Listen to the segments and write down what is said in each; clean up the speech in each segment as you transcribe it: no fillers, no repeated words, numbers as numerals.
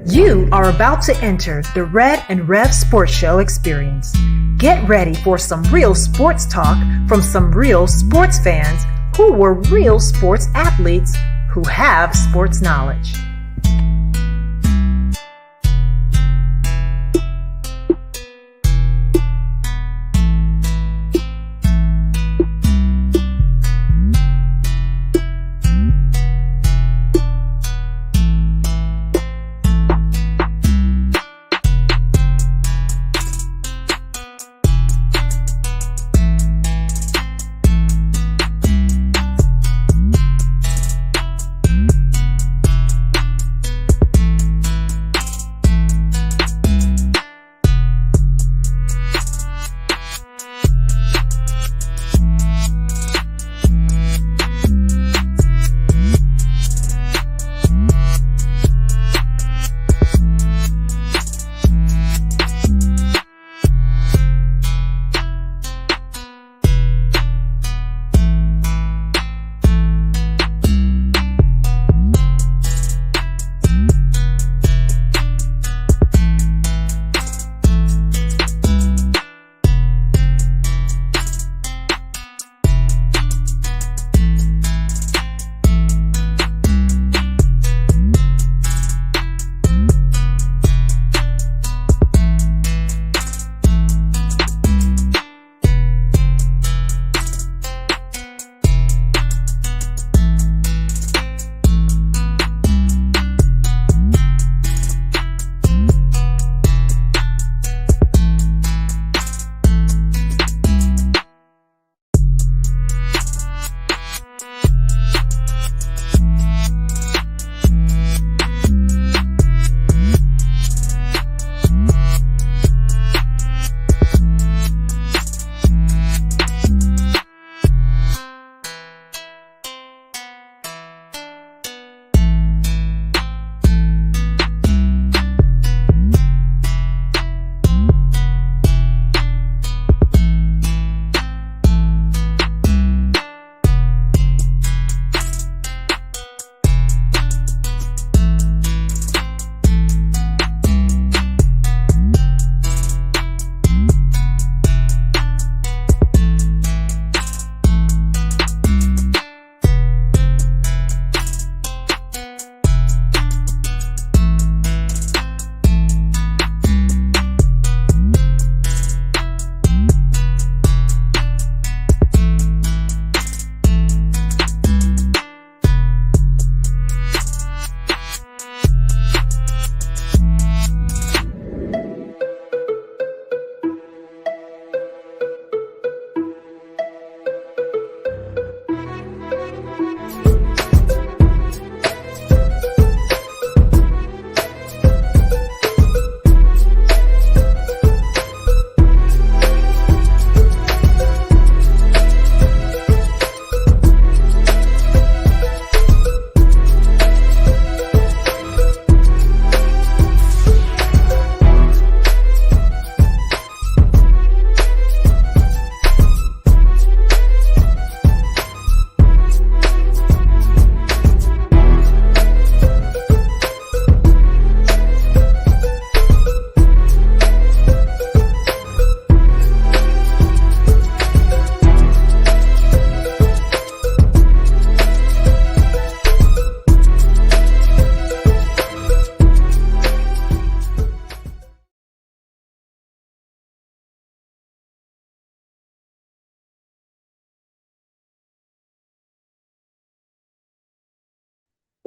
You are about to enter the Red and Rev Sports Show experience. Get ready for some real sports talk from some real sports fans who were real sports athletes who have sports knowledge.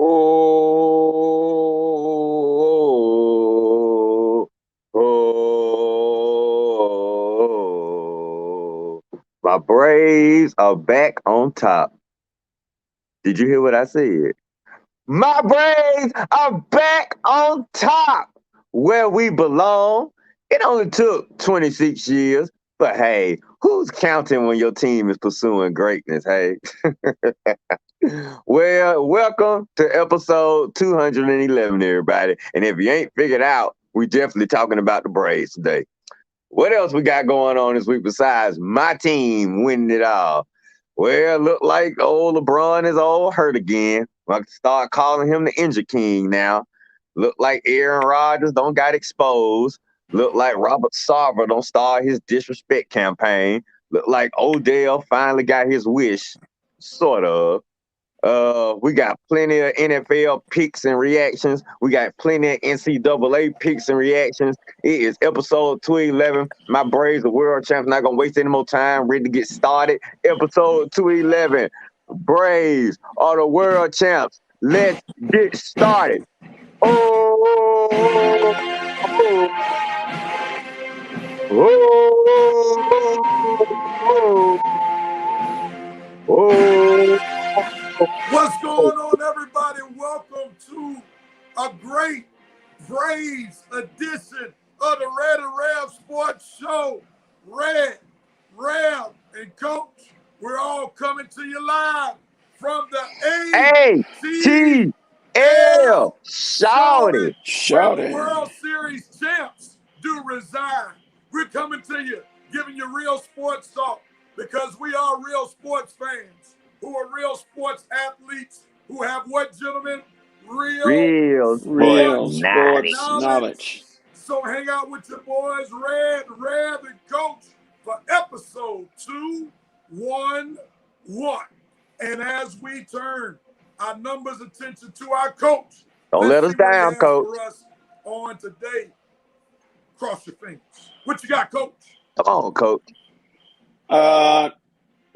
Oh, oh, my Braves are back on top. Did you hear what I said? My Braves are back on top where we belong. It only took 26 years, but hey, who's counting when your team is pursuing greatness? Hey, well, welcome to episode 211, everybody. And if you ain't figured out, we definitely talking about the Braves today. What else we got going on this week besides my team winning it all? Well, look like old LeBron is all hurt again. I start calling him the Injury King now. Look like Aaron Rodgers don't got exposed. Look like Robert Sarver don't start his disrespect campaign. Look like Odell finally got his wish, sort of. We got plenty of NFL picks and reactions. We got plenty of NCAA picks and reactions. It is episode 211. My Braves, the world champs, not gonna waste any more time. Ready to get started. Episode 211. Braves are the world champs. Let's get started. Oh, oh, oh, oh, What's going on, everybody? Welcome to a great Braves edition of the Red Rev Sports Show. Red, Rev, and Coach, we're all coming to you live from the ATL. Shouty, where the Shouty. World Series champs do reside. We're coming to you, giving you real sports talk, because we are real sports fans who are real sports athletes who have what, gentlemen? Real Sports knowledge. So hang out with your boys, Red, Rev, and Coach, for episode 211. And as we turn our numbers attention to our coach, don't let us down, Coach. For us on today, cross your fingers. What you got, Coach? Come on, Coach.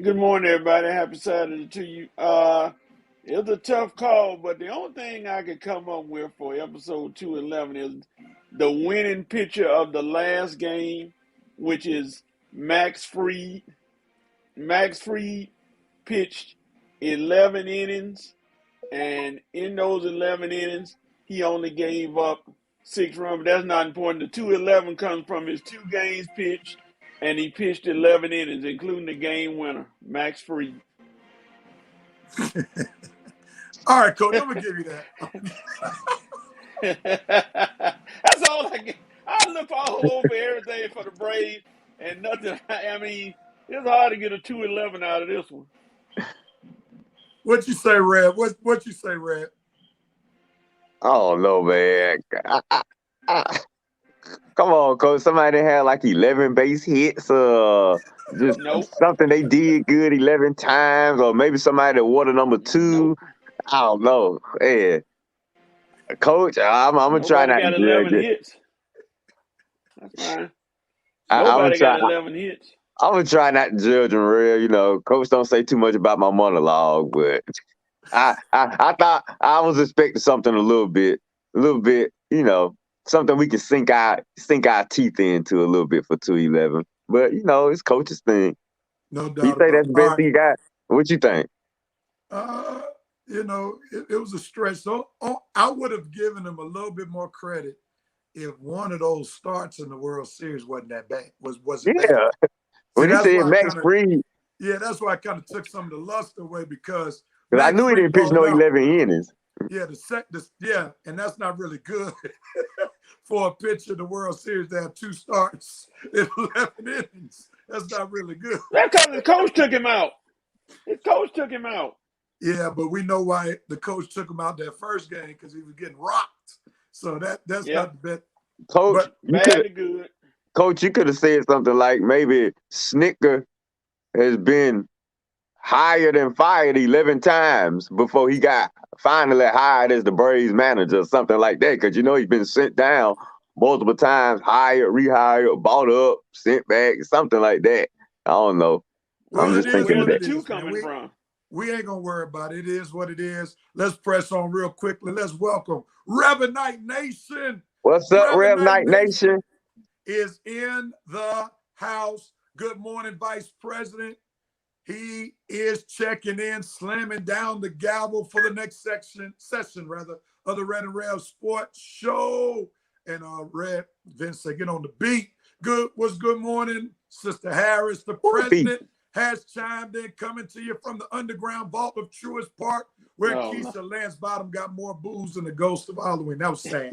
Good morning, everybody. Happy Saturday to you. It was a tough call, but the only thing I could come up with for episode 211 is the winning pitcher of the last game, which is Max Fried. Max Fried pitched 11 innings, and in those 11 innings, he only gave up 6 runs. But that's not important. The 211 comes from his 2 games pitched, and he pitched 11 innings, including the game winner, Max Fried. All right, Coach, I'm going to give you that. That's all I get. I look all over everything for the Braves, and nothing. I mean, it's hard to get a 211 out of this one. What you say, Red? What you say, Red? Oh no, man. Come on, Coach. Somebody had like 11 base hits, just something they did good 11 times, or maybe somebody that wore the number 2. I don't know. Yeah. Coach, I'm gonna try not to judge it. Hits. That's fine. Nobody got 11 hits. I'm gonna try not to judge him real. You know, Coach don't say too much about my monologue, but I thought I was expecting something a little bit, you know, something we can sink our teeth into a little bit for 211. But you know, it's Coach's thing. No doubt. You say that's the best thing you got? What you think? You know, it was a stretch. So I would have given him a little bit more credit if one of those starts in the World Series wasn't that bad. Wasn't bad. When you said Max Fried. Yeah, that's why I kind of took some of the luster away, because I knew he didn't pitch no 11 innings. Yeah, and that's not really good for a pitcher in the World Series to have 2 starts in 11 innings. That's not really good. That's because the coach took him out. His coach took him out. Yeah, but we know why the coach took him out that first game, because he was getting rocked. So that's not the best. Coach, bad to good. Coach, you could have said something like maybe Snicker has been hired and fired 11 times before he got finally hired as the Braves manager or something like that. Because, you know, he's been sent down multiple times, hired, rehired, bought up, sent back, something like that. I don't know. Well, I'm just thinking where that. the 2 coming from. We ain't going to worry about it. It is what it is. Let's press on real quickly. Let's welcome Rev Night Nation. What's up, Rev Night Nation? Is in the house. Good morning, Vice President. He is checking in, slamming down the gavel for the next session of the Red Rev Sports Show. And Red, Vince said, get on the beat. Good morning, Sister Harris. The president has chimed in, coming to you from the underground vault of Truist Park, where Keisha Lansbottom got more booze than the ghost of Halloween. That was sad.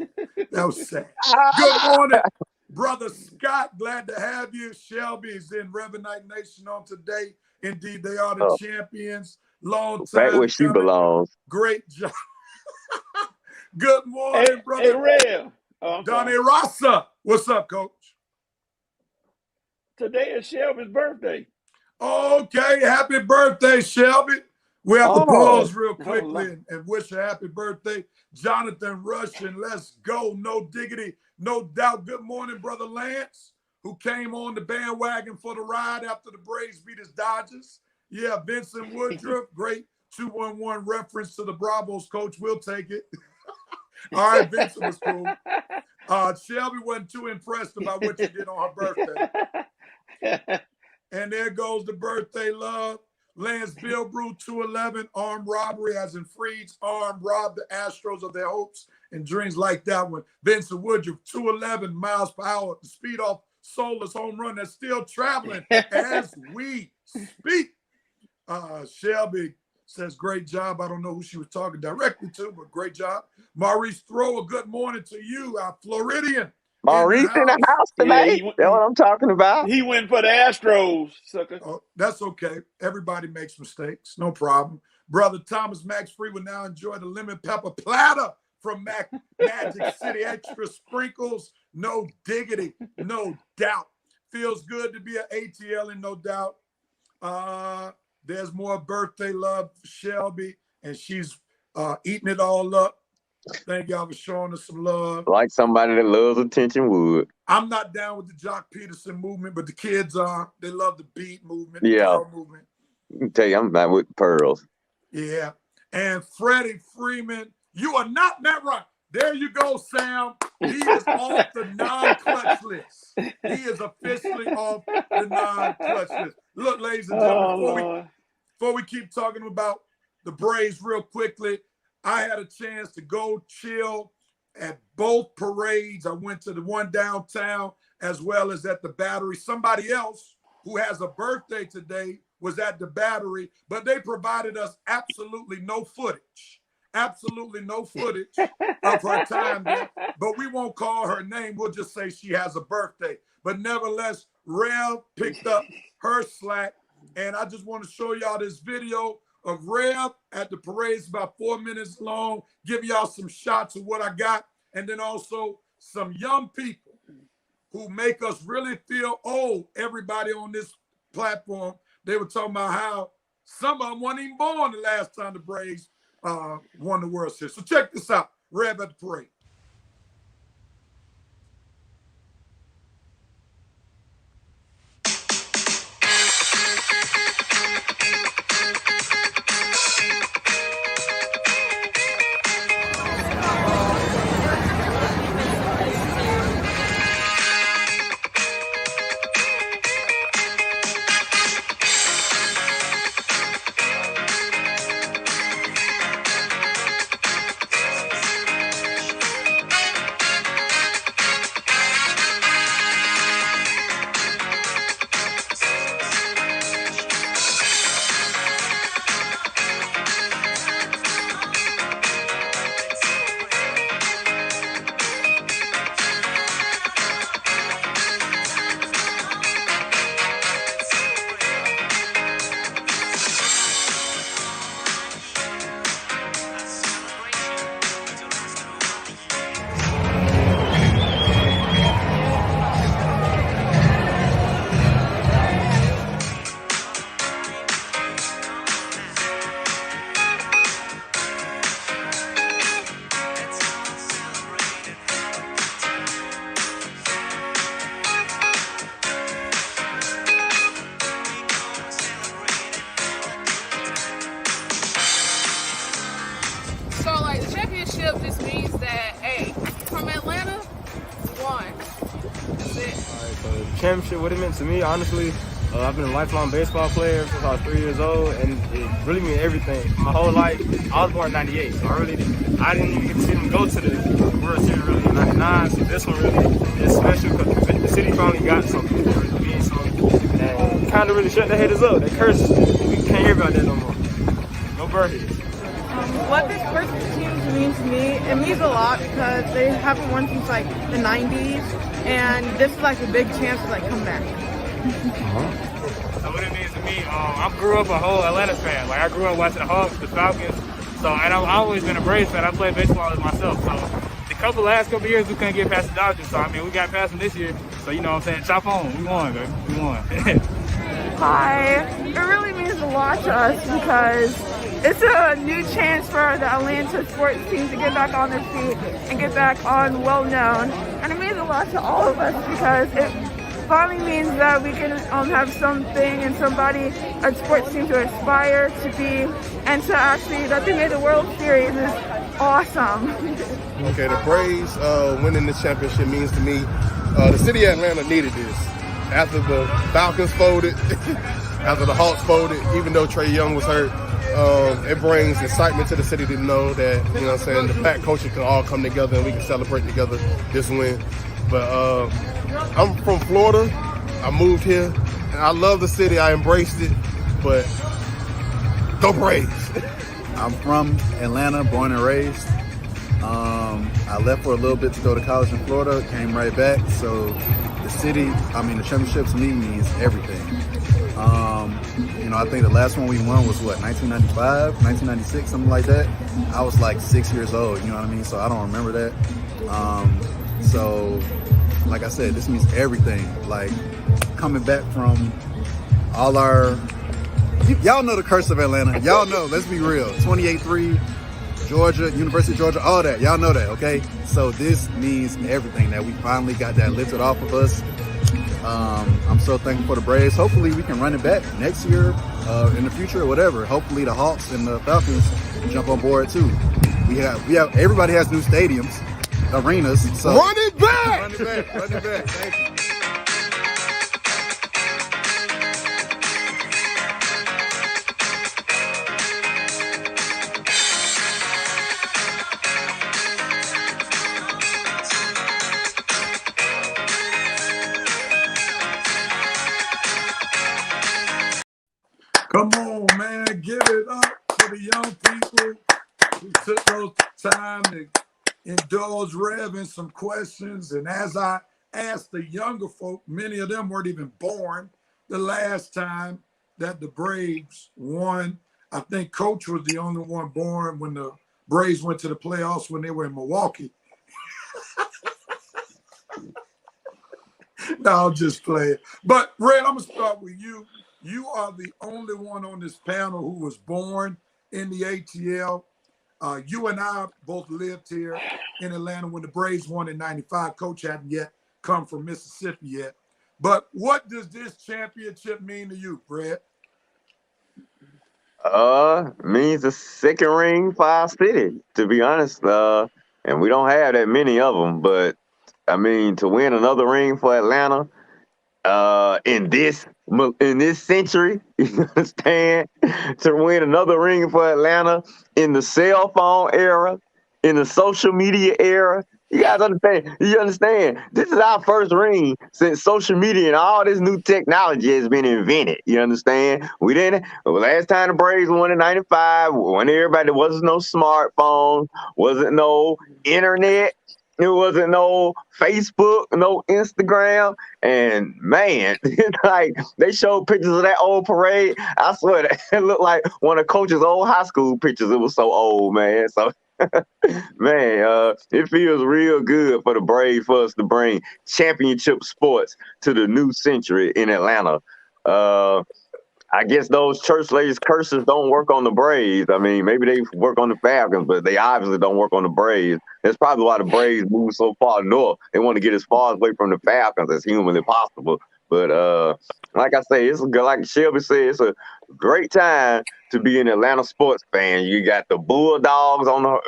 Good morning, Brother Scott. Glad to have you. Shelby is in Revenite Nation on today. Indeed, they are the champions. Long time. Right where she belongs. Great job. Good morning, brother. Hey, Rev. Donnie Rasa. What's up, Coach? Today is Shelby's birthday. Okay, happy birthday, Shelby. We have to pause real quickly and wish a happy birthday. Jonathan Russian, let's go. No diggity, no doubt. Good morning, brother Lance, who came on the bandwagon for the ride after the Braves beat his Dodgers. Yeah, Vincent Woodruff, great 211 reference to the Bravos, coach. We'll take it. All right, Vincent was cool. Shelby wasn't too impressed about what you did on her birthday. And there goes the birthday love. Lance Bilbrew, 211, armed robbery, as in Freed's arm robbed the Astros of their hopes and dreams like that one. Vincent Woodruff, 211 miles per hour, the speed off Solar's home run that's still traveling as we speak. Shelby says, great job. I don't know who she was talking directly to, but great job. Maurice Thrower, good morning to you, our Floridian. Maurice in the house tonight. Yeah, That's what I'm talking about. He went for the Astros, sucker. Oh, that's okay. Everybody makes mistakes. No problem. Brother Thomas Max Free will now enjoy the lemon pepper platter from Magic City. Extra sprinkles, no diggity, no doubt. Feels good to be an ATL, and no doubt. There's more birthday love for Shelby, and she's eating it all up. Thank y'all for showing us some love. Like somebody that loves attention would. I'm not down with the Jock Peterson movement, but the kids are. They love the beat movement, the Pearl movement. I can tell you, I'm not with Pearls. Yeah. And Freddie Freeman, you are not that right. There you go, Sam. He is off the non-clutch list. He is officially off the non-clutch list. Look, ladies and gentlemen, before we keep talking about the Braves real quickly, I had a chance to go chill at both parades. I went to the one downtown as well as at the Battery. Somebody else who has a birthday today was at the Battery, but they provided us absolutely no footage. Absolutely no footage of her time there. But we won't call her name. We'll just say she has a birthday. But nevertheless, Rev picked up her slack. And I just want to show y'all this video of Rev at the parade. It's about 4 minutes long. Give y'all some shots of what I got. And then also some young people who make us really feel old. Everybody on this platform, they were talking about how some of them weren't even born the last time the Braves won the World Series. So check this out. Rev at the parade. Just means that, hey, from Atlanta, won. That's it. All right, so championship, what it meant to me, honestly, I've been a lifelong baseball player since I was 3 years old, and it really meant everything. My whole life, I was born in '98, so I didn't even get to see them go to the World Series really in '99. So this one really is special because the city finally got something that really means something, and kind of really shut their haters up. They curse, we can't hear about that no more. No birthdays. What this person team means to me, it means a lot because they haven't won since like the 90s, and this is like a big chance to like come back. So what it means to me, I grew up a whole Atlanta fan. Like I grew up watching the Hawks, the Falcons. So So, and I've always been a Braves fan. I played baseball as myself. So, the last couple years, we couldn't get past the Dodgers. So, I mean, we got past them this year. So, you know what I'm saying? Chop on. We won, baby. We won. Hi. It really means a lot to us because it's a new chance for the Atlanta sports team to get back on their feet and get back on well-known. And it means a lot to all of us because it finally means that we can have something and somebody, a sports team to aspire to be, and to actually, that they made the World Series is awesome. Okay, the Braves winning this championship means to me, the city of Atlanta needed this. After the Falcons folded, after the Hawks folded, even though Trae Young was hurt, it brings excitement to the city to know that, you know what I'm saying, the black culture can all come together and we can celebrate together this win. But I'm from Florida. I moved here, and I love the city. I embraced it, but go Braves. I'm from Atlanta, born and raised. I left for a little bit to go to college in Florida, came right back. So the championship to me means everything. I think the last one we won was 1995, 1996, something like that. I was like 6 years old, you know what I mean? So I don't remember that. So like I said, this means everything. Like coming back from all our, y'all know the curse of Atlanta. Y'all know, let's be real. 28-3, Georgia, University of Georgia, all that. Y'all know that, okay? So this means everything that we finally got that lifted off of us. I'm so thankful for the Braves. Hopefully we can run it back next year, in the future or whatever. Hopefully the Hawks and the Falcons jump on board too. We have everybody has new stadiums, arenas. So Run it back! Run it back, run it back. Thank you. Come on, man. Give it up for the young people who took those time to indulge Rev in some questions. And as I asked the younger folk, many of them weren't even born the last time that the Braves won. I think Coach was the only one born when the Braves went to the playoffs when they were in Milwaukee. No, I'll just play it. But, Red, I'm going to start with you. You are the only one on this panel who was born in the ATL. You and I both lived here in Atlanta when the Braves won in 95. Coach hadn't yet come from Mississippi yet. But what does this championship mean to you, Fred? Means the second ring for our city, to be honest. And we don't have that many of them, but I mean, to win another ring for Atlanta, in this century, you understand? To win another ring for Atlanta in the cell phone era, in the social media era. You guys understand? You understand? This is our first ring since social media and all this new technology has been invented. You understand? We didn't. Last time the Braves won in '95, when everybody, there wasn't no smartphone, wasn't no internet. It wasn't no Facebook, no Instagram. And man, like they showed pictures of that old parade. I swear that it looked like one of Coach's old high school pictures. It was so old, man. So, man, it feels real good for the Braves for us to bring championship sports to the new century in Atlanta. I guess those church ladies' curses don't work on the Braves. I mean, maybe they work on the Falcons, but they obviously don't work on the Braves. That's probably why the Braves move so far north. They want to get as far away from the Falcons as humanly possible. But like I say, it's like Shelby said, it's a great time to be an Atlanta sports fan. You got the Bulldogs on the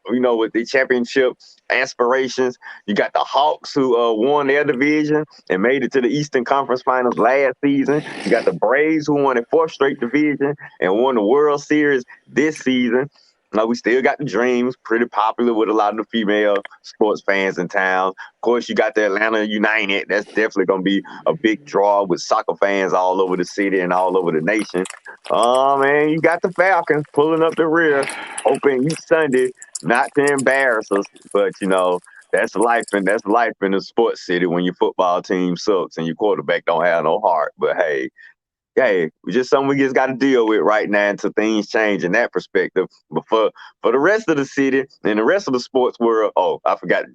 with the championship aspirations. You got the Hawks who won their division and made it to the Eastern Conference Finals last season. You got the Braves who won a fourth straight division and won the World Series this season. Now, we still got the Dreams, pretty popular with a lot of the female sports fans in town. Of course, you got the Atlanta United. That's definitely going to be a big draw with soccer fans all over the city and all over the nation. Man, you got the Falcons pulling up the rear, hoping each Sunday not to embarrass us. But, that's life in the sports city when your football team sucks and your quarterback don't have no heart. But, hey, hey, just something we just got to deal with right now until things change in that perspective. But for the rest of the city and the rest of the sports world, oh, I forgot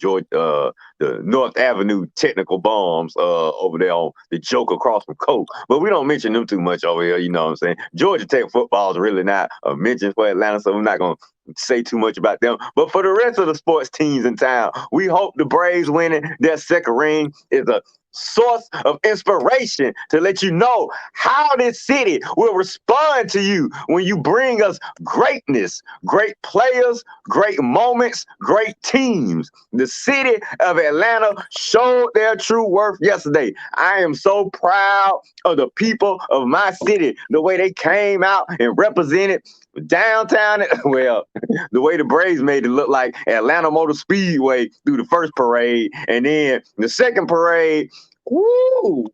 George, the North Avenue technical bombs over there on the joke across from Coke. But we don't mention them too much over here, you know what I'm saying? Georgia Tech football is really not a mention for Atlanta, so I'm not going to say too much about them. But for the rest of the sports teams in town, we hope the Braves winning their second ring is a source of inspiration to let you know how this city will respond to you when you bring us greatness, great players, great moments, great teams. The city of Atlanta showed their true worth yesterday. I am so proud of the people of my city, the way they came out and represented downtown. Well, the way the Braves made it look like Atlanta Motor Speedway through the first parade, and then the second parade, woo,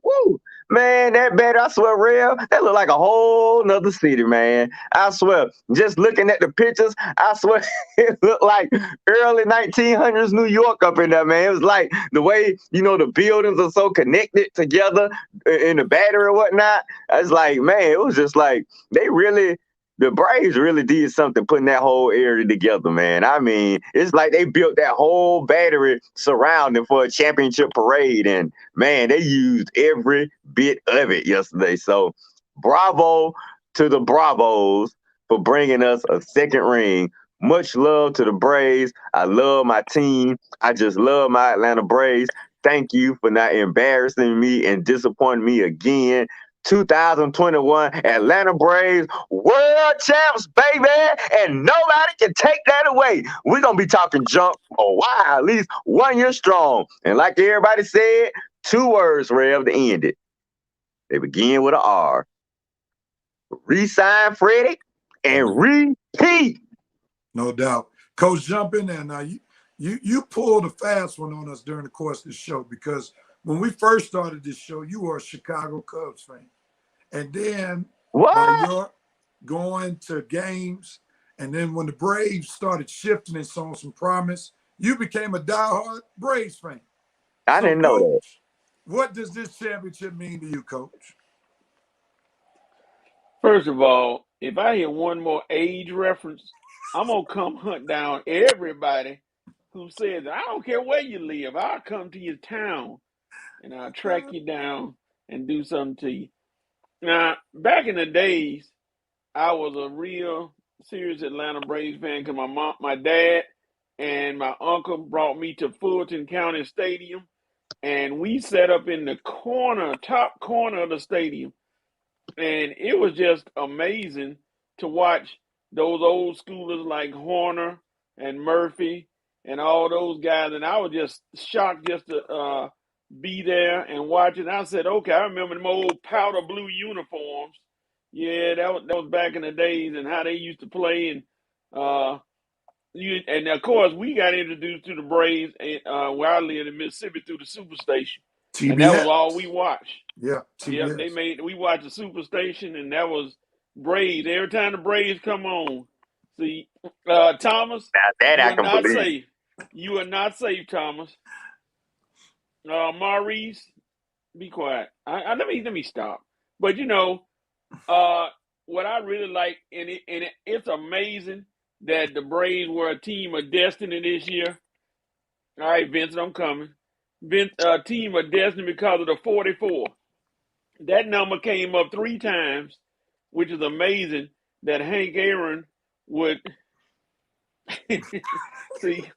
man, that better, I swear, real, that looked like a whole nother city, man. I swear, just looking at the pictures, I swear, it looked like early 1900s New York up in there, man. It was like the way, the buildings are so connected together in the battery or whatnot. It's like, man, it was just like, the Braves really did something putting that whole area together, man. I mean, it's like they built that whole battery surrounding for a championship parade, and man, they used every bit of it yesterday. So bravo to the Bravos for bringing us a second ring. Much love to the Braves. I love my team. I just love my Atlanta Braves. Thank you for not embarrassing me and disappointing me again. 2021 Atlanta Braves world champs, baby, and nobody can take that away. We're going to be talking junk for a while, at least 1 year strong. And like everybody said, 2 words, Rev, to end it. They begin with an R. Resign Freddie and repeat. No doubt. Coach, jump in there now. You pulled a fast one on us during the course of the show, because when we first started this show, you were a Chicago Cubs fan. And then by your going to games, and then when the Braves started shifting and showing some promise, you became a diehard Braves fan. I didn't know that. What does this championship mean to you, Coach? First of all, if I hear one more age reference, I'm going to come hunt down everybody who says, I don't care where you live. I'll come to your town and I'll track you down and do something to you. Now, back in the days, I was a real serious Atlanta Braves fan because my dad and my uncle brought me to Fulton County Stadium, and we sat up in the top corner of the stadium. And it was just amazing to watch those old schoolers like Horner and Murphy and all those guys. And I was just shocked just to be there and watch it. And I said, okay, I remember them old powder blue uniforms. Yeah, that was back in the days and how they used to play. And of course, we got introduced to the Braves where I lived in Mississippi through the Superstation. TBS. And that was all we watched. Yeah, TBS. Yeah, we watched the Superstation, and that was Braves. Every time the Braves come on, see, Thomas, that I can believe. Safe. You are not safe, Thomas. Maurice, be quiet. Let me stop. But what I really like, it's amazing that the Braves were a team of destiny this year. All right, Vincent, I'm coming. Team of destiny because of the 44. That number came up 3 times, which is amazing that Hank Aaron would see.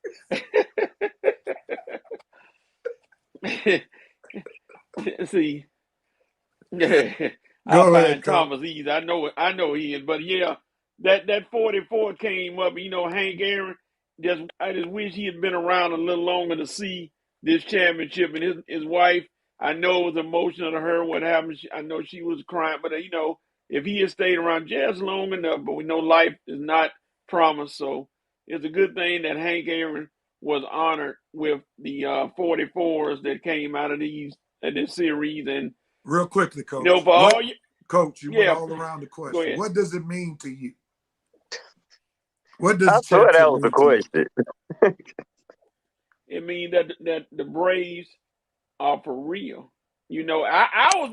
See, I find Thomas easy. I know he is, but yeah, that 44 came up. Hank Aaron. I just wish he had been around a little longer to see this championship. And his wife, I know it was emotional to her what happened. I know she was crying, but if he had stayed around just long enough, but we know life is not promised, so it's a good thing that Hank Aaron was honored with the 44s that came out of this series. And real quickly, Coach. Coach, you went all around the question. What does it mean to you? What does I thought that was the question. It means that the Braves are for real. You know, I was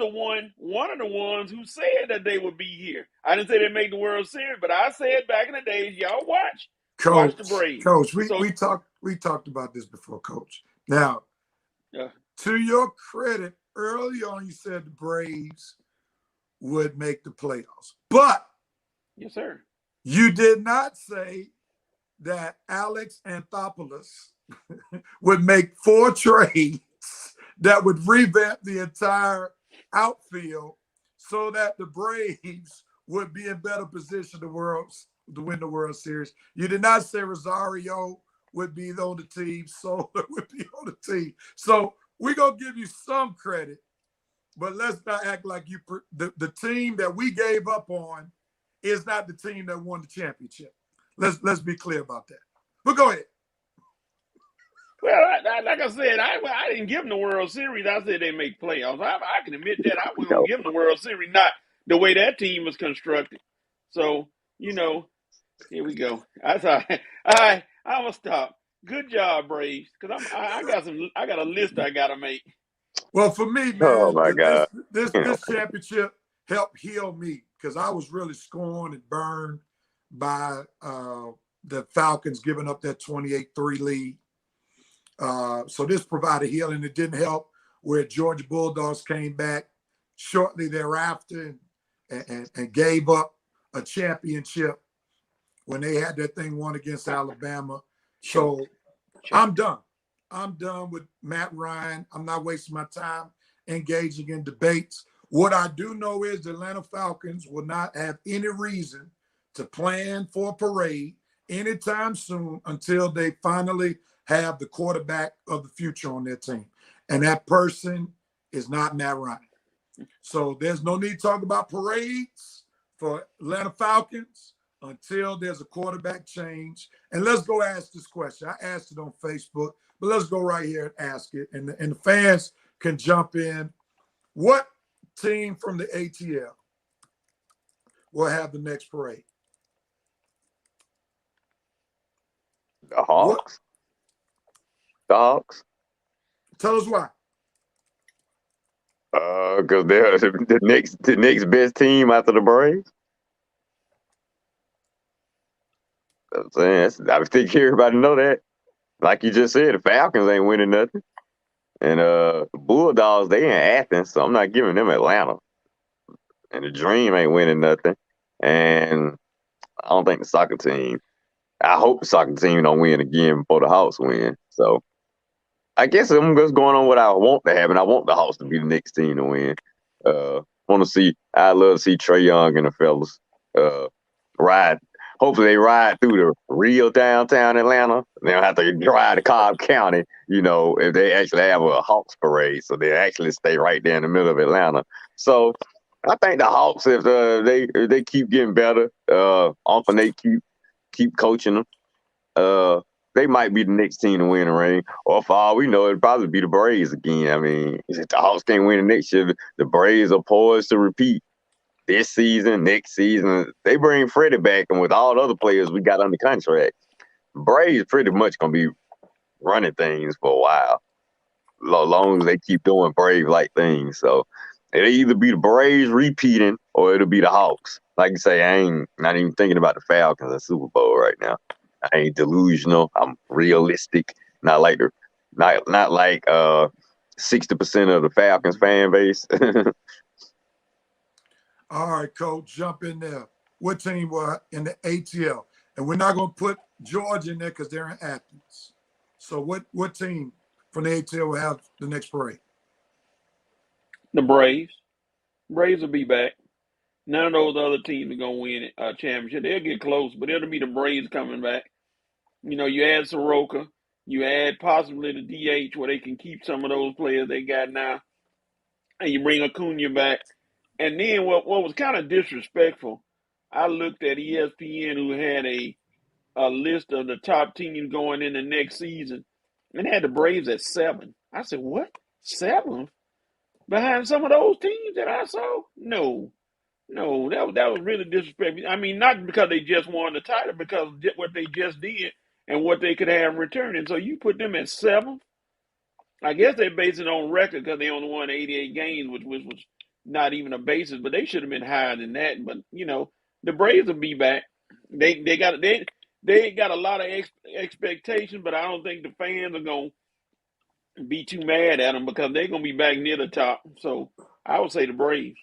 one of the ones who said that they would be here. I didn't say they'd make the World Series, but I said back in the days, y'all watch the Braves. Coach, So we talked about this before, Coach. Now, uh, to your credit, early on you said the Braves would make the playoffs, but yes, sir. you did not say that Alex Anthopoulos would make 4 trades that would revamp the entire outfield so that the Braves would be in better position to win the World Series. You did not say Rosario would be on the team, Soler would be on the team. So we're going to give you some credit, but let's not act like the team that we gave up on is not the team that won the championship. Let's be clear about that. But go ahead. Well, like I said, I didn't give them the World Series. I said they make playoffs. I can admit that. I wasn't going to give them the World Series, not the way that team was constructed. So, you know, here we go. That's all right. I'm going to stop. Good job, Braves, because I got a list I got to make. Well, for me, man, Oh my God. this championship helped heal me because I was really scorned and burned by the Falcons giving up that 28-3 lead. So this provided healing. It didn't help where Georgia Bulldogs came back shortly thereafter and gave up a championship when they had that thing won against Alabama. So I'm done. I'm done with Matt Ryan. I'm not wasting my time engaging in debates. What I do know is the Atlanta Falcons will not have any reason to plan for a parade anytime soon until they finally have the quarterback of the future on their team. And that person is not Matt Ryan. So there's no need to talk about parades for Atlanta Falcons until there's a quarterback change. And let's go ask this question. I asked it on Facebook, but let's go right here and ask it. And the fans can jump in. What team from the ATL will have the next parade? The Hawks. The Hawks. Tell us why. Because they're the next best team after the Braves. I'm saying, I think everybody know that. Like you just said, the Falcons ain't winning nothing. And the Bulldogs, they in Athens, so I'm not giving them Atlanta. And the Dream ain't winning nothing. And I don't think the soccer team, I hope the soccer team don't win again before the Hawks win. So I guess I'm just going on what I want to happen. I want the Hawks to be the next team to win. I'd love to see Trae Young and the fellas ride. Hopefully they ride through the real downtown Atlanta. They don't have to drive to Cobb County, if they actually have a Hawks parade. So they actually stay right there in the middle of Atlanta. So I think the Hawks, if they keep getting better, often they keep coaching them, they might be the next team to win the ring. Or for all we know, it'd probably be the Braves again. I mean, if the Hawks can't win the next year, the Braves are poised to repeat. This season, next season, they bring Freddie back, and with all the other players we got under contract, Braves pretty much gonna be running things for a while, as long as they keep doing Brave-like things. So it'll either be the Braves repeating, or it'll be the Hawks. Like you say, I ain't not even thinking about the Falcons and Super Bowl right now. I ain't delusional. I'm realistic. Not like 60% of the Falcons fan base. All right, Coach, jump in there. What team were in the ATL? And we're not going to put Georgia in there because they're in Athens. So what team from the ATL will have the next parade? The Braves. Braves will be back. None of those other teams are going to win a championship. They'll get close, but it'll be the Braves coming back. You add Soroka. You add possibly the DH where they can keep some of those players they got now. And you bring Acuna back. And then what was kind of disrespectful, I looked at ESPN, who had a list of the top teams going in the next season, and had the Braves at 7. I said, what? 7? Behind some of those teams that I saw? No, that was really disrespectful. I mean, not because they just won the title, because what they just did and what they could have in return. And so you put them at 7th. I guess they base it on record because they only won 88 games, which was not even a basis. But they should have been higher than that. But the Braves will be back. They got a lot of expectation, but I don't think the fans are gonna be too mad at them because they're gonna be back near the top. So I would say the Braves.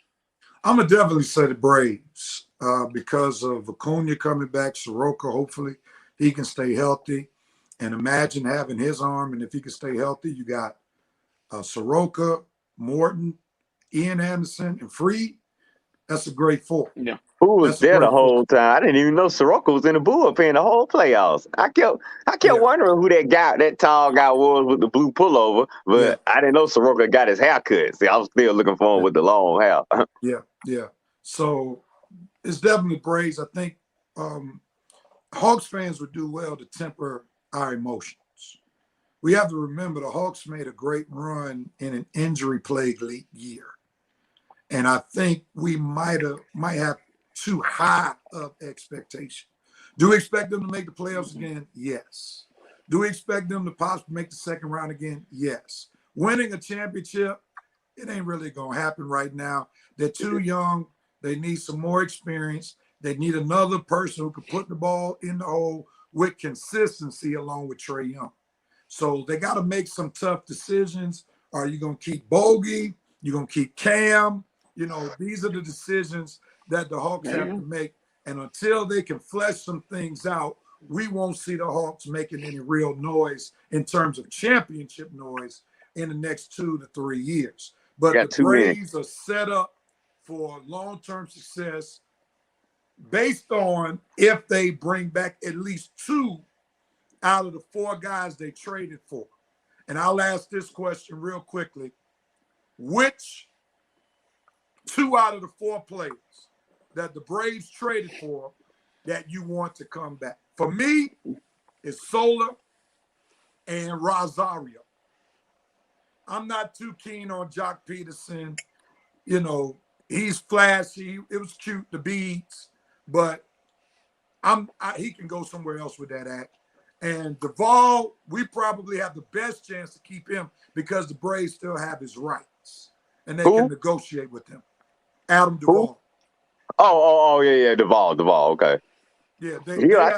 I'm gonna definitely say the Braves because of Acuna coming back, Soroka. Hopefully, he can stay healthy. And imagine having his arm, and if he can stay healthy, you got Soroka, Morton, Ian Anderson, and Freed. That's a great four. Yeah. Who was there the whole time? I didn't even know Soroka was in the bullpen the whole playoffs. I kept wondering who that tall guy was with the blue pullover, but I didn't know Soroka got his hair cut. See, I was still looking for him with the long hair. Yeah. So it's definitely Braves. I think Hawks fans would do well to temper our emotions. We have to remember the Hawks made a great run in an injury-plagued year. And I think we might have too high of expectation. Do we expect them to make the playoffs again? Yes. Do we expect them to possibly make the second round again? Yes. Winning a championship, it ain't really going to happen right now. They're too young. They need some more experience. They need another person who can put the ball in the hole with consistency along with Trae Young. So they got to make some tough decisions. Are you going to keep Bogey? You're going to keep Cam? These are the decisions that the Hawks have to make. And until they can flesh some things out, we won't see the Hawks making any real noise in terms of championship noise in the next 2 to 3 years. But the Braves are set up for long-term success based on if they bring back at least 2 out of the 4 guys they traded for. And I'll ask this question real quickly. Which 2 out of the 4 players that the Braves traded for that you want to come back? For me, it's Soler and Rosario. I'm not too keen on Jock Peterson. He's flashy. It was cute, the beads, but he can go somewhere else with that act. And Duvall, we probably have the best chance to keep him because the Braves still have his rights and they can negotiate with him. Adam Duvall. Oh, yeah, Duvall. Okay. Yeah, I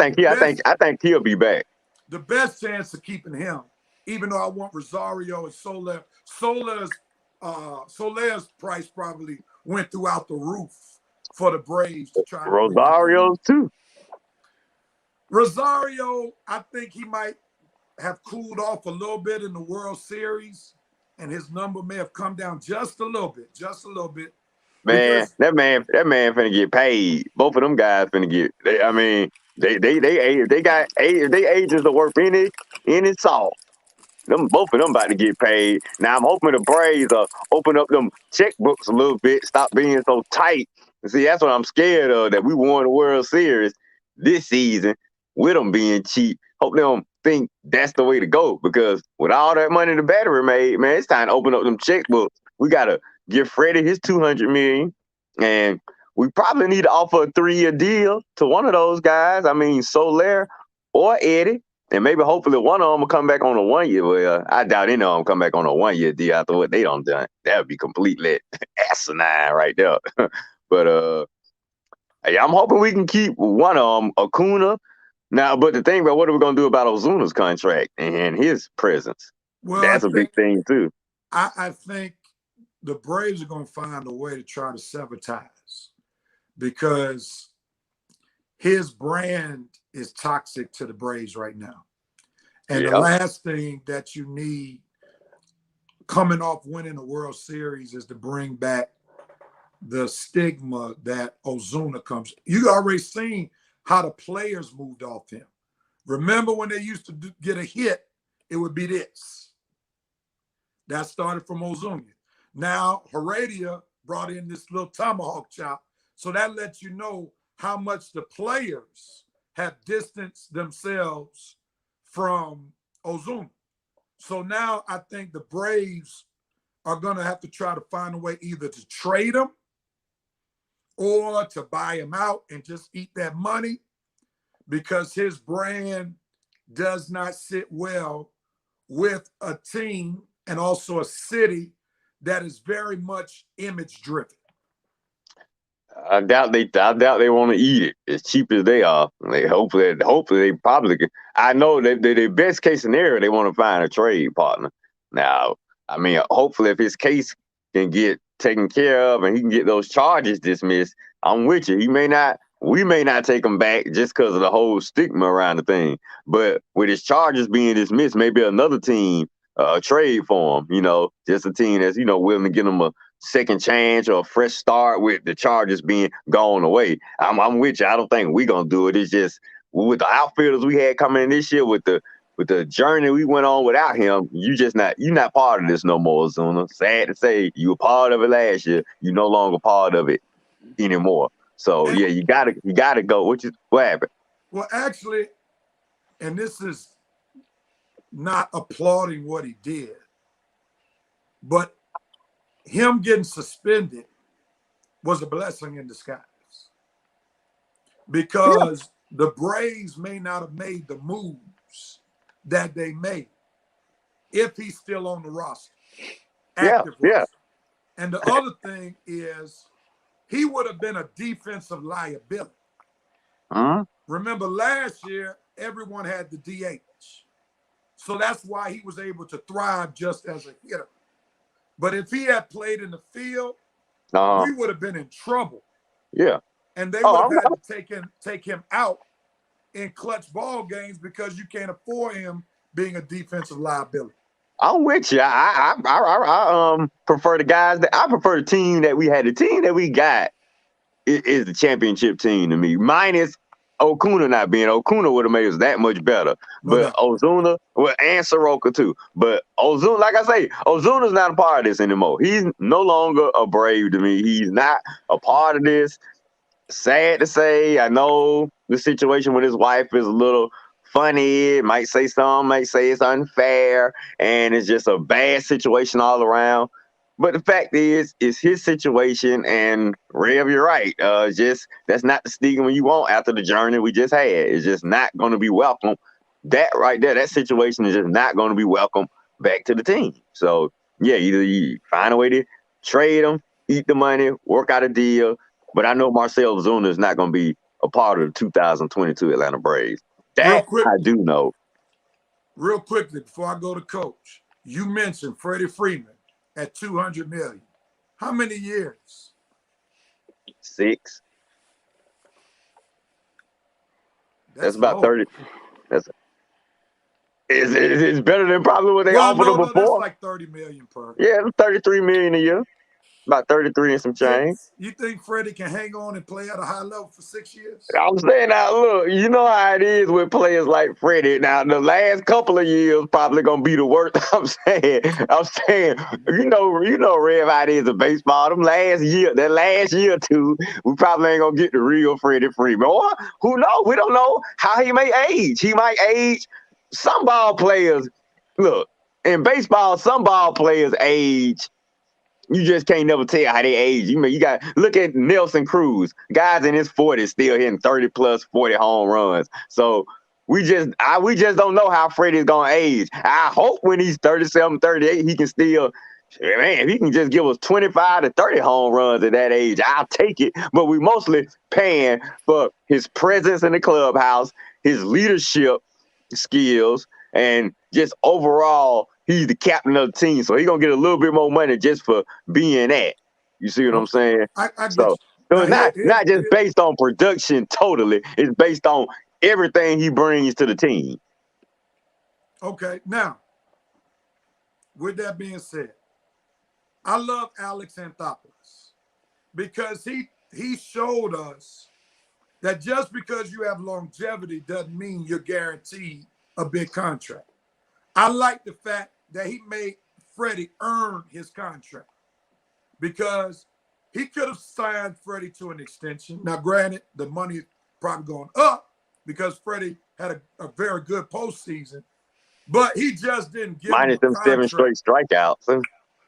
think he'll be back. The best chance of keeping him, even though I want Rosario and Soler. Soler's price probably went throughout the roof for the Braves to try. Rosario's too. Rosario, I think he might have cooled off a little bit in the World Series, and his number may have come down just a little bit. Man, that man finna get paid. Both of them guys finna get. They agents are worth any salt. Both of them about to get paid. Now I'm hoping the Braves open up them checkbooks a little bit, stop being so tight. See, that's what I'm scared of. That we won the World Series this season with them being cheap. Hope they don't think that's the way to go, because with all that money the Battery made, man, it's time to open up them checkbooks. We gotta give Freddie his $200 million, and we probably need to offer a 3-year deal to one of those guys. I mean, Soler or Eddie, and maybe hopefully one of them will come back on a 1-year. Well, I doubt any of them come back on a 1-year deal after what they done. That would be completely asinine right there. But I'm hoping we can keep one of them, Acuna. Now, but the thing about what are we going to do about Ozuna's contract and his presence? Well, that's a big thing too. I think the Braves are going to find a way to try to sever ties, because his brand is toxic to the Braves right now. And the last thing that you need coming off winning the World Series is to bring back the stigma that Ozuna comes. You already seen how the players moved off him. Remember when they used to get a hit, it would be this. That started from Ozuna. Now, Heredia brought in this little tomahawk chop. So that lets you know how much the players have distanced themselves from Ozuna. So now I think the Braves are going to have to try to find a way either to trade him or to buy him out and just eat that money, because his brand does not sit well with a team and also a city that is very much image driven. I doubt they want to eat it as cheap as they are. Hopefully they probably can. I know that the best case scenario, they want to find a trade partner. Now, I mean, hopefully if his case can get taken care of and he can get those charges dismissed, I'm with you. We may not take him back just because of the whole stigma around the thing. But with his charges being dismissed, maybe another team trade for him, just a team that's, willing to give him a second chance or a fresh start with the charges being gone away. I'm with you. I don't think we're gonna do it. It's just with the outfielders we had coming in this year, with the journey we went on without him, you're not part of this no more, Ozuna. Sad to say, you were part of it last year. You're no longer part of it anymore. So yeah, you gotta go. What happened? Well, actually, and this is not applauding what he did, but him getting suspended was a blessing in disguise, because the Braves may not have made the moves that they made if he's still on the roster, active roster. And the other thing is, he would have been a defensive liability. Remember last year, everyone had the DH. So that's why he was able to thrive just as a hitter. But if he had played in the field, we would have been in trouble. Yeah. And they would have had to take him out in clutch ball games, because you can't afford him being a defensive liability. I'm with you. I prefer the guys I prefer the team that we had. The team that we got is the championship team to me. Minus Okuna not being. Okuna would have made us that much better. But Ozuna, and Soroka too. But Ozuna, like I say, Ozuna's not a part of this anymore. He's no longer a Brave to me. He's not a part of this. Sad to say, I know the situation with his wife is a little funny. It might say it's unfair, and it's just a bad situation all around. But the fact is, it's his situation, and Rev, you're right. That's not the stigma you want after the journey we just had. It's just not going to be welcome. That right there, that situation is just not going to be welcome back to the team. So yeah, either you find a way to trade him, eat the money, work out a deal. But I know Marcell Ozuna is not going to be a part of the 2022 Atlanta Braves. That I do know. Real quickly, before I go to Coach, you mentioned Freddie Freeman at $200 million. How many years? 6. That's about 30. It's better than probably what they offered him before. That's like $30 million per. Yeah, $33 million a year. About 33 and some change. You think Freddie can hang on and play at a high level for 6 years? I'm saying, now look, you know how it is with players like Freddie. Now the last couple of years probably gonna be the worst. I'm saying, you know, Rev, how it is in baseball. That last year or two, we probably ain't gonna get the real Freddie Freeman. Or who knows? We don't know how he may age. He might age. Some ball players, look, in baseball, some ball players age. You just can't never tell how they age. You got look at Nelson Cruz, guys in his 40s still hitting 30 plus 40 home runs. So we just don't know how Freddie's gonna age. I hope when he's 37, 38, he can still, man, if he can just give us 25 to 30 home runs at that age, I'll take it. But we mostly paying for his presence in the clubhouse, his leadership skills, and just overall, he's the captain of the team, so he's going to get a little bit more money just for being that. You see what I'm saying? So it's not just based on production totally. It's based on everything he brings to the team. Okay. Now, with that being said, I love Alex Anthopoulos because he showed us that just because you have longevity doesn't mean you're guaranteed a big contract. I like the fact that he made Freddie earn his contract, because he could have signed Freddie to an extension. Now, granted, the money is probably going up because Freddie had a very good postseason, but he just didn't give minus him a them 7 straight strikeouts.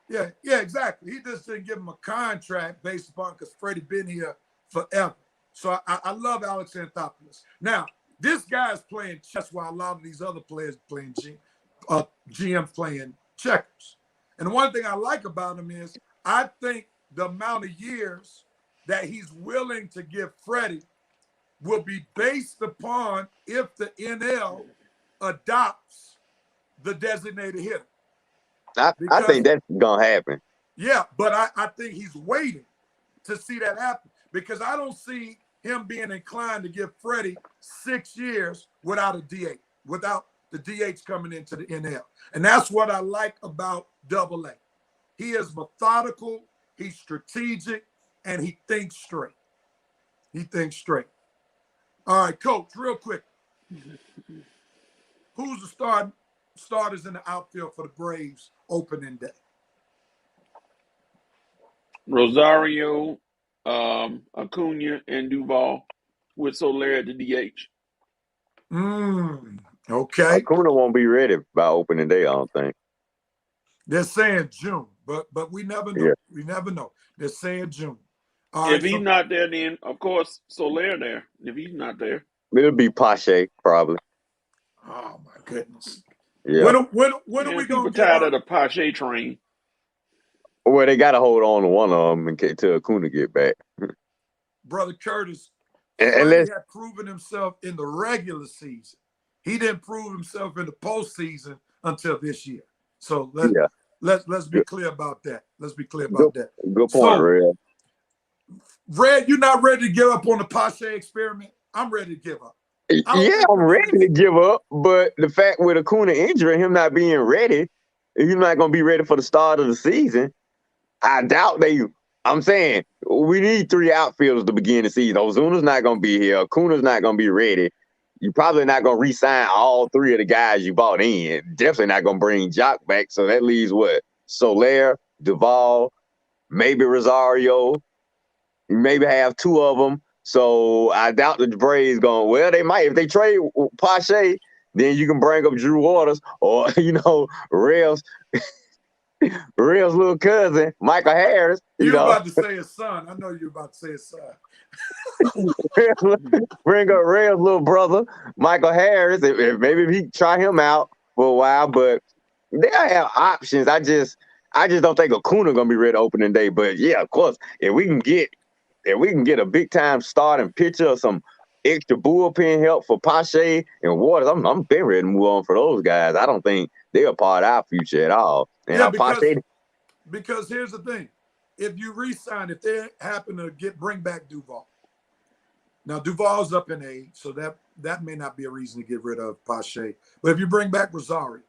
Yeah, exactly. He just didn't give him a contract based upon, because Freddie been here forever. So I love Alex Anthopoulos. Now, this guy's playing chess while a lot of these other players playing GMs playing checkers. And one thing I like about him is I think the amount of years that he's willing to give Freddie will be based upon if the NL adopts the designated hitter. I think that's gonna happen. Yeah, but I think he's waiting to see that happen because I don't see him being inclined to give Freddie 6 years without a DH, without the DH coming into the NL. And that's what I like about Double-A. He is methodical, he's strategic, and he thinks straight. He thinks straight. All right, Coach, real quick. Who's the starters in the outfield for the Braves opening day? Rosario, Acuna, and Duvall with Soler at the DH. Okay. Acuna won't be ready by opening day, I don't think. They're saying June, but we never know. Yeah. We never know. They're saying June. If he's not there, then of course Soler there. If he's not there, it'll be Pache probably. Oh my goodness. Yeah. When are we going to get tired of the Pache train? Well, they got to hold on to one of them until Acuna get back. Brother Curtis, and he had proven himself in the regular season. He didn't prove himself in the postseason until this year. So let's be clear about that. Let's be clear about that. Good point, Red. Red, you're not ready to give up on the Pache experiment? I'm ready to give up. I'm ready to give up, but the fact with Acuna injury, him not being ready, he's not going to be ready for the start of the season. I doubt I'm saying we need 3 outfielders to begin the season. Ozuna's not going to be here. Acuna's not going to be ready. You're probably not going to re-sign all 3 of the guys you bought in. Definitely not going to bring Jock back. So that leaves what? Soler, Duvall, maybe Rosario. You maybe have 2 of them. So I doubt the Braves going, well, they might. If they trade Pache, then you can bring up Drew Waters or, Rev's little cousin, Michael Harris. You were about to say his son. I know you were about to say his son. Bring up Rev's little brother, Michael Harris. Maybe he try him out for a while, but they have options. I just don't think Acuna gonna be ready opening day. But yeah, of course, if we can get a big time starting pitcher, some extra bullpen help for Pache and Waters, I'm been ready to move on for those guys. I don't think they're a part of our future at all. And because here's the thing. If you re-sign, if they happen to bring back Duvall. Now, Duvall's up in age, so that may not be a reason to get rid of Pache. But if you bring back Rosario,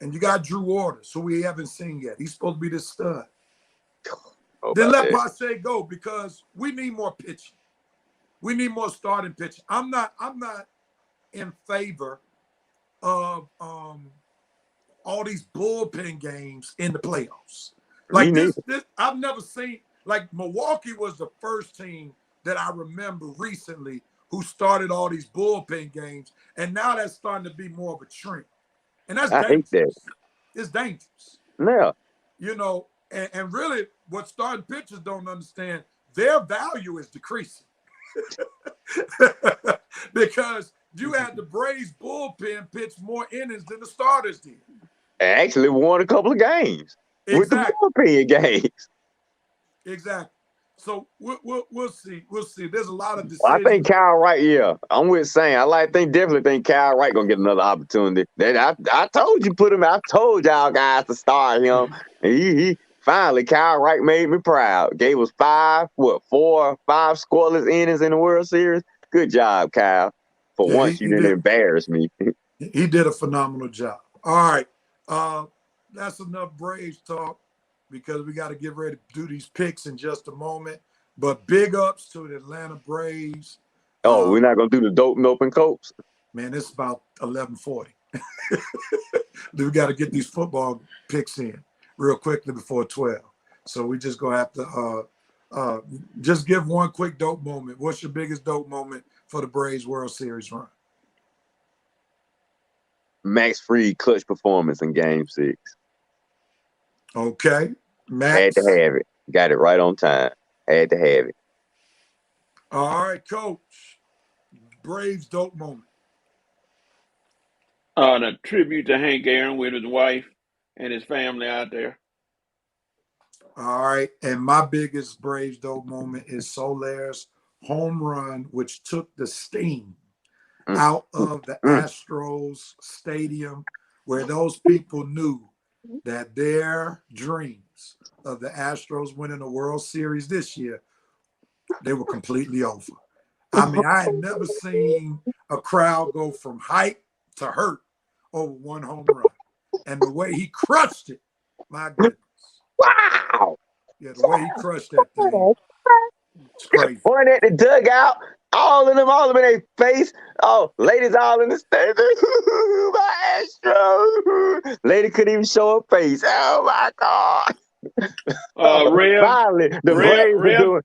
and you got Drew Waters, who we haven't seen yet, he's supposed to be the stud. Then let Pache go because we need more pitching. We need more starting pitching. I'm not in favor of all these bullpen games in the playoffs. Like this I've never seen. Like Milwaukee was the first team that I remember recently who started all these bullpen games, and now that's starting to be more of a trend, and that's dangerous. Hate that. It's dangerous. Yeah. And really, what starting pitchers don't understand, their value is decreasing because you had the Braves bullpen pitch more innings than the starters did. Actually won a couple of games with the bullpen games. Exactly. So we'll see. We'll see. There's a lot of decisions. I think Kyle Wright. Yeah, I'm with Sam. Definitely think Kyle Wright gonna get another opportunity. I told you put him. I told y'all guys to start him, and he finally Kyle Wright made me proud. Gave us 4 or 5 scoreless innings in the World Series. Good job, Kyle. For once, you didn't embarrass me. He did a phenomenal job. All right, that's enough Braves talk, because we got to get ready to do these picks in just a moment. But big ups to the Atlanta Braves. Oh, we're not going to do the dope and open coats? Man, it's about 11:40. We got to get these football picks in real quickly before 12. So we just going to have to just give one quick dope moment. What's your biggest dope moment for the Braves World Series run? Max Fried clutch performance in Game 6. Okay. Max. Had to have it. Got it right on time. Had to have it. All right, Coach. Braves dope moment. The tribute to Hank Aaron with his wife and his family out there. All right. And my biggest Braves dope moment is Soler's home run, which took the steam out of the Astros stadium, where those people knew that their dreams of the Astros winning the World Series this year, they were completely over. I mean, I had never seen a crowd go from hype to hurt over one home run. And the way he crushed it, my goodness. Wow. Yeah, the way he crushed that thing, it's crazy. Pointing at the dugout, all of them in their face. Oh, ladies all in the stands. My Astro. Lady couldn't even show her face. Oh my God. Finally, the Braves are doing.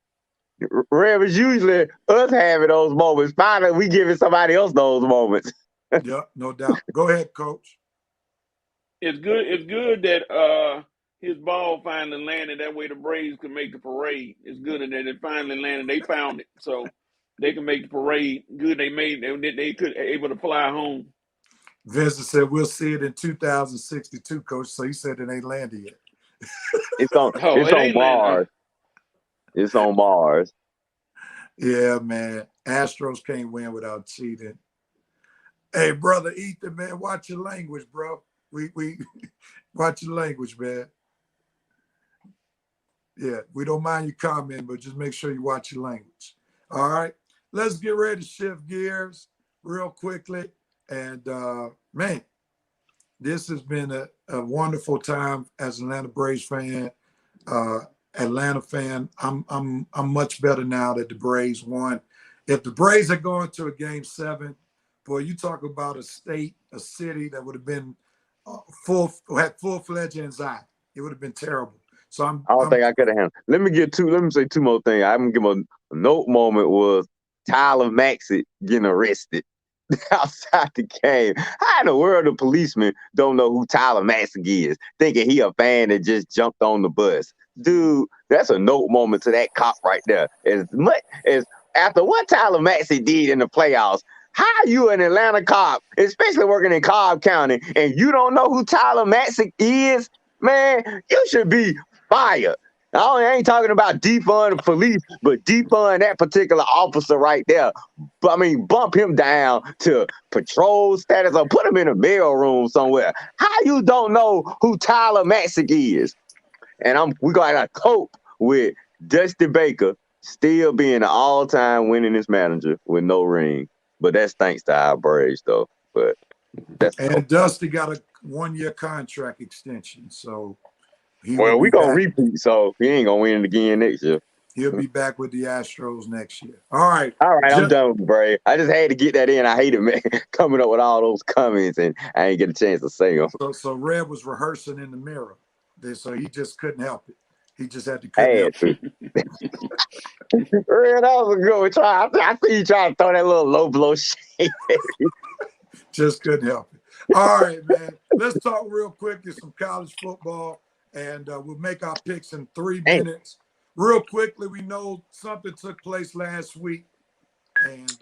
Rev is usually us having those moments. Finally, we giving somebody else those moments. Yeah, no doubt. Go ahead, Coach. It's good. It's good that his ball finally landed. That way the Braves could make the parade. It's good that it finally landed. They found it, so they can make the parade. Good, they could able to fly home. Vincent said we'll see it in 2062, Coach. So he said it ain't landed yet. It's on Mars. It's on Mars. Yeah, man. Astros can't win without cheating. Hey, brother Ethan, man, watch your language, bro. We watch your language, man. Yeah, we don't mind you commenting, but just make sure you watch your language. All right, let's get ready to shift gears real quickly. And man, this has been a wonderful time as an Atlanta Braves fan, Atlanta fan. I'm much better now that the Braves won. If the Braves had gone to a game 7, boy, you talk about a state, a city that would have been had full-fledged anxiety. It would have been terrible. So I don't think I could have handled. Let me say two more things. I'm gonna give a note moment was Tyler Maxey getting arrested outside the game. How in the world the policemen don't know who Tyler Maxey is, thinking he a fan that just jumped on the bus? Dude, that's a note moment to that cop right there. As much as after what Tyler Maxey did in the playoffs, how you an Atlanta cop, especially working in Cobb County, and you don't know who Tyler Maxey is? Man, you should be fired. I ain't talking about defund the police, but defund that particular officer right there. But I mean, bump him down to patrol status or put him in a mail room somewhere. How you don't know who Tyler Maxey is? And we gotta cope with Dusty Baker still being an all-time winningest manager with no ring. But that's thanks to our Braves, though. But that's Dusty got a 1-year contract extension, so we gonna repeat, so he ain't gonna win it again next year. He'll be back with the Astros next year. All right, I'm done with the Braves. I just had to get that in. I hate it, man, coming up with all those comments, and I ain't get a chance to say them. So Red was rehearsing in the mirror, so he just couldn't help it. He just had to cut it. Red, that was a good one. I see you trying to throw that little low blow shade. Just couldn't help it. All right, man. Let's talk real quick. There's some college football, and we'll make our picks in 3 minutes. Real quickly, we know something took place last week, and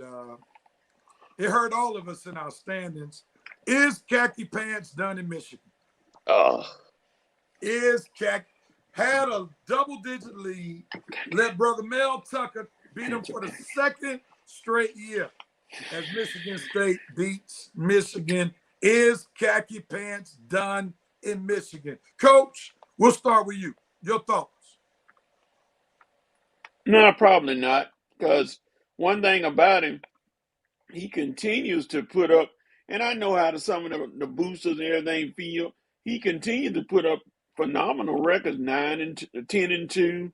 it hurt all of us in our standings. Is Khaki Pants done in Michigan? Is Khaki had a double-digit lead, let brother Mel Tucker beat him for the 2nd straight year as Michigan State beats Michigan. Is Khaki Pants done in Michigan? Coach, we'll start with you. Your thoughts? No, probably not. Because one thing about him, he continues to put up, and I know how some of the boosters and everything feel. He continues to put up phenomenal records, 10-2,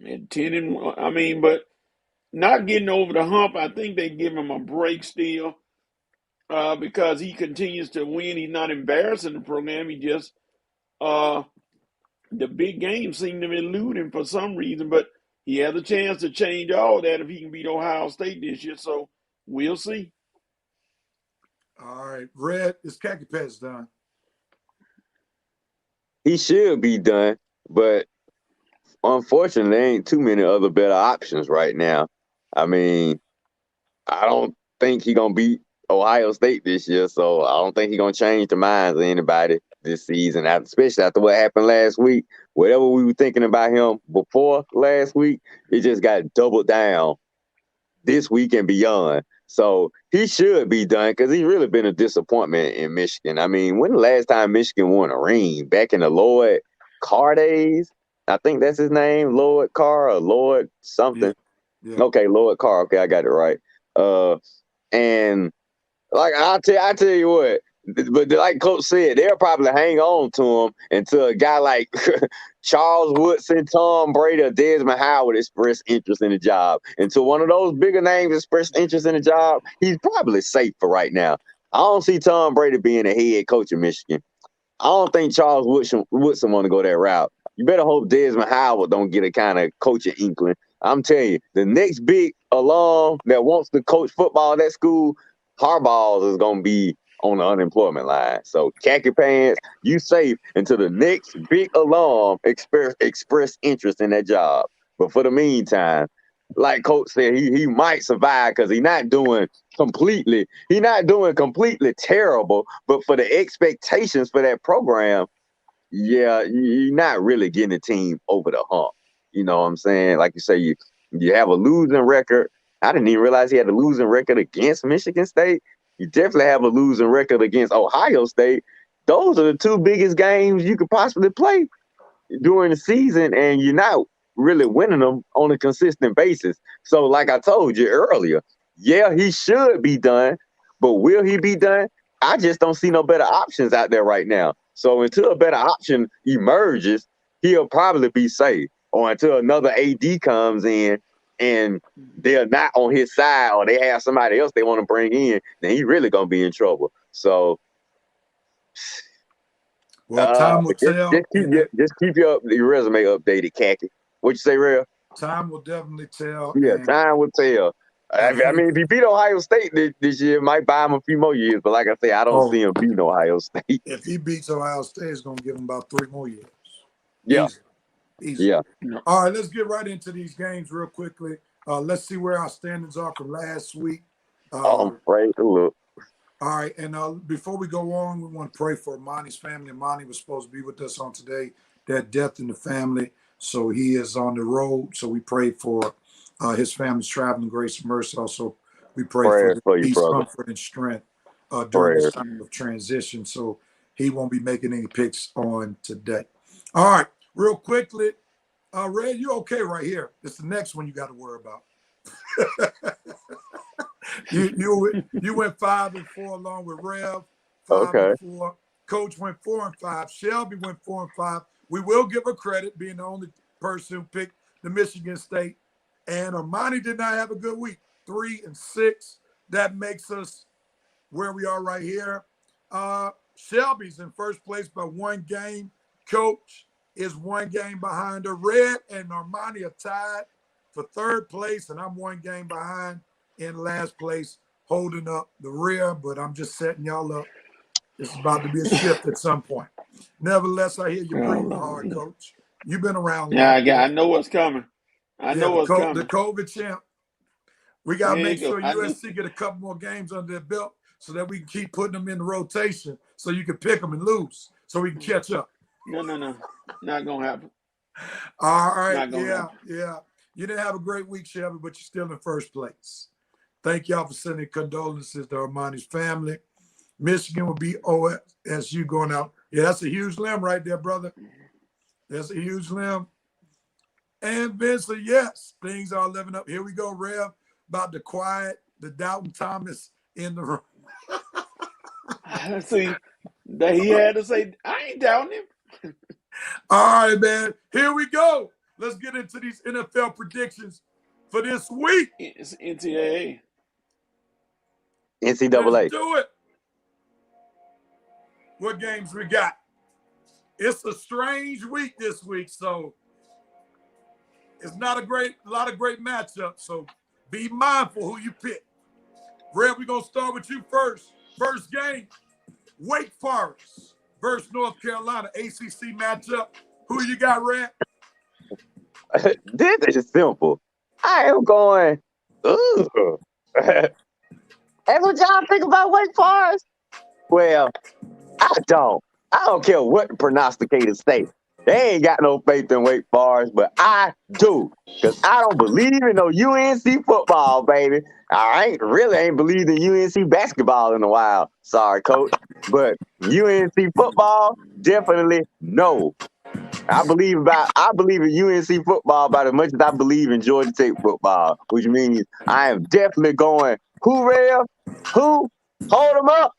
and 10-1. I mean, but not getting over the hump. I think they give him a break still because he continues to win. He's not embarrassing the program. He just the big games seem to elude him for some reason. But he has a chance to change all that if he can beat Ohio State this year. So we'll see. All right, Red, is Khaki Pants done? He should be done, but unfortunately, there ain't too many other better options right now. I mean, I don't think he's going to beat Ohio State this year, so I don't think he's going to change the minds of anybody this season, especially after what happened last week. Whatever we were thinking about him before last week, it just got doubled down this week and beyond. So he should be done because he's really been a disappointment in Michigan. I mean, when the last time Michigan won a ring? Back in the Lloyd Carr days? I think that's his name, Lloyd Carr or Lloyd something. Yeah. Okay, Lloyd Carr. Okay, I got it right. And like I tell you what, but like Coach said, they'll probably hang on to him until a guy like Charles Woodson, Tom Brady, or Desmond Howard express interest in the job. Until one of those bigger names express interest in the job, he's probably safe for right now. I don't see Tom Brady being the head coach of Michigan. I don't think Charles Woodson want to go that route. You better hope Desmond Howard don't get a kind of coaching inkling. I'm telling you, the next big alum that wants to coach football at that school, Harbaugh is going to be on the unemployment line. So khaki pants, you safe until the next big alum express interest in that job. But for the meantime, like Coach said, he might survive because he's not doing completely terrible. But for the expectations for that program, yeah, you're not really getting the team over the hump. You know what I'm saying? Like you say, you have a losing record. I didn't even realize he had a losing record against Michigan State. You definitely have a losing record against Ohio State. Those are the two biggest games you could possibly play during the season, and you're not really winning them on a consistent basis. So like I told you earlier, yeah, he should be done, but will he be done? I just don't see no better options out there right now. So until a better option emerges, he'll probably be safe. Or until another AD comes in and they're not on his side or they have somebody else they want to bring in, then he's really going to be in trouble. So, well, time will tell. Just keep your resume updated, khaki. What'd you say, Rev? Time will definitely tell. Yeah, time will tell. I mean, if he beat Ohio State this year, it might buy him a few more years. But like I say, I don't see him beating Ohio State. If he beats Ohio State, it's going to give him about 3 more years. Yeah. Easy. Yeah. All right, let's get right into these games real quickly. Let's see where our standings are from last week. I'm afraid to look. All right, and before we go on, we want to pray for Armani's family. Armani was supposed to be with us on today. That death in the family, so he is on the road. So we pray for his family's traveling grace and mercy. Also, we pray for peace, comfort, and strength during this time of transition. So he won't be making any picks on today. All right. Real quickly, Red, you okay right here. It's the next one you got to worry about. you went 5-4 along with Rev. 5-4. Coach went 4-5. Shelby went 4-5. We will give her credit being the only person who picked the Michigan State. And Armani did not have a good week. 3-6. That makes us where we are right here. Shelby's in first place by 1 game. Coach is 1 game behind her. Red and Armani are tied for 3rd place, and I'm 1 game behind in last place, holding up the rear, but I'm just setting y'all up. It's about to be a shift at some point. Nevertheless, I hear you breathing hard, Coach. You've been around long. Yeah, I know what's coming. I know what's coming. The COVID champ. We got to make sure USC get a couple more games under their belt so that we can keep putting them in the rotation so you can pick them and lose so we can catch up. No. Not going to happen. All right. Yeah. You didn't have a great week, Shelby, but you're still in first place. Thank y'all for sending condolences to Armani's family. Michigan will beat OSU going out. Yeah, that's a huge limb right there, brother. That's a huge limb. And Vincent, yes, things are living up. Here we go, Rev, about to quiet the Doubting Thomas in the room. See, that he had to say, I ain't doubting him. All right, man. Here we go. Let's get into these NFL predictions for this week. It's NCAA. Let's do it. What games we got? It's a strange week this week, so it's not a lot of great matchups. So be mindful who you pick. Red, we're gonna start with you first. First game, Wake Forest versus North Carolina, ACC matchup. Who you got, Red? This is simple. I am going. Ugh. And what y'all think about Wake Forest? Well, I don't. I don't care what the prognosticators say. They ain't got no faith in Wake Forest, but I do. Because I don't believe in no UNC football, baby. I ain't believed in UNC basketball in a while. Sorry, coach. But UNC football, definitely no. I believe in UNC football about as much as I believe in Georgia Tech football, which means I am definitely going, who, Rev? Who? Hold them up.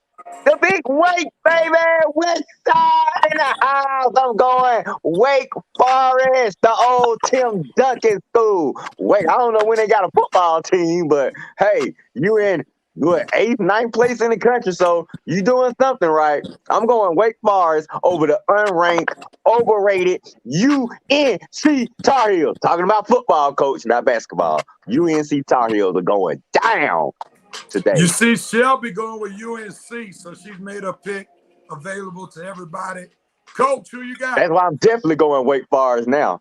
The big Wake, baby. West side in the house. I'm going Wake Forest, the old Tim Duncan school. Wait, I don't know when they got a football team, but hey, you in eighth, ninth place in the country, so you doing something right. I'm going Wake Forest over the unranked, overrated UNC Tar Heels. Talking about football, coach, not basketball. UNC Tar Heels are going down today. You see Shelby going with UNC, so she's made her pick available to everybody. Coach, who you got? That's why I'm definitely going Wake Forest now.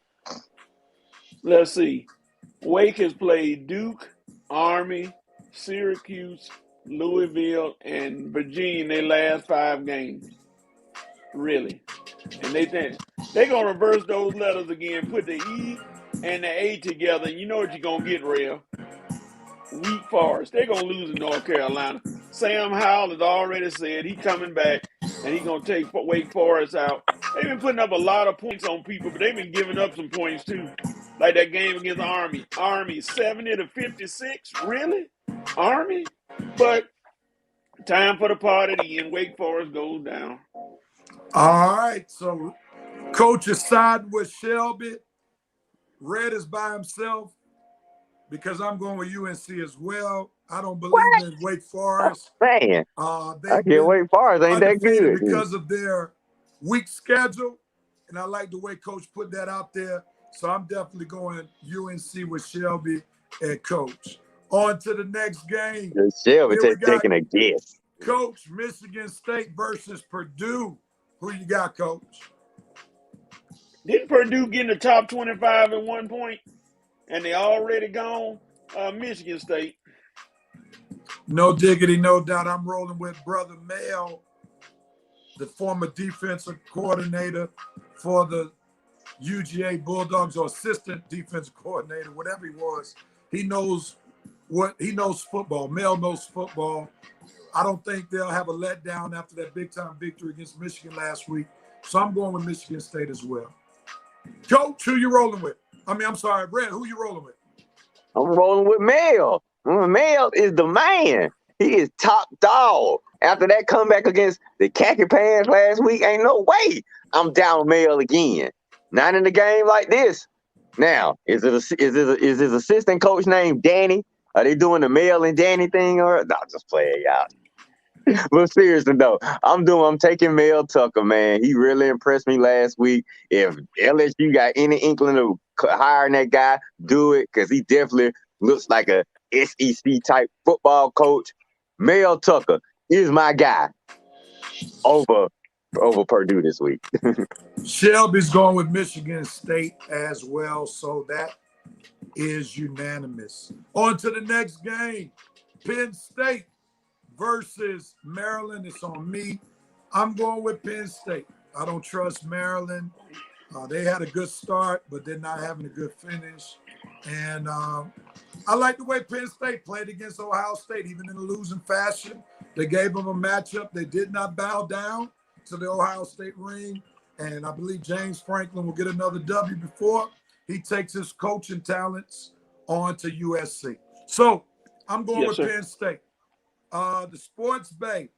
Let's see. Wake has played Duke, Army, Syracuse, Louisville, and Virginia in their last 5 games. Really. And they think they're going to reverse those letters again, put the E and the A together, and you know what you're going to get, Real. Weak Forest. They're going to lose in North Carolina. Sam Howell has already said he's coming back, and he's going to take Wake Forest out. They've been putting up a lot of points on people, but they've been giving up some points too. Like that game against Army. Army 70-56. Really? Army? But time for the party to end. Wake Forest goes down. All right. So Coach is siding with Shelby. Red is by himself because I'm going with UNC as well. I don't believe in Wake Forest. Man, I can't Wake Forest ain't that good because of their weak schedule, and I like the way Coach put that out there. So I'm definitely going UNC with Shelby and Coach. On to the next game. Shelby taking a guess. Coach, Michigan State versus Purdue. Who you got, Coach? Didn't Purdue get in the top 25 at one point, and they already gone? Michigan State. No diggity, no doubt. I'm rolling with Brother Mel, the former defensive coordinator for the UGA Bulldogs, or assistant defensive coordinator, whatever he was. He knows football. Mel knows football. I don't think they'll have a letdown after that big-time victory against Michigan last week. So I'm going with Michigan State as well. Coach, who you rolling with? I'm sorry, Red, who you rolling with? I'm rolling with Mel. Mel is the man. He is top dog. After that comeback against the Khaki Pants last week, ain't no way I'm down Mel again. Not in a game like this. Now, is his assistant coach named Danny? Are they doing the Mel and Danny thing? Or no, just play it out. But seriously though, I'm taking Mel Tucker, man. He really impressed me last week. If LSU got any inkling of hiring that guy, do it, because he definitely looks like a SEC type football coach. Mel Tucker is my guy over Purdue this week. Shelby's going with Michigan State as well, so that is unanimous. On to the next game, Penn State versus Maryland. It's on me. I'm going with Penn State. I don't trust Maryland. They had a good start, but they're not having a good finish. And I like the way Penn State played against Ohio State, even in a losing fashion. They gave them a matchup. They did not bow down to the Ohio State ring. And I believe James Franklin will get another W before he takes his coaching talents on to USC. So I'm going with Penn State. The Sports Bay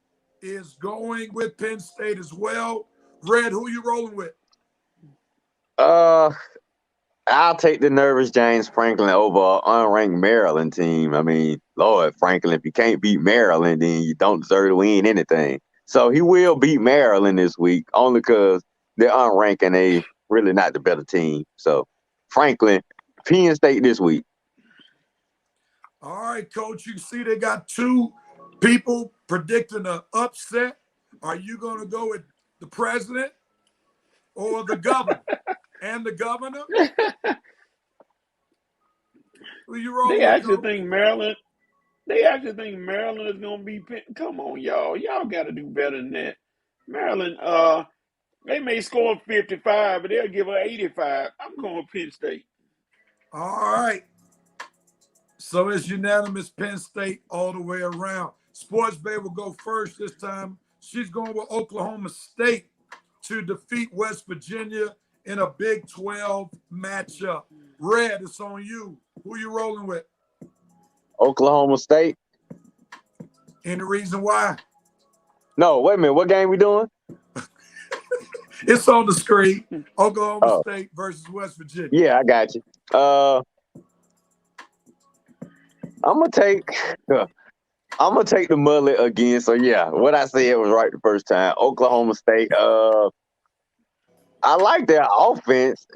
is going with Penn State as well. Red, who you rolling with? I'll take the nervous James Franklin over an unranked Maryland team. I mean, Lord Franklin, if you can't beat Maryland, then you don't deserve to win anything. So he will beat Maryland this week, only because they're unranked and they really not the better team. So Franklin, Penn State this week. All right, Coach, you see they got two people predicting an upset. Are you going to go with the president or the governor? And the governor? Who you rolling They actually with, think Maryland. They actually think Maryland is going to be. Come on, y'all. Y'all got to do better than that. Maryland. They may score 55, but they'll give her 85. I'm going Penn State. All right. So it's unanimous Penn State all the way around. Sports Bay will go first this time. She's going with Oklahoma State to defeat West Virginia in a Big 12 matchup. Red, it's on you. Who you rolling with? Oklahoma State. Any reason why? No, wait a minute. What game we doing? It's on the screen. Oklahoma State versus West Virginia. Yeah, I got you. I'm gonna take the mullet again. So yeah, what I said was right the first time. Oklahoma State. I like their offense.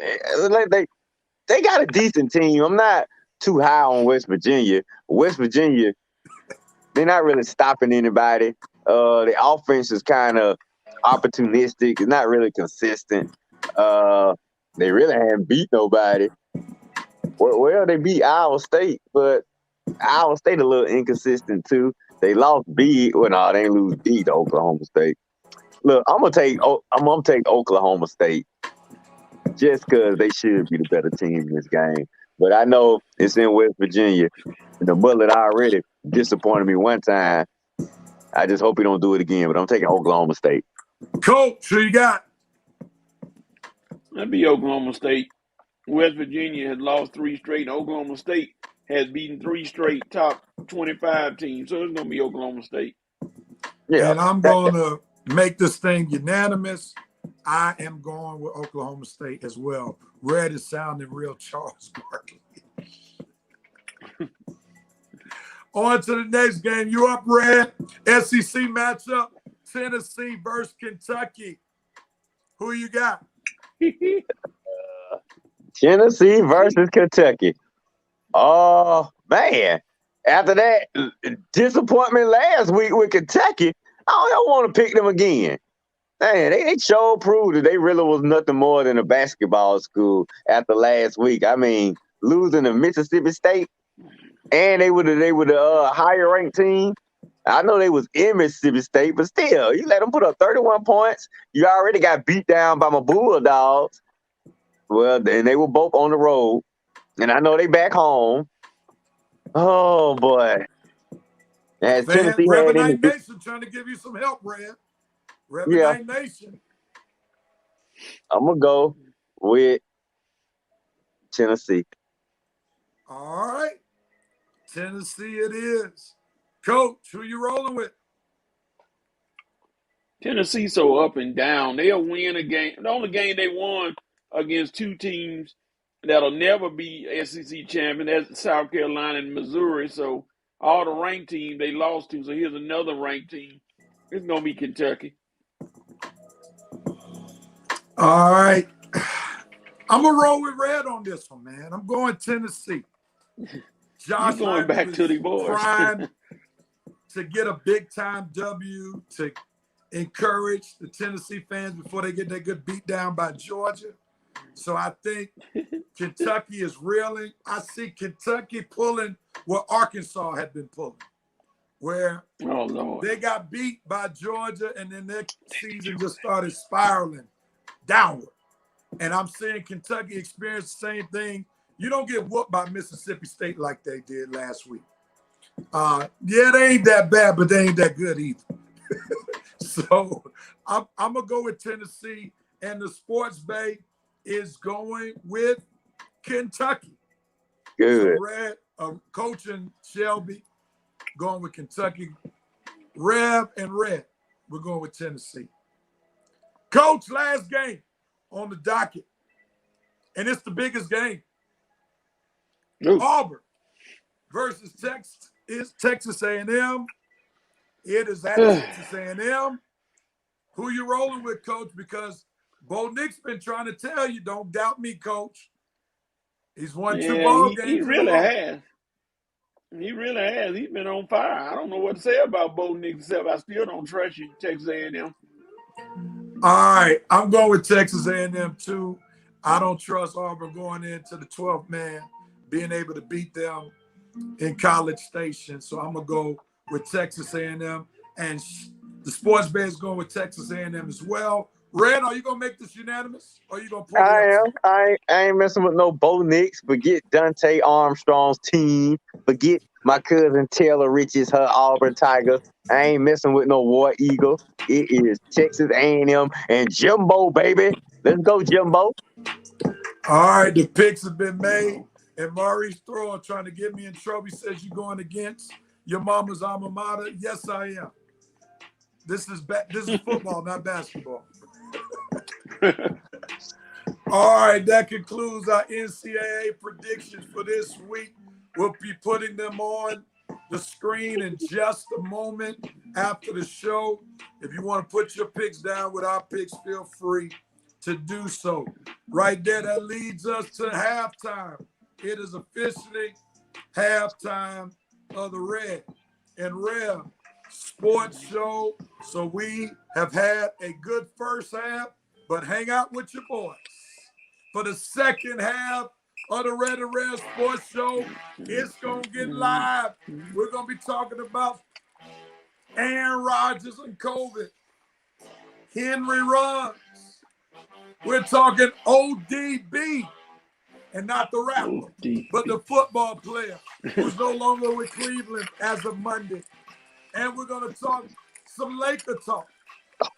They got a decent team. I'm not too high on West Virginia. West Virginia, they're not really stopping anybody. The offense is kind of opportunistic. It's not really consistent. They really haven't beat nobody. Well, they beat Iowa State, but Iowa State a little inconsistent too. They lost big. Well, no, they ain't lose big to Oklahoma State. Look, I'm gonna take Oklahoma State just because they should be the better team in this game. But I know it's in West Virginia. And the bullet already disappointed me one time. I just hope he don't do it again. But I'm taking Oklahoma State. Coach, who you got? That'd be Oklahoma State. West Virginia has lost 3 straight. Oklahoma State has beaten 3 straight top 25 teams. So it's going to be Oklahoma State. Yeah, and I'm going to make this thing unanimous. I am going with Oklahoma State as well. Red is sounding real Charles Barkley. On to the next game. You up, Red? SEC matchup, Tennessee versus Kentucky. Who you got? Tennessee versus Kentucky. Oh, man. After that disappointment last week with Kentucky, I don't want to pick them again. Man, they sure proved that they really was nothing more than a basketball school after last week. I mean, losing to Mississippi State, and they were the higher ranked team. I know they was in Mississippi State, but still, you let them put up 31 points. You already got beat down by my Bulldogs. Well, and they were both on the road, and I know they back home. Oh boy, Tennessee Revenant Nation trying to give you some help, Red. Revenant Nation. I'm gonna go with Tennessee. All right, Tennessee it is. Coach, who you rolling with? Tennessee so up and down. They'll win a game. The only game they won against 2 teams that'll never be SEC champion. That's South Carolina and Missouri. So all the ranked teams they lost to. So here's another ranked team. It's going to be Kentucky. All right. I'm going to roll with Red on this one, man. I'm going Tennessee. Josh You're going back to the boys. Trying to get a big-time W to encourage the Tennessee fans before they get that good beat down by Georgia. So I think Kentucky is reeling. I see Kentucky pulling what Arkansas had been pulling, where they got beat by Georgia and then their season just started spiraling downward. And I'm seeing Kentucky experience the same thing. You don't get whooped by Mississippi State like they did last week. They ain't that bad, but they ain't that good either. So I'm going to go with Tennessee, and the Sports Bay is going with Kentucky. Good. So Red, Coach and Shelby going with Kentucky. Rev and Red, we're going with Tennessee. Coach, last game on the docket, and it's the biggest game. Ooh. Auburn versus Texas A&M. It is at Texas A&M. Who you rolling with, Coach? Because Bo Nick's been trying to tell you, don't doubt me, Coach. He's won 2 ball games. He really has. He really has. He's been on fire. I don't know what to say about Bo Nick except I still don't trust you, Texas A&M. All right, I'm going with Texas A&M too. I don't trust Auburn going into the 12th man, being able to beat them in College Station. So I'm going to go with Texas A&M. And the Sports Bay is going with Texas A&M as well. Red, are you gonna make this unanimous, or are you gonna pull the I upset? am. I ain't messing with no Bo Nix. Forget Dante Armstrong's team. Forget my cousin Taylor Rich's her Auburn Tigers. I ain't messing with no War Eagle. It is Texas A&M and Jimbo, baby. Let's go, Jimbo. All right, the picks have been made, and Maurice Thrall trying to get me in trouble. He says you're going against your mama's alma mater. Yes, I am. This is football, not basketball. All right, that concludes our NCAA predictions for this week. We'll be putting them on the screen in just a moment after the show. If you want to put your picks down with our picks, feel free to do so. Right there, that leads us to halftime. It is officially halftime of the Red and Rev Sports Show. So we have had a good first half, but hang out with your boys for the second half of the Red and Rev Sports Show. It's going to get live. We're going to be talking about Aaron Rodgers and COVID, Henry Ruggs. We're talking ODB, and not the rapper, but the football player who's no longer with Cleveland as of Monday. And we're going to talk some Laker talk.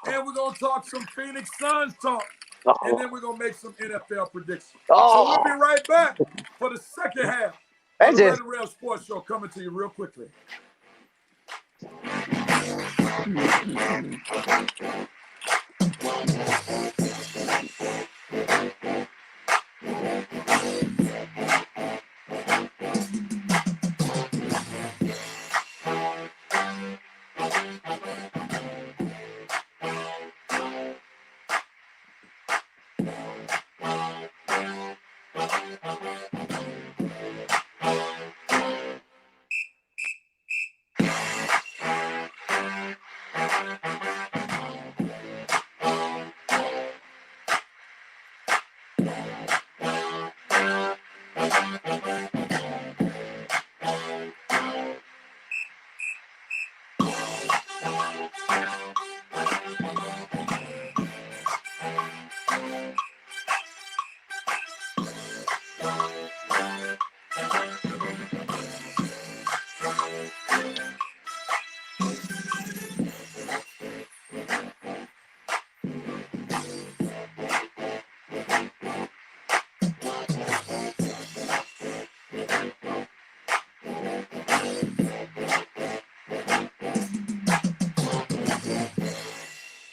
And we're going to talk some Phoenix Suns talk. And then we're going to make some NFL predictions. So we'll be right back for the second half of the Red and Rev Sports Show, coming to you real quickly.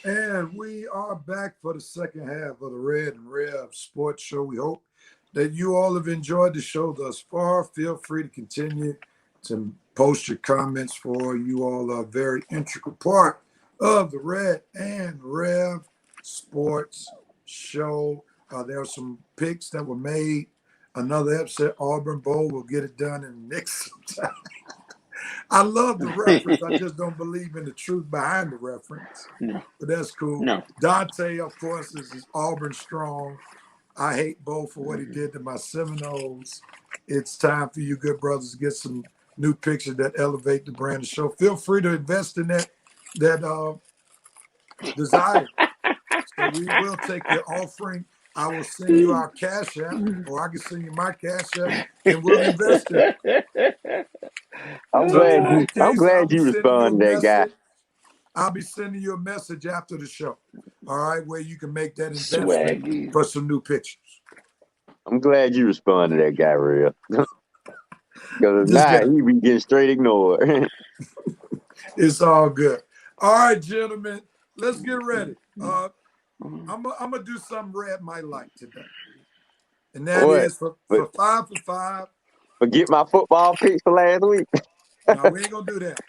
And we are back for the second half of the Red and Rev Sports Show. We hope that you all have enjoyed the show thus far. Feel free to continue to post your comments, for you all are a very integral part of the Red and Rev Sports Show. There are some picks that were made. Another upset, Auburn Bowl. We'll get it done in the next time. I love the reference. I just don't believe in the truth behind the reference. No. But that's cool. No. Dante, of course, is Auburn strong. I hate Bo for what he did to my Seminoles. It's time for you good brothers to get some new pictures that elevate the brand of the show. Feel free to invest in that desire. So we will take your offering. I will send you our cash app, or I can send you my cash app, and we'll invest in it. I'm glad you responded to that guy. I'll be sending you a message after the show, all right, where you can make that investment for some new pictures. I'm glad you responded to that guy, real. Because now he be getting straight ignored. It's all good. All right, gentlemen, let's get ready. I'm gonna do something Red might like today, and that is for 5 for 5. Forget my football picks for last week. No, we ain't gonna do that.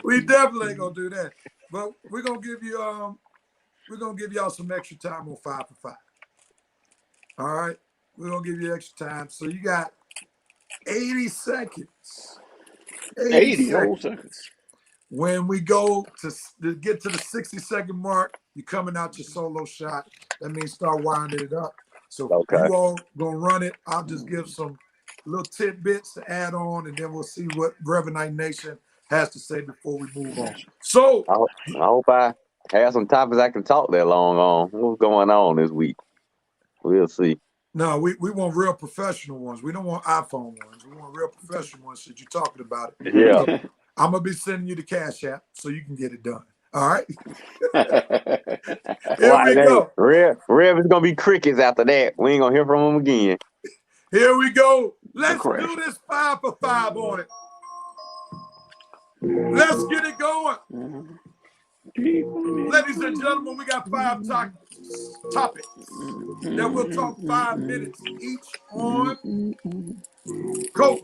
We definitely ain't gonna do that. But we're gonna give y'all some extra time on 5 for 5. All right, we're gonna give you extra time. So you got 80 seconds. 80 seconds. When we go to get to the 60-second mark, you're coming out your solo shot. That means start winding it up. So you all gonna run it. I'll just give some little tidbits to add on, and then we'll see what Revenite Nation has to say before we move on. So I hope I have some topics I can talk that long on. What's going on this week? We'll see. no, we want real professional ones. We don't want iPhone ones. We want real professional ones that you're talking about it. Yeah. So I'm going to be sending you the Cash App so you can get it done. All right? Here we go. Rev is going to be crickets after that. We ain't going to hear from him again. Here we go. Let's do this 5 for 5 on it. Let's get it going. Ladies and gentlemen, we got 5 topics that we'll talk 5 minutes each on. Coach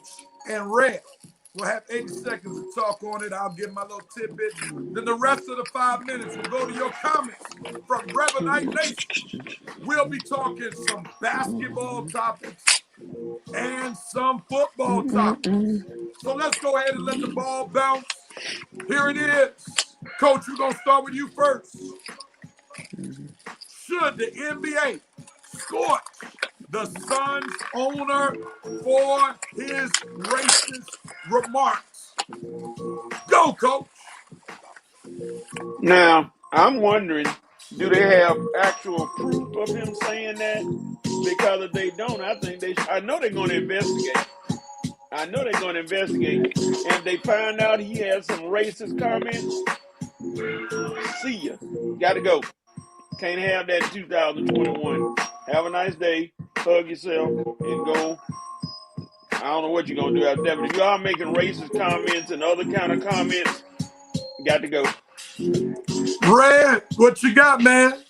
and Red will have 80 seconds to talk on it. I'll give my little tidbits. Then the rest of the 5 minutes will go to your comments from Revelite Nation. We'll be talking some basketball topics and some football topics. So let's go ahead and let the ball bounce. Here it is. Coach, we're going to start with you first. Should the NBA scorch the Suns owner for his racist remarks? Go, Coach. Now, I'm wondering, do they have actual proof of him saying that? Because if they don't, I know they're going to investigate. And if they find out he has some racist comments, see ya. Gotta go. Can't have that in 2021. Have a nice day. Hug yourself and go. I don't know what you're going to do after that, but if you are making racist comments and other kind of comments, got to go. Red, what you got, man?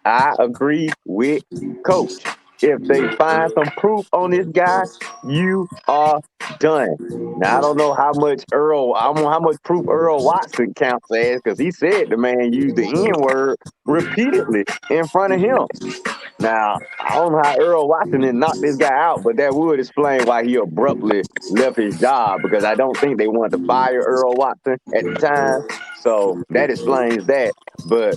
I agree with Coach. If they find some proof on this guy, you are done. Now I don't know how much proof Earl Watson counts as, because he said the man used the N-word repeatedly in front of him. Now, I don't know how Earl Watson didn't knock this guy out, but that would explain why he abruptly left his job, because I don't think they wanted to fire Earl Watson at the time. So that explains that. But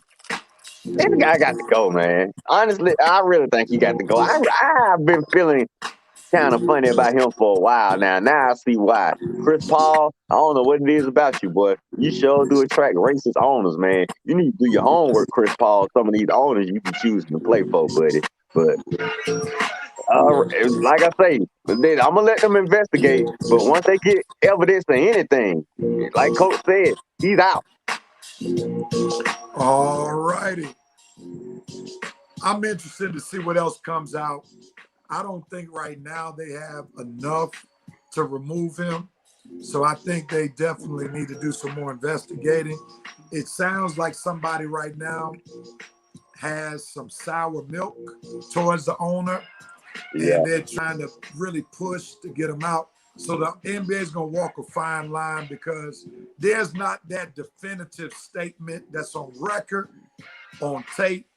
this guy got to go, man. Honestly, I really think he got to go. I've been feeling kind of funny about him for a while now. Now I see why. Chris Paul, I don't know what it is about you, boy. You sure do attract racist owners, man. You need to do your homework, Chris Paul. Some of these owners you be choosing to play for, buddy. But like I say, I'm going to let them investigate. But once they get evidence of anything, like Coach said, he's out. All righty. I'm interested to see what else comes out. I don't think right now they have enough to remove him. So I think they definitely need to do some more investigating. It sounds like somebody right now has some sour milk towards the owner. Yeah. And they're trying to really push to get him out. So the NBA is going to walk a fine line, because there's not that definitive statement that's on record, on tape,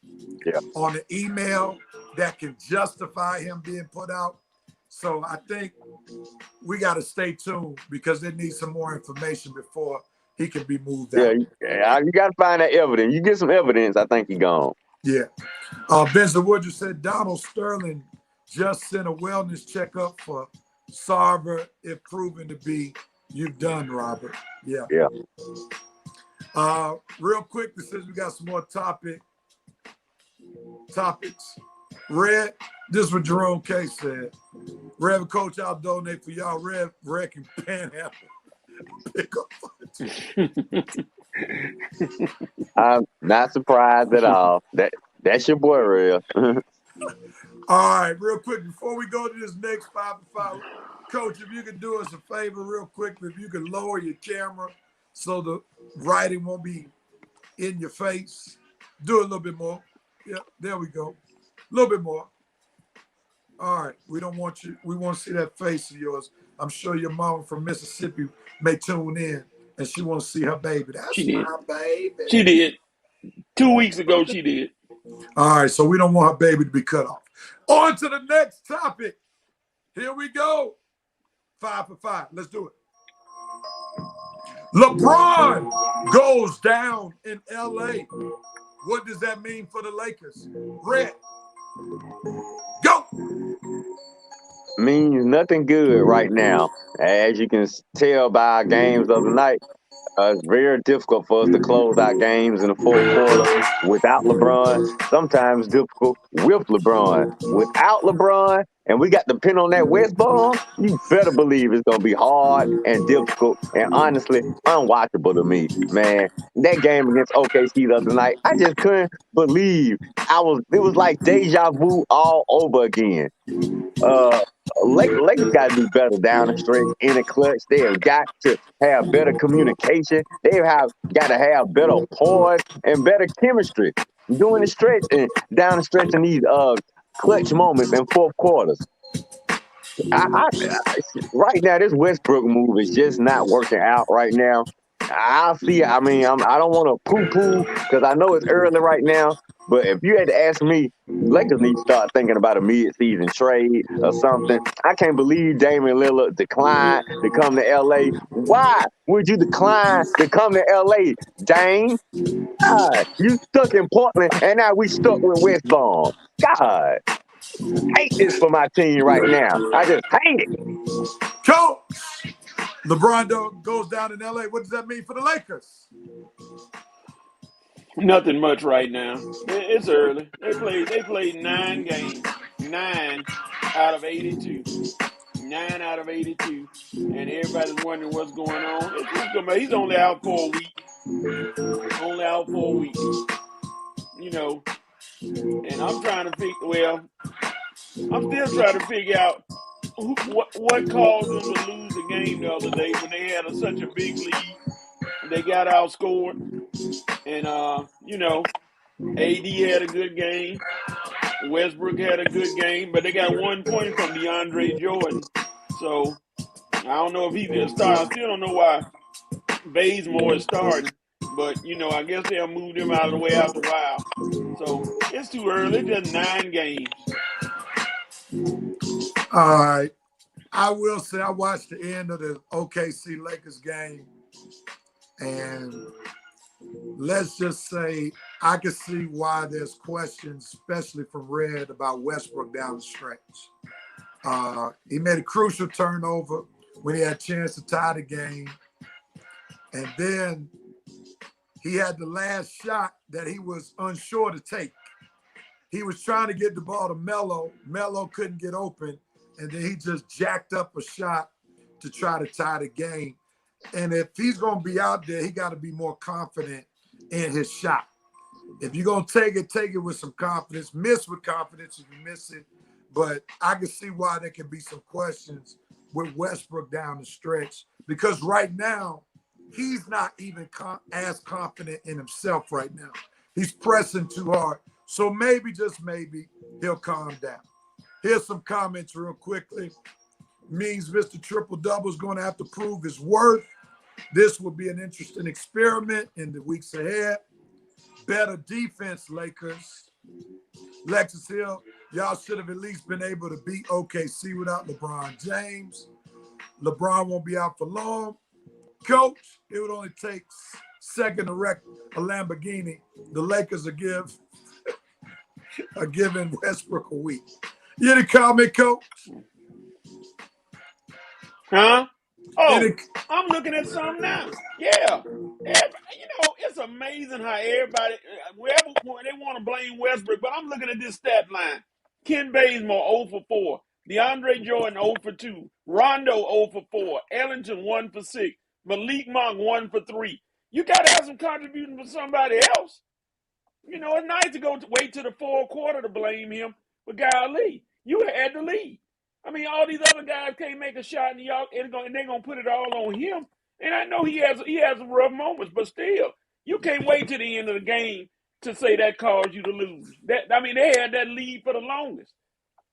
on the email that can justify him being put out. So I think we got to stay tuned, because they need some more information before he can be moved out. Yeah, you got to find that evidence. You get some evidence, I think he's gone. Yeah. Vincent Woodruff said Donald Sterling just sent a wellness checkup for Sarver, if proven to be. You've done, Robert. Yeah. Real quick, since we got some more topics. Red, this is what Jerome K said. Rev, Coach, I'll donate for y'all. Rev can panhandle. Pick up. I'm not surprised at all. That's your boy, Rev. All right, real quick, before we go to this next 5 for 5, Coach, if you could do us a favor real quick, if you could lower your camera so the writing won't be in your face. Do it a little bit more. Yeah, there we go. A little bit more. All right, we want to see that face of yours. I'm sure your mama from Mississippi may tune in, and she wants to see her baby. That's my baby. She did. 2 weeks ago, she did. All right, so we don't want her baby to be cut off. On to the next topic. Here we go. 5 for 5. Let's do it. LeBron goes down in LA. What does that mean for the Lakers? Red. Go. means nothing good right now. As you can tell by our games of the night, it's very difficult for us to close out games in the fourth quarter without LeBron. Sometimes difficult with LeBron. Without LeBron, and we got to depend on that West bomb, you better believe it's going to be hard and difficult and honestly unwatchable to me, man. That game against OKC the other night, I just couldn't believe it was like deja vu all over again. Uh, Lakers got to do better down the stretch in the clutch. They have got to have better communication. They have got to have better poise and better chemistry during the stretch and down the stretch in these clutch moments in fourth quarters. Right now, this Westbrook move is just not working out right now. I'll see. I mean, I don't want to poo-poo because I know it's early right now. But if you had to ask me, Lakers need to start thinking about a mid-season trade or something. I can't believe Damian Lillard declined to come to LA. Why would you decline to come to LA, Dame? God, you stuck in Portland, and now we stuck with West Palm. God, hate this for my team right now. I just hate it. Coach, LeBron goes down in LA. What does that mean for the Lakers? Nothing much right now. It's early. They played 9 games, 9 out of 82, 9 out of 82, and everybody's wondering what's going on. He's only out for a week. Only out for a week. You know, and I'm trying to figure. Well, I'm still trying to figure out what caused them to lose the game the other day when they had such a big lead. They got outscored, and you know, AD had a good game. Westbrook had a good game, but they got 1 point from DeAndre Jordan. So I don't know if he's going to start. I still don't know why Bazemore is starting, but you know, I guess they'll move him out of the way after a while. So it's too early. It's just 9 games. All right. I will say I watched the end of the OKC Lakers game, and let's just say I can see why there's questions, especially from Red, about Westbrook down the stretch. He made a crucial turnover when he had a chance to tie the game. And then he had the last shot that he was unsure to take. He was trying to get the ball to Melo. Melo couldn't get open. And then he just jacked up a shot to try to tie the game. And if he's going to be out there, he got to be more confident in his shot. If you're going to take it with some confidence. Miss with confidence if you miss it. But I can see why there can be some questions with Westbrook down the stretch. Because right now, he's not even as confident in himself right now. He's pressing too hard. So maybe, just maybe, he'll calm down. Here's some comments real quickly. Means Mr. Triple Double is going to have to prove his worth. This will be an interesting experiment in the weeks ahead. Better defense, Lakers. Lexus Hill, y'all should have at least been able to beat OKC without LeBron James. LeBron won't be out for long. Coach, it would only take second to wreck a Lamborghini. The Lakers are giving Westbrook a week. You the comment, Coach? Huh? Oh, I'm looking at something now. Yeah. You know, it's amazing how everybody, wherever they want to blame Westbrook, but I'm looking at this stat line. Ken Bazemore 0 for 4. DeAndre Jordan 0 for 2. Rondo 0 for 4. Ellington 1 for 6. Malik Monk 1 for 3. You got to have some contribution from somebody else. You know, it's nice to wait till the fourth quarter to blame him. But golly, you had the lead. I mean, all these other guys can't make a shot, and they're gonna put it all on him. And I know he has rough moments, but still, you can't wait to the end of the game to say that caused you to lose. They had that lead for the longest.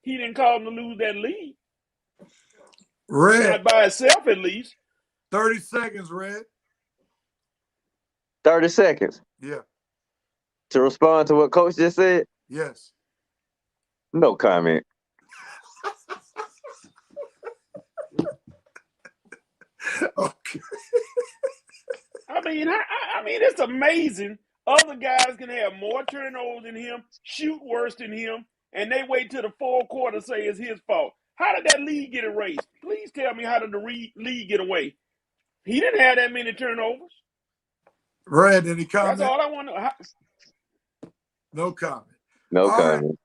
He didn't cause them to lose that lead. Red. Not by itself, at least. 30 seconds, Red. 30 seconds. Yeah. To respond to what Coach just said? Yes. No comment. Okay. I mean, it's amazing. Other guys can have more turnovers than him, shoot worse than him, and they wait till the fourth quarter to say it's his fault. How did that lead get erased? Please tell me how did the lead get away? He didn't have that many turnovers. Red, any comment? That's all I want to know. No comment. No comment.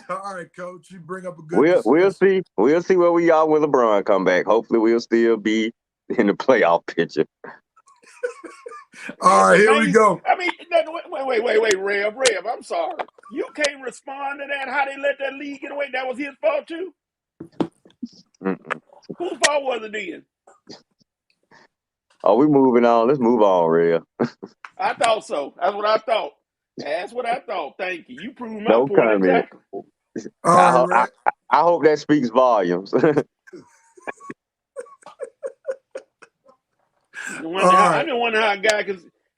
All right, Coach. You bring up a good. We'll see. We'll see where we are when LeBron come back. Hopefully, we'll still be in the playoff picture. All right, here we go. I mean, wait, Rev. I'm sorry. You can't respond to that. How they let that lead get away? That was his fault too. Whose fault was it then? Are we moving on? Let's move on, Rev. I thought so. That's what I thought. That's what I thought. Thank you. You proved my No point comment. exactly. I hope that speaks volumes. I didn't wonder how a guy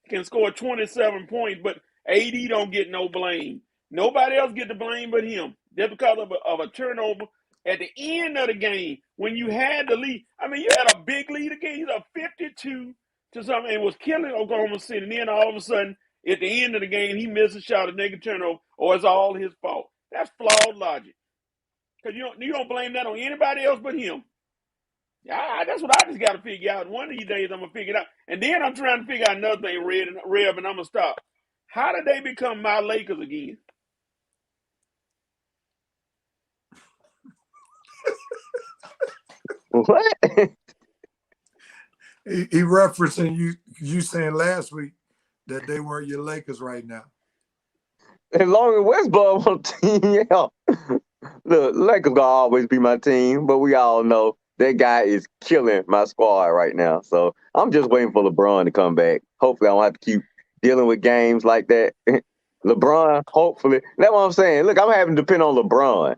can score 27 points, but AD don't get no blame. Nobody else get the blame but him. Just because of a turnover at the end of the game when you had the lead. I mean, you had a big lead again. He's up 52 to something and was killing Oklahoma City. And then all of a sudden, at the end of the game, he missed a shot, a negative turnover, or it's all his fault. That's flawed logic. Because you don't blame that on anybody else but him. That's what I just got to figure out. One of these days, I'm going to figure it out. And then I'm trying to figure out another thing, Rev, and I'm going to stop. How did they become my Lakers again? What? He referencing you saying last week that they weren't your Lakers right now. As long as Westbrook on the team, yeah. Look, Lakers gonna always be my team, but we all know that guy is killing my squad right now. So I'm just waiting for LeBron to come back. Hopefully I don't have to keep dealing with games like that. LeBron, hopefully. That's what I'm saying. Look, I'm having to depend on LeBron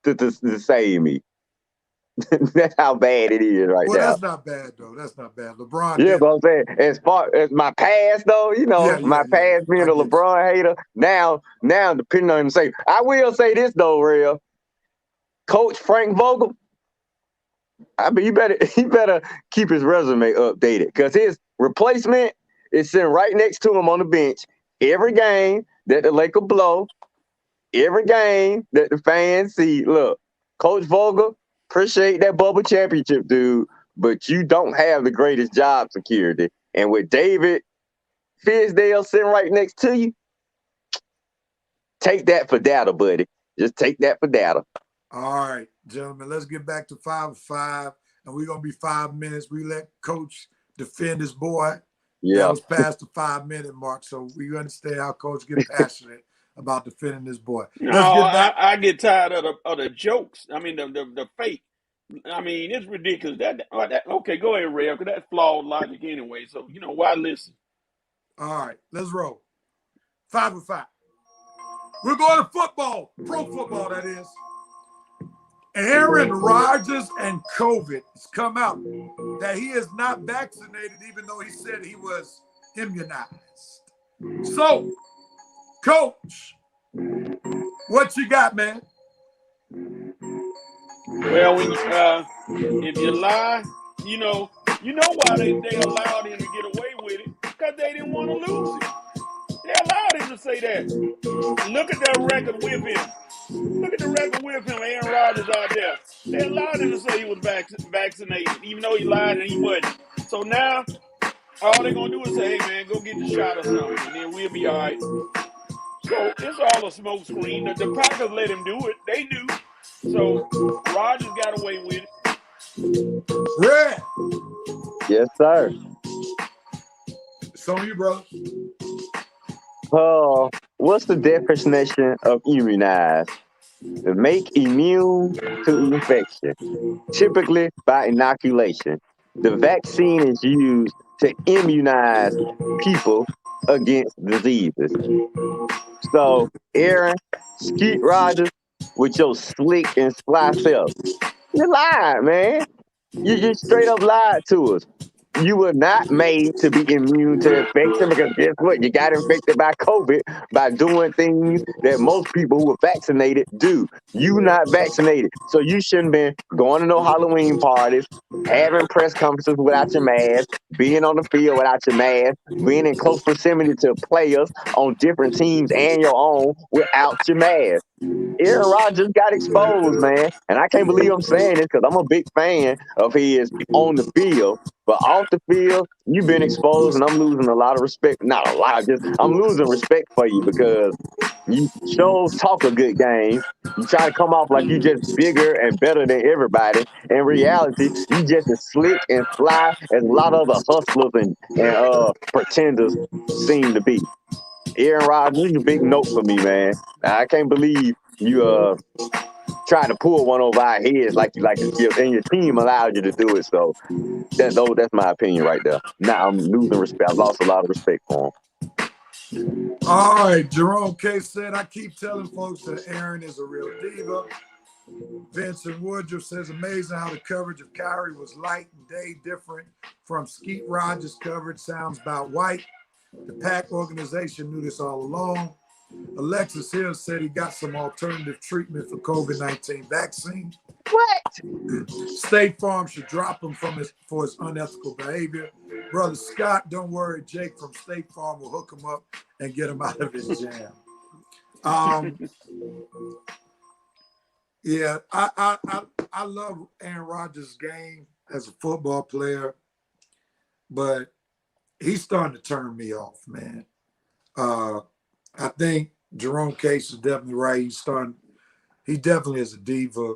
to save me. That's how bad it is right now. Well, that's not bad, though. That's not bad. LeBron. Yeah, but I'm saying, as far as my past, though, my past being a LeBron hater, now depending on him, say, I will say this, though, Real. Coach Frank Vogel, I mean, he better keep his resume updated because his replacement is sitting right next to him on the bench every game that the Lakers blow, every game that the fans see. Look, Coach Vogel, appreciate that bubble championship, dude, but you don't have the greatest job security. And with David Fisdale sitting right next to you, take that for data, buddy. Just take that for data. All right, gentlemen, let's get back to 5-5, and we're going to be 5 minutes. We let Coach defend his boy. Yeah. That was past the 5-minute mark, so we understand how Coach gets passionate about defending his boy. I get tired of the jokes. I mean, the fake. I mean, it's ridiculous. Okay, go ahead, Rev, because that's flawed logic anyway. So, why listen? All right, let's roll. 5-5. We're going to football, pro football, that is. Aaron Rodgers and COVID has come out that he is not vaccinated, even though he said he was immunized. So, Coach, what you got, man? Well, if you lie, you know why they allowed him to get away with it, because they didn't want to lose it. They allowed him to say that. Look at their record with him. Look at the record with him, Aaron Rodgers out there. They allowed him to say he was vaccinated, even though he lied and he wasn't. So now, all they're going to do is say, hey, man, go get the shot or something, and then we'll be all right. So it's all a smoke screen. The Packers let him do it. They knew. So Rodgers got away with it. Red. Yes, sir. It's on you, brother. What's the definition of immunize? Make immune to infection, typically by inoculation. The vaccine is used to immunize people against diseases. So, Aaron, Skeet Rodgers, with your slick and sly self, you lied, man. You just straight up lied to us. You were not made to be immune to infection because guess what? You got infected by COVID by doing things that most people who are vaccinated do. You not vaccinated. So you shouldn't been going to no Halloween parties, having press conferences without your mask, being on the field without your mask, being in close proximity to players on different teams and your own without your mask. Aaron Rodgers got exposed, man. And I can't believe I'm saying this because I'm a big fan of his on the field. But off the field, you've been exposed, and I'm losing a lot of respect. Not a lot, just I'm losing respect for you because you sure talk a good game. You try to come off like you just bigger and better than everybody. In reality, you just as slick and fly as a lot of the hustlers and pretenders seem to be. Aaron Rodgers, you a big note for me, man. I can't believe you trying to pull one over our heads like and your team allowed you to do it. So that's my opinion right there. Now I'm losing respect. I've lost a lot of respect for him. All right, Jerome K said, I keep telling folks that Aaron is a real diva. Vincent Woodruff says, amazing how the coverage of Kyrie was light and day different from Skeet Rogers' coverage. Sounds about white. The PAC organization knew this all along. Alexis Hill said he got some alternative treatment for COVID-19 vaccine. What? State Farm should drop him for his unethical behavior. Brother Scott, don't worry. Jake from State Farm will hook him up and get him out of his jam. Yeah, I love Aaron Rodgers' game as a football player, but he's starting to turn me off, man. I think Jerome Case is definitely right. He definitely is a diva.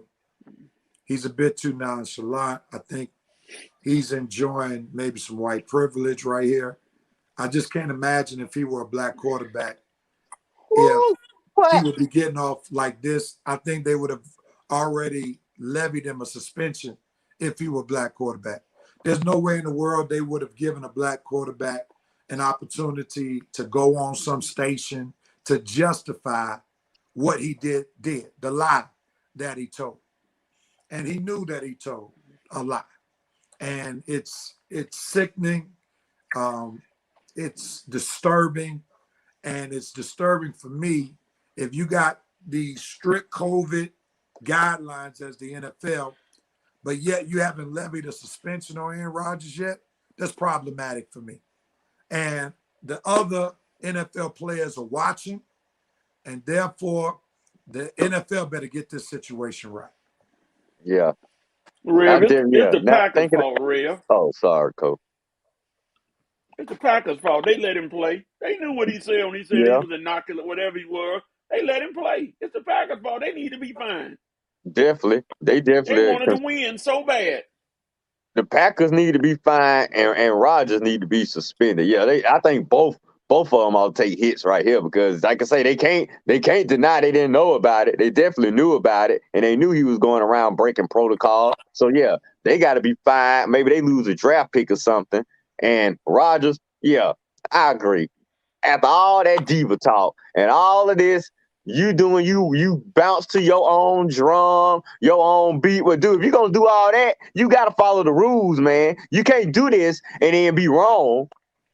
He's a bit too nonchalant. I think he's enjoying maybe some white privilege right here. I just can't imagine if he were a black quarterback, if he would be getting off like this. I think they would have already levied him a suspension if he were a black quarterback. There's no way in the world they would have given a black quarterback an opportunity to go on some station to justify what he did, the lie that he told. And he knew that he told a lie. And it's sickening. It's disturbing. And it's disturbing for me if you got these strict COVID guidelines as the NFL, but yet you haven't levied a suspension on Aaron Rodgers yet. That's problematic for me. And the other NFL players are watching, and therefore the NFL better get this situation right. Yeah. Rev, it's the Packers' fault, Rev. Oh, sorry, Coach. It's the Packers' fault. They let him play. They knew what he said when he said he was innocuous, whatever he was. They let him play. It's the Packers' fault. They need to be fined. Definitely. They wanted to win so bad. The Packers need to be fined and Rodgers need to be suspended. Yeah, I think both of them ought to take hits right here because, like I say, they can't deny they didn't know about it. They definitely knew about it, and they knew he was going around breaking protocol. So yeah, they got to be fined. Maybe they lose a draft pick or something. And Rodgers, yeah, I agree. After all that diva talk and all of this, you bounce to your own drum, your own beat. Well, dude, if you're gonna do all that, you gotta follow the rules, man. You can't do this and then be wrong.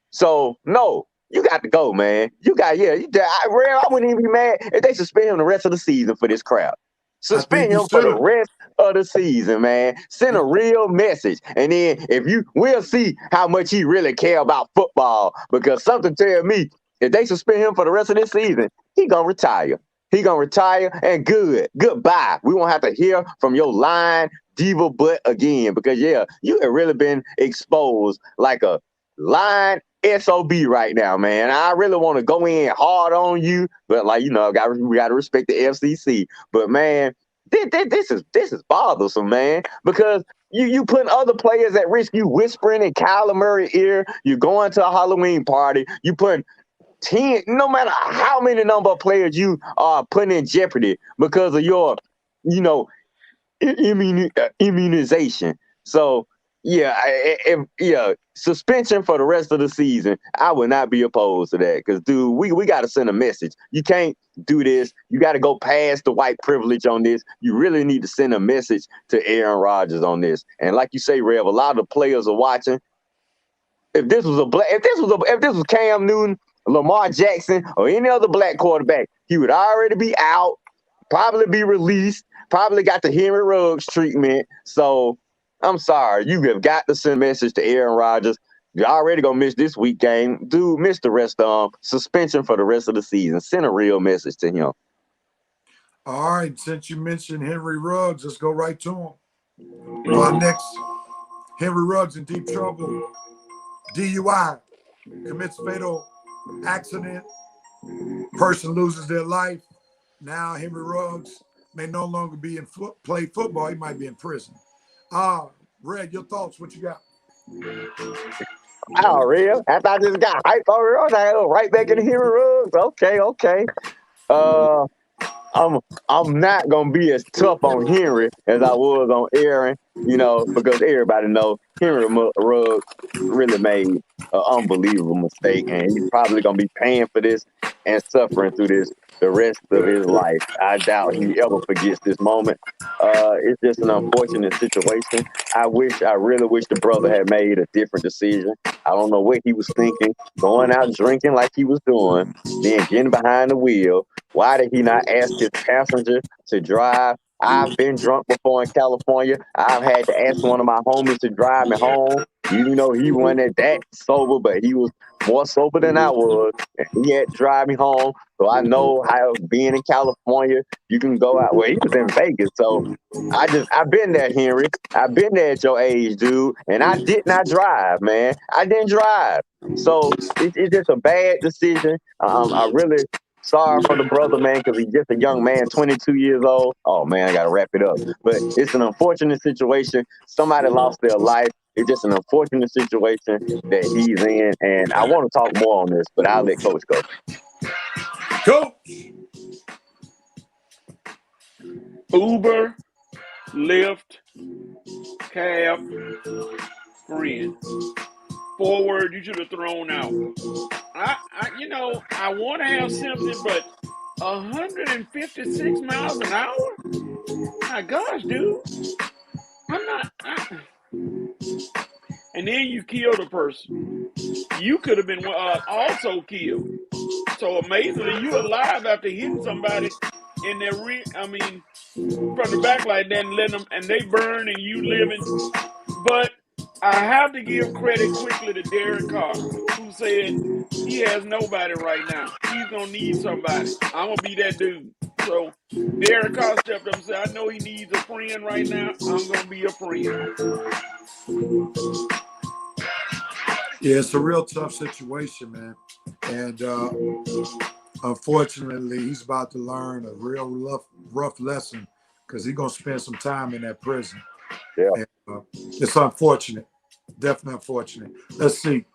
So no, you got to go, man. I wouldn't even be mad if they suspend him the rest of the season for this crap. Suspend him for the rest of the season, man. Send a real message. And then we'll see how much he really care about football. Because something tell me if they suspend him for the rest of this season, he gonna retire. He gonna retire and goodbye. We won't have to hear from your lying diva butt again. Because you have really been exposed like a lying SOB right now, man. I really want to go in hard on you, but we got to respect the FCC. But man, this is bothersome, man, because you putting other players at risk. You whispering in Kyler Murray's ear. You going to a Halloween party. You putting 10, no matter how many number of players you are putting in jeopardy because of your, immunization. So suspension for the rest of the season. I would not be opposed to that because, dude, we got to send a message. You can't do this. You got to go past the white privilege on this. You really need to send a message to Aaron Rodgers on this. And like you say, Rev, a lot of the players are watching. If this was Cam Newton, Lamar Jackson, or any other black quarterback, he would already be out, probably be released, probably got the Henry Ruggs treatment. So I'm sorry. You have got to send a message to Aaron Rodgers. You're already going to miss this week game. Dude, miss the rest of them. Suspension for the rest of the season. Send a real message to him. All right, since you mentioned Henry Ruggs, let's go right to him. Our next, Henry Ruggs in deep trouble. DUI, commits fatal accident, person loses their life. Now Henry Ruggs may no longer be in play football. He might be in prison. Red, your thoughts? What you got? Oh, real? After I just got hyped on real, I was like, oh, right back in the Henry Ruggs. Okay. Uh, I'm not gonna be as tough on Henry as I was on Aaron, because everybody know Henry Ruggs really made an unbelievable mistake, and he's probably gonna be paying for this and suffering through this the rest of his life. I doubt he ever forgets this moment. It's just an unfortunate situation. I really wish the brother had made a different decision. I don't know what he was thinking, going out drinking like he was doing, then getting behind the wheel. Why did he not ask his passenger to drive? I've been drunk before in California. I've had to ask one of my homies to drive me home. He wasn't that sober, but he was more sober than I was. And he had to drive me home. So I know how being in California, you can go out. Well, he was in Vegas. So I've been there, Henry. I've been there at your age, dude. And I did not drive, man. I didn't drive. So it's just a bad decision. I really sorry for the brother, man, because he's just a young man, 22 years old. Oh, man, I got to wrap it up. But it's an unfortunate situation. Somebody lost their life. It's just an unfortunate situation that he's in. And I want to talk more on this, but I'll let Coach go. Coach! Uber, Lyft, cab, friend. Forward, you should have thrown out. I want to have sympathy, but 156 miles an hour? My gosh, dude. I'm not. And then you killed a person. You could have been also killed. So amazingly, you alive after hitting somebody in their from the back like that and letting them, and they burn and you living. But I have to give credit quickly to Derek Carr, who said he has nobody right now. He's going to need somebody. I'm going to be that dude. So Derek Carr stepped up and said, I know he needs a friend right now. I'm going to be a friend. Yeah, it's a real tough situation, man. And unfortunately, he's about to learn a real rough lesson because he's going to spend some time in that prison. Yeah. And, it's unfortunate. Definitely unfortunate. Let's see.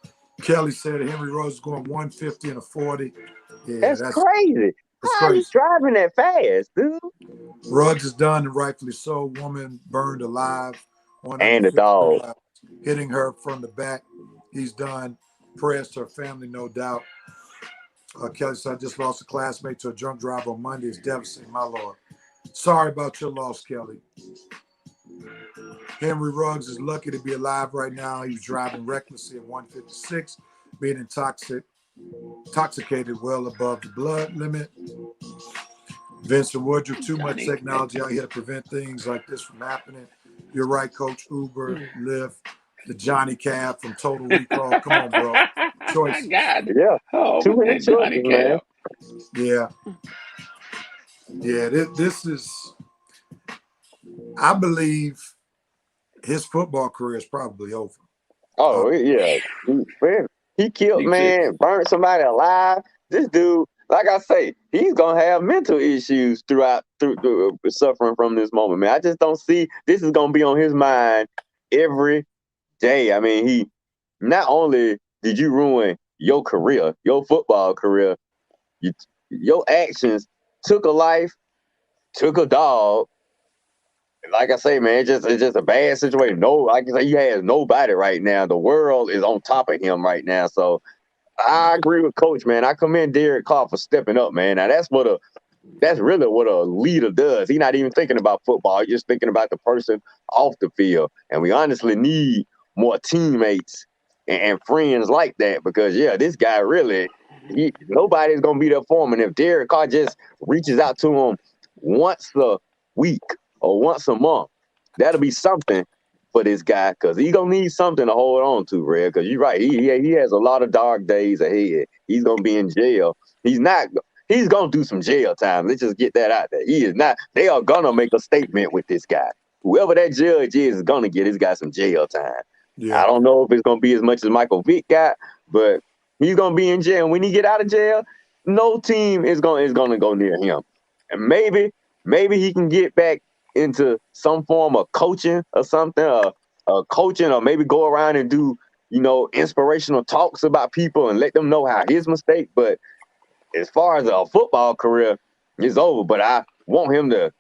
Kelly said Henry Ruggs is going 150 and a 40. Yeah, that's crazy. How are you driving that fast, dude? Ruggs is done, and rightfully so. Woman burned alive. And a dog. Hitting her from the back. He's done. Prayers to her family, no doubt. Kelly said, I just lost a classmate to a drunk driver on Monday. It's devastating, my Lord. Sorry about your loss, Kelly. Henry Ruggs is lucky to be alive right now. He was driving recklessly at 156, being intoxicated well above the blood limit. Vincent Woodruff, too much technology out here to prevent things like this from happening. You're right, Coach. Uber, Lyft, the Johnny Cab from Total Recall. Come on, bro. Choice. God. Yeah. Oh, too many choices, man. Yeah. Yeah, this is, I believe his football career is probably over. Oh, yeah. He killed, man, burned somebody alive. This dude, like I say, he's going to have mental issues through suffering from this moment, man. I just don't see this is going to be on his mind every day. I mean, he not only did you ruin your career, your football career, your actions took a life, took a dog. Like I say, man, it's just a bad situation. No, like I say, he has nobody right now. The world is on top of him right now. So I agree with Coach, man. I commend Derek Carr for stepping up, man. Now that's really what a leader does. He's not even thinking about football. He's just thinking about the person off the field. And we honestly need more teammates and friends like that because, yeah, this guy really, nobody's going to be there for him. And if Derek Carr just reaches out to him once a week or once a month, that'll be something for this guy because he's going to need something to hold on to, Red, because you're right. He has a lot of dark days ahead. He's going to be in jail. He's not he's gonna do some jail time. Let's just get that out there. He is not. They are gonna make a statement with this guy. Whoever that judge is gonna get this guy some jail time. Yeah. I don't know if it's gonna be as much as Michael Vick got, but he's gonna be in jail. When he get out of jail, no team is gonna go near him. And maybe he can get back into some form of coaching or something, coaching, or maybe go around and do, inspirational talks about people and let them know how his mistake. But as far as a football career, it's over. But I want him to.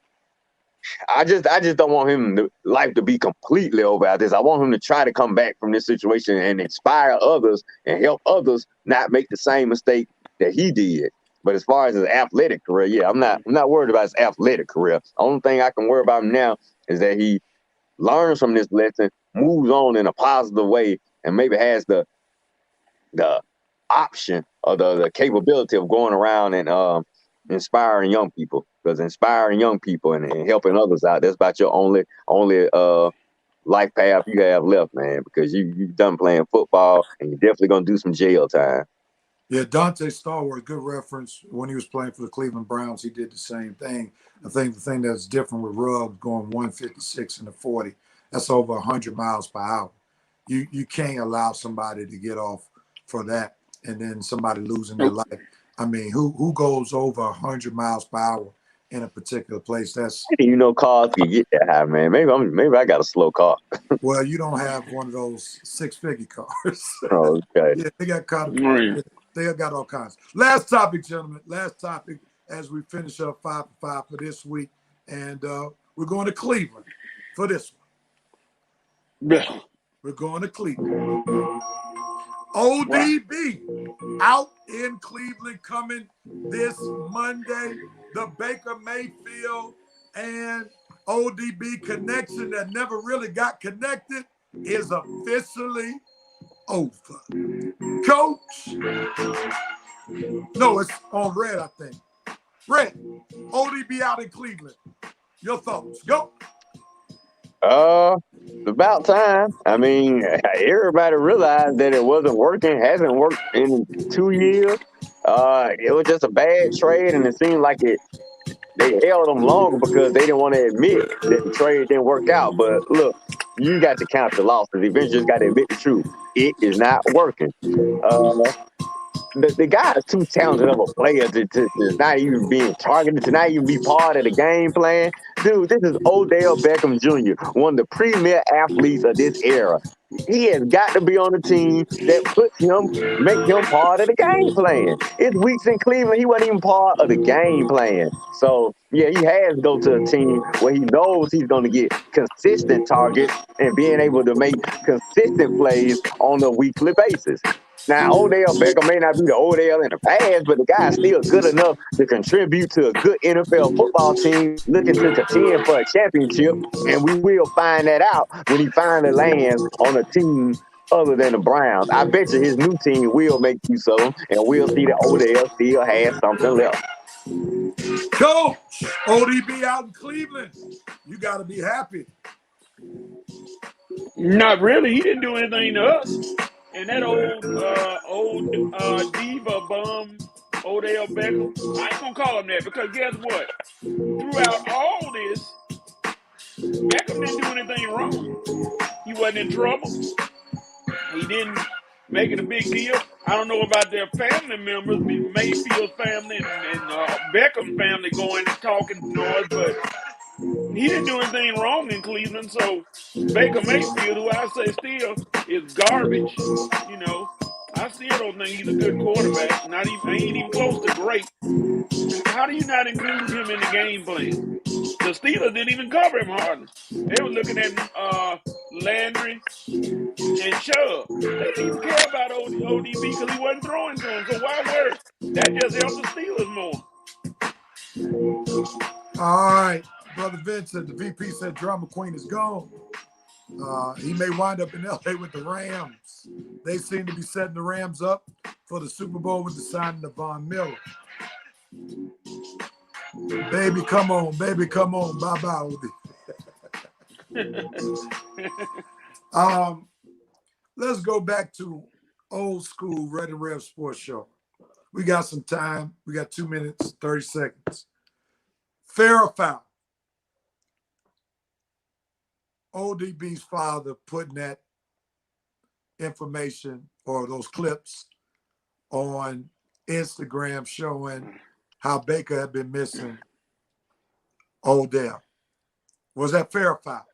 I just don't want life to be completely over out this. I want him to try to come back from this situation and inspire others and help others not make the same mistake that he did. But as far as his athletic career, yeah, I'm not worried about his athletic career. The only thing I can worry about now is that he learns from this lesson, moves on in a positive way, and maybe has the option or the capability of going around and inspiring young people. Because inspiring young people and helping others out, that's about your only life path you have left, man. Because you've done playing football and you're definitely gonna do some jail time. Yeah, Dante Stallworth, good reference. When he was playing for the Cleveland Browns, he did the same thing. I think the thing that's different with Ruggs going 156 in the 40, that's over 100 miles per hour. You can't allow somebody to get off for that and then somebody losing their life. I mean, who goes over 100 miles per hour in a particular place? That's cars can get that high, man. Maybe I got a slow car. Well, you don't have one of those 6-figure cars. Oh, okay. Yeah, they got caught. They got all kinds. Last topic, gentlemen. Last topic as we finish up 5 for 5 for this week, and we're going to Cleveland for this one. Yeah. We're going to Cleveland. ODB out in Cleveland coming this Monday. The Baker Mayfield and ODB connection that never really got connected is officially over. Coach. No, it's on Red, I think. Red, ODB out in Cleveland. Your thoughts. Go. It's about time. I mean, everybody realized that it wasn't working, hasn't worked in 2 years. It was just a bad trade, and it seemed like they held them longer because they didn't want to admit that the trade didn't work out. But look, you got to count the losses. Eventually, just got to admit the truth. It is not working. The guy is too talented of a player to not even being targeted, to not even be part of the game plan. Dude, this is Odell Beckham Jr., one of the premier athletes of this era. He has got to be on a team that make him part of the game plan. It's weeks in Cleveland, he wasn't even part of the game plan. So, yeah, he has to go to a team where he knows he's going to get consistent targets and being able to make consistent plays on a weekly basis. Now, Odell Beckham may not be the Odell in the past, but the guy's still good enough to contribute to a good NFL football team looking to contend for a championship, and we will find that out when he finally lands on a team other than the Browns. I bet you his new team will make use of him, and we'll see that Odell still has something left. Coach, ODB out in Cleveland. You got to be happy. Not really. He didn't do anything to us. And that old diva bum, Odell Beckham, I ain't gonna call him that because guess what? Throughout all this, Beckham didn't do anything wrong. He wasn't in trouble. He didn't make it a big deal. I don't know about their family members, Mayfield's family and Beckham family going and talking noise, but he didn't do anything wrong in Cleveland. So Baker Mayfield, who I say still is garbage, I still don't think he's a good quarterback. Ain't even close to great. How do you not include him in the game plan? The Steelers didn't even cover him hardly. They were looking at Landry and Chubb. They didn't even care about ODB because he wasn't throwing to him. So why worry? That just helped the Steelers more. All right. Brother Vincent, the VP said Drama Queen is gone. He may wind up in LA with the Rams. They seem to be setting the Rams up for the Super Bowl with the signing of Von Miller. Baby, come on. Baby, come on. Bye-bye, Odie. Let's go back to old school Red Rev Sports Show. We got some time. We got 2 minutes, 30 seconds. Fair or foul? ODB's father putting that information or those clips on Instagram showing how Baker had been missing Odell. Was that fair or foul?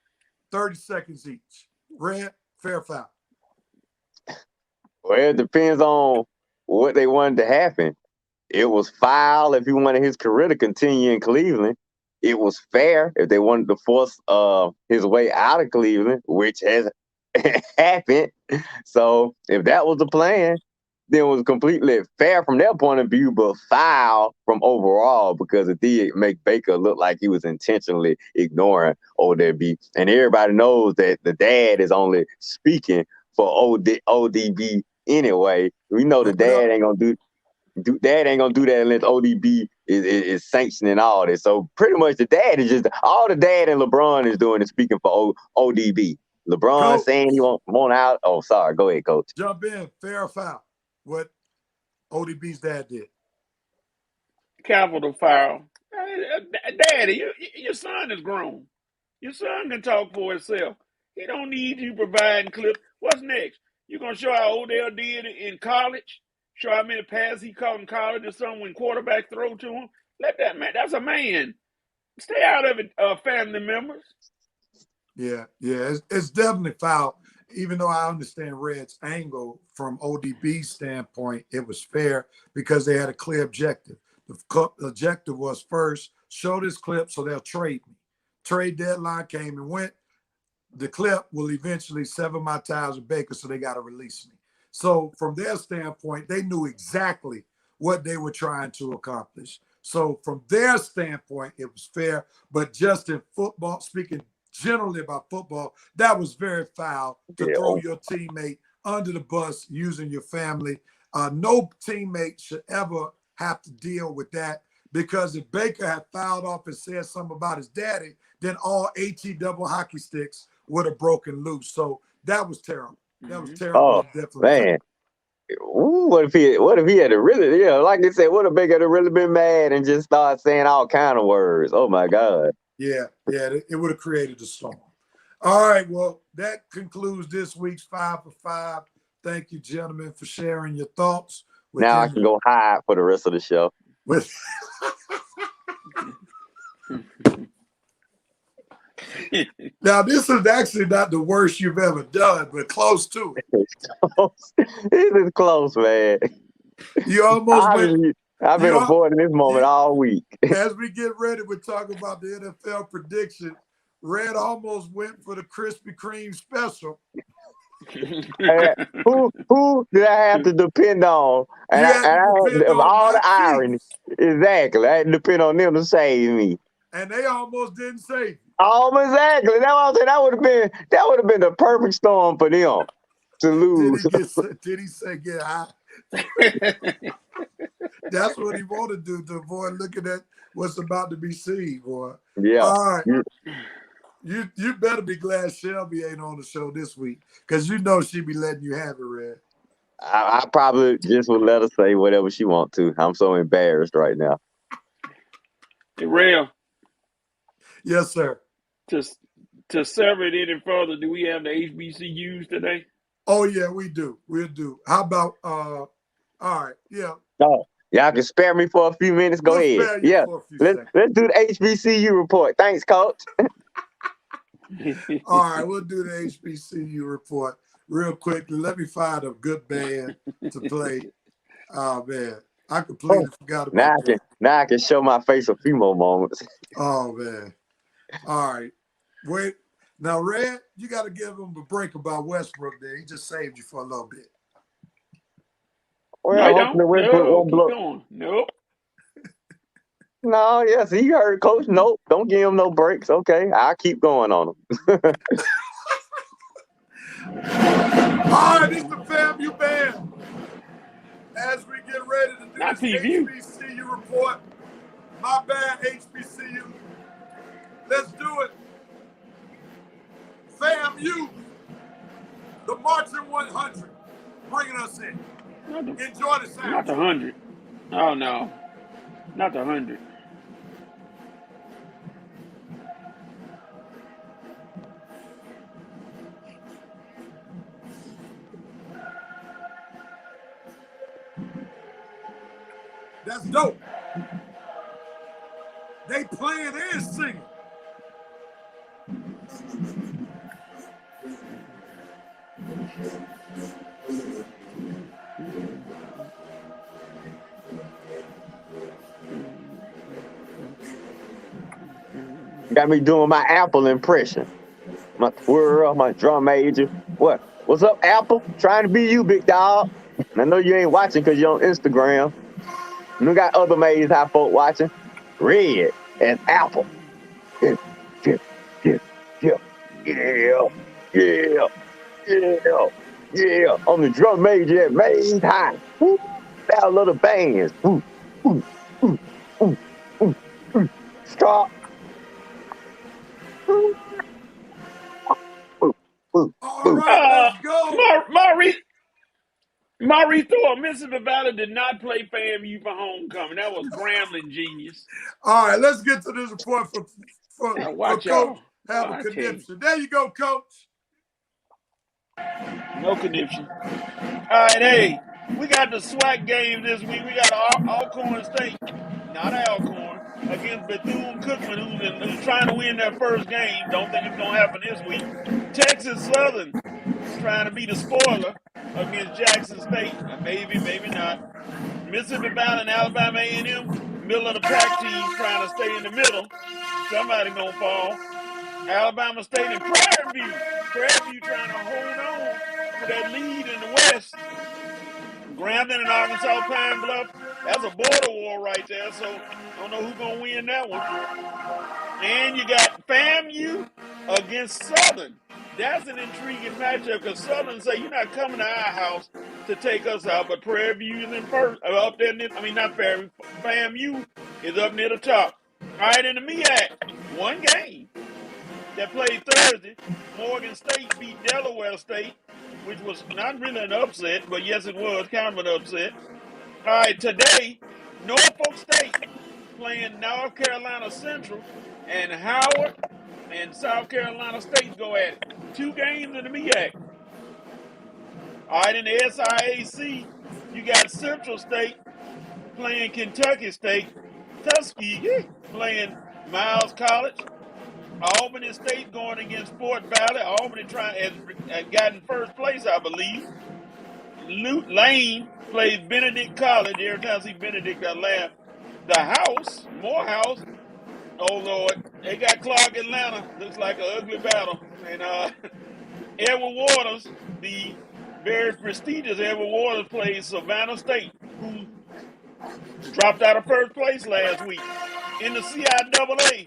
30 seconds each. Red, fair or foul? Well, it depends on what they wanted to happen. It was foul if he wanted his career to continue in Cleveland. It was fair if they wanted to force his way out of Cleveland, which has happened. So if that was the plan, then it was completely fair from their point of view, but foul from overall because it did make Baker look like he was intentionally ignoring ODB. And everybody knows that the dad is only speaking for ODB anyway. We know the dad ain't gonna do that unless ODB is sanctioning all this. So pretty much the dad is just all the dad and LeBron is doing is speaking for ODB. LeBron Coach, saying he want out. Oh, sorry. Go ahead, Coach. Jump in. Fair or foul? What ODB's dad did. Capital foul. Daddy, your son is grown. Your son can talk for himself. He don't need you providing clips. What's next? You gonna show how Odell did in college? Show how many passes he caught in college or something when quarterbacks throw to him? Let that man. That's a man. Stay out of it, family members. Yeah, it's definitely foul. Even though I understand Red's angle from ODB's standpoint, it was fair because they had a clear objective. The objective was first, show this clip so they'll trade me. Trade deadline came and went. The clip will eventually sever my ties with Baker, so they got to release me. So from their standpoint, they knew exactly what they were trying to accomplish. So from their standpoint, it was fair. But just in football, speaking generally about football, that was very foul to throw your teammate under the bus using your family. No teammate should ever have to deal with that because if Baker had fouled off and said something about his daddy, then all HE double hockey sticks would have broken loose. So that was terrible. That was terrible. Oh, man. Ooh, what if he had really, like they said, what if Baker had really been mad and just started saying all kind of words? Oh my God. Yeah, it would have created a storm. All right, well, that concludes this week's 5 for 5. Thank you, gentlemen, for sharing your thoughts. Now I can go hide for the rest of the show. Now, this is actually not the worst you've ever done, but close to it. This is close, man. You almost I've been avoiding this moment all week. As we get ready, we're talking about the NFL prediction. Red almost went for the Krispy Kreme special. Who did I have to depend on? And I all the irony. Exactly. I had to depend on them to save me. And they almost didn't save you. Almost exactly. That's what I'm saying. That would have been the perfect storm for them to lose. Did he say get high? That's what he wanted to do to avoid looking at what's about to be seen, boy. Yeah. All right. You better be glad Shelby ain't on the show this week because you know she be letting you have it, Red. I probably just would let her say whatever she want to. I'm so embarrassed right now. Hey, Rev. Yes, sir. To sever it any further, do we have the HBCUs today? Oh, yeah, we do. We'll do. How about, all right, yeah. Oh, y'all can spare me for a few minutes? Go ahead. Yeah, let's do the HBCU report. Thanks, Coach. All right, we'll do the HBCU report real quickly. Let me find a good band to play. Oh, man. I completely forgot about that. Now I can show my face a few more moments. Oh, man. All right. Wait. Now, Red, you got to give him a break about Westbrook there. He just saved you for a little bit. Well, keep going. Nope. No, yes, he heard Coach. Nope, don't give him no breaks. Okay, I'll keep going on him. All right, this is the FAMU band. As we get ready to do this HBCU report, my bad, HBCU. Let's do it. FAMU, the Marching 100, bringing us in. Enjoy the sound. Not the 100. Oh no, not the 100. That's dope. They playing and singing. Got me doing my Apple impression. My twirl, my drum major. What? What's up, Apple? Trying to be you, big dog. And I know you ain't watching because you're on Instagram. And we got other Maze High folk watching. Red and Apple. Yeah, yeah, yeah, yeah, yeah, yeah, yeah, yeah. I'm the drum major at Maze High. Woo, that little bands. Ooh, ooh, ooh, ooh, ooh, ooh. Stop. Ooh, ooh, ooh, All ooh. right, let's go. Maurice thought Mississippi Valley did not play FAMU for homecoming. That was Grambling genius. All right, let's get to this report Now for watch Coach y'all. Have Oh, a I tell you, conniption. There you go, Coach. no conniption. All right, hey, we got the SWAC game this week. We got Alcorn State, not Alcorn, against Bethune-Cookman, who's trying to win their first game. Don't think it's gonna happen this week. Texas Southern is trying to be the spoiler against Jackson State. Maybe, maybe not. Mississippi Valley and Alabama A&M, middle of the pack teams trying to stay in the middle. Somebody gonna fall. Alabama State and Prairie View. Prairie View trying to hold on to that lead in the West. Grambling and Arkansas Pine Bluff. That's a border war right there. So I don't know who's gonna win that one. And you got FAMU against Southern. That's an intriguing matchup because Southern say you're not coming to our house to take us out, but Prairie View is in first up there. I mean, not Prairie. FAMU is up near the top. All right, in the MEAC, one game that played Thursday. Morgan State beat Delaware State, which was not really an upset, but yes, it was kind of an upset. All right, today, Norfolk State playing North Carolina Central, and Howard and South Carolina State go at it. 2 games in the MEAC. All right, in the SIAC, you got Central State playing Kentucky State, Tuskegee playing Miles College, Albany State going against Fort Valley. Albany has gotten first place, I believe. Lane plays Benedict College. Every time I see Benedict, I laugh. Morehouse, oh Lord, they got Clark Atlanta. Looks like an ugly battle. And Edward Waters, the very prestigious Edward Waters, plays Savannah State, who dropped out of first place last week. In the CIAA,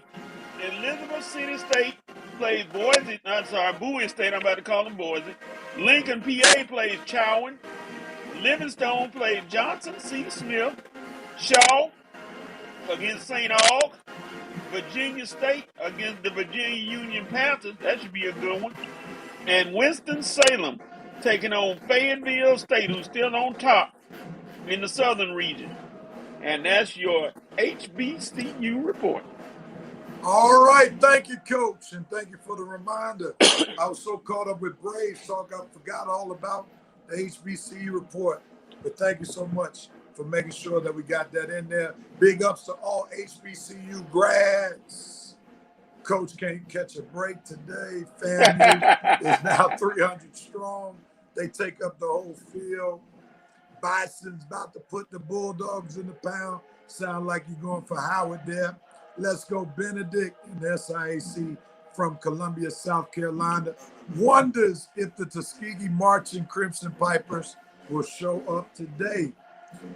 Elizabeth City State plays Bowie State. I'm about to call them Boise. Lincoln, PA plays Chowan. Livingstone plays Johnson C. Smith. Shaw against St. Aug. Virginia State against the Virginia Union Panthers. That should be a good one. And Winston-Salem taking on Fayetteville State, who's still on top in the southern region. And that's your HBCU report. All right, thank you, Coach, and thank you for the reminder. I was so caught up with Braves talk, I forgot all about the HBCU report. But thank you so much for making sure that we got that in there. Big ups to all HBCU grads. Coach can't catch a break today. FAMU is now 300 strong. They take up the whole field. Bison's about to put the Bulldogs in the pound. Sound like you're going for Howard there. Let's go, Benedict in the SIAC from Columbia, South Carolina. Wonders if the Tuskegee Marching Crimson Pipers will show up today.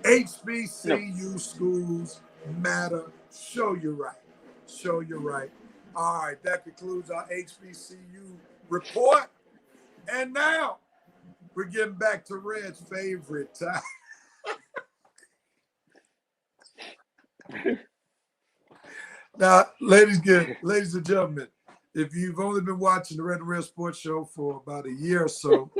HBCU schools matter. Show you right. Show you right. All right, that concludes our HBCU report. And now we're getting back to Red's favorite time. Now, ladies and gentlemen, if you've only been watching the Red Rev Sports Show for about a year or so,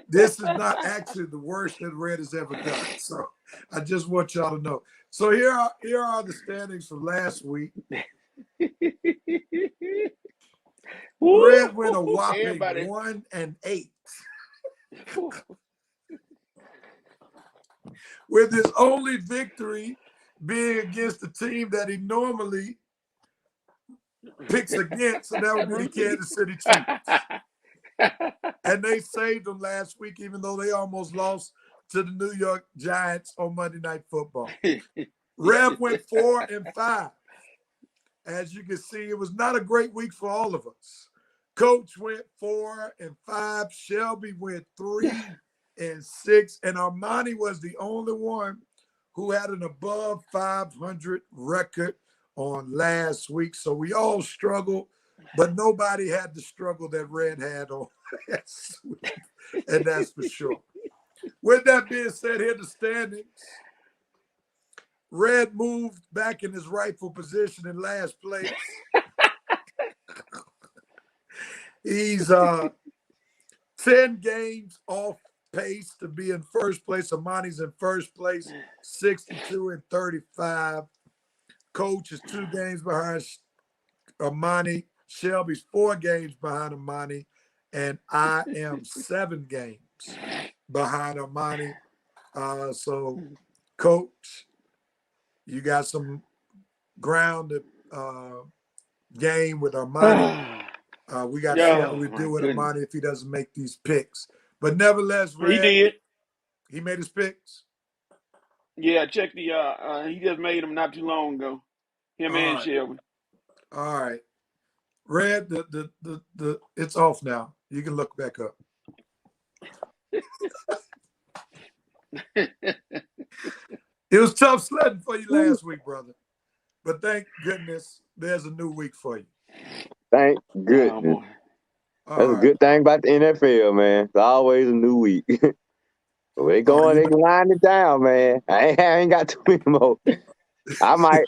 This is not actually the worst that Red has ever done. So I just want y'all to know. So here are the standings from last week. Red went a whopping 1-8. With his only victory being against the team that he normally picks against, and that would be the Kansas City Chiefs. And they saved them last week, even though they almost lost to the New York Giants on Monday Night Football. Rev went 4-5. As you can see, it was not a great week for all of us. Coach went 4-5. Shelby went 3-6. And Armani was the only one who had an above 500 record on last week. So we all struggled, but nobody had the struggle that Red had on last week. And that's for sure. With that being said, here are the standings. Red moved back in his rightful position in last place. He's 10 games off pace to be in first place. Armani's in first place, 62-35. Coach is 2 games behind Armani. Shelby's 4 games behind Armani. And I am 7 games behind Armani. So, Coach, you got some ground to gain with Armani. We got to see how we do with Armani if he doesn't make these picks. But nevertheless, Red, he did. He made his picks. Yeah, check the. He just made them not too long ago. Him and Shelby. All right, Red. The it's off now. You can look back up. It was tough sledding for you last week, brother. But thank goodness there's a new week for you. Thank goodness. That's a good thing about the NFL, man. It's always a new week. So they going, they can line it down, man. I ain't got too many more. I might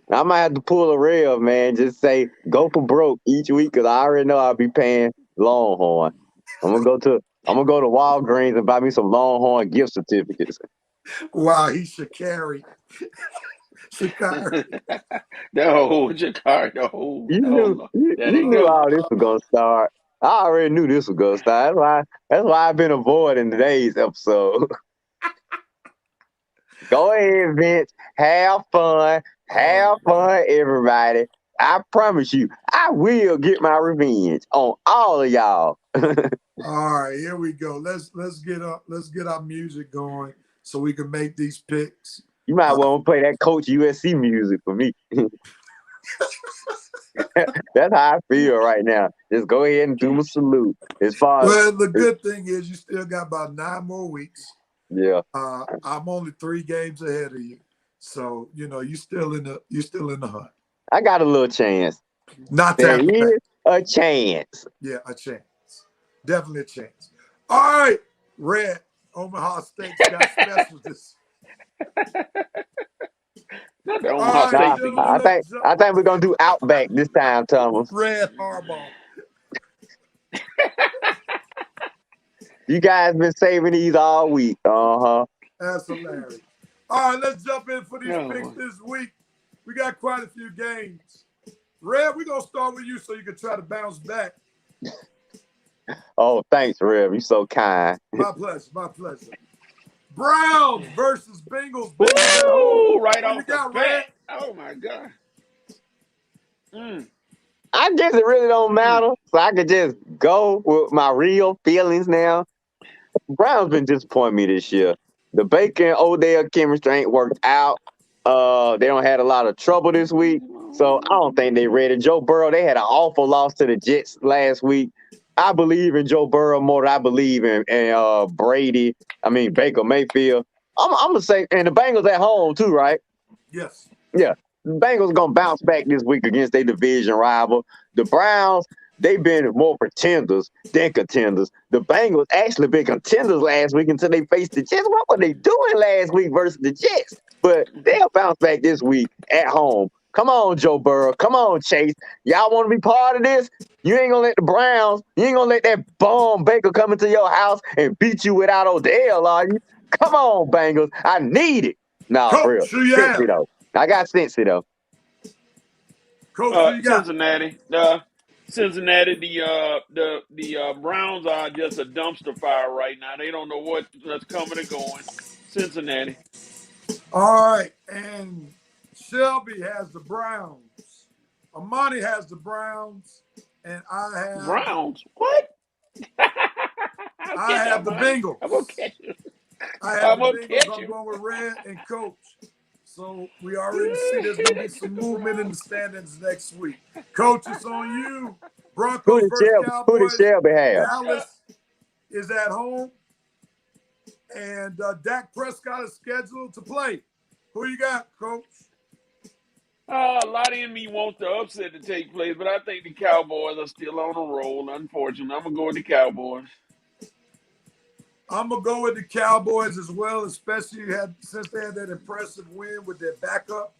have to pull a Rev, man. Just say go for broke each week because I already know I'll be paying Longhorn. I'm gonna go to Walgreens and buy me some Longhorn gift certificates. Wow, he should carry. Shikari. You knew all this was gonna start. I already knew this was gonna start. That's why I've been avoiding today's episode. Go ahead, Vince. Have fun, everybody. I promise you, I will get my revenge on all of y'all. All right, here we go. Let's get our music going so we can make these picks. You might want to play that Coach USC music for me. That's how I feel right now. Just go ahead and do my salute. Well, the good thing is you still got about 9 more weeks. Yeah. I'm only 3 games ahead of you, so you're still in the hunt. I got a little chance. Not there that is a chance. Yeah, a chance. Definitely a chance. All right, Red. Omaha Steaks got specials this. I think we're gonna do Outback this time, Thomas. Red Hardball. You guys been saving these all week. That's hilarious. All right, let's jump in for these picks this week. We got quite a few games. Red, we're gonna start with you so you can try to bounce back. Oh, thanks, Rev. You're so kind. My pleasure. Browns versus Bengals. Ooh, right off the bat. Oh, my God. I guess it really don't matter. So I could just go with my real feelings now. Browns been disappointing me this year. The Baker and Odell chemistry ain't worked out. They don't had a lot of trouble this week. So I don't think they ready. Joe Burrow, they had an awful loss to the Jets last week. I believe in Joe Burrow more than I believe in Baker Mayfield. I'm gonna say, and the Bengals at home too, right? Yes. Yeah. The Bengals gonna bounce back this week against their division rival. The Browns, they've been more pretenders than contenders. The Bengals actually been contenders last week until they faced the Jets. What were they doing last week versus the Jets? But they'll bounce back this week at home Come on, Joe Burrow. Come on, Chase. Y'all want to be part of this? You ain't gonna let the Browns. You ain't gonna let that bum Baker come into your house and beat you without Odell, are you? Come on, Bengals. I need it. Nah, for real. Coach, who you have? Cincy, though. I got Cincy, though. Coach, who you got? Cincinnati. Cincinnati. The Browns are just a dumpster fire right now. They don't know what's coming and going. Cincinnati. All right, and Shelby has the Browns. Armani has the Browns, and I have Browns. What? I have the Bengals. I'm gonna catch you. I have I'm the gonna Bengals. catch I'm you. going with Red and Coach. So we already see there's going to be some movement in the standings next week. Coach, it's on you. Broncos versus Who did Cowboys. Shelby have? Dallas is at home, and Dak Prescott is scheduled to play. Who you got, Coach? A lot in me wants the upset to take place, but I think the Cowboys are still on a roll. Unfortunately, I'm gonna go with the Cowboys. I'm gonna go with the Cowboys as well, especially since they had that impressive win with their backup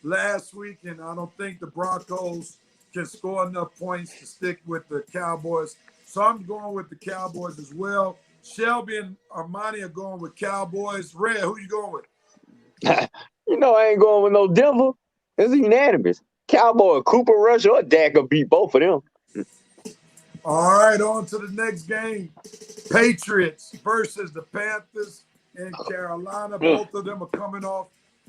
last week, and I don't think the Broncos can score enough points to stick with the Cowboys. So I'm going with the Cowboys as well. Shelby and Armani are going with Cowboys. Red, who you going with? You know I ain't going with no Denver. It's unanimous. Cowboy, Cooper Rush, or Dak will beat both of them. All right, on to the next game. Patriots versus the Panthers in Carolina. Both of them are coming off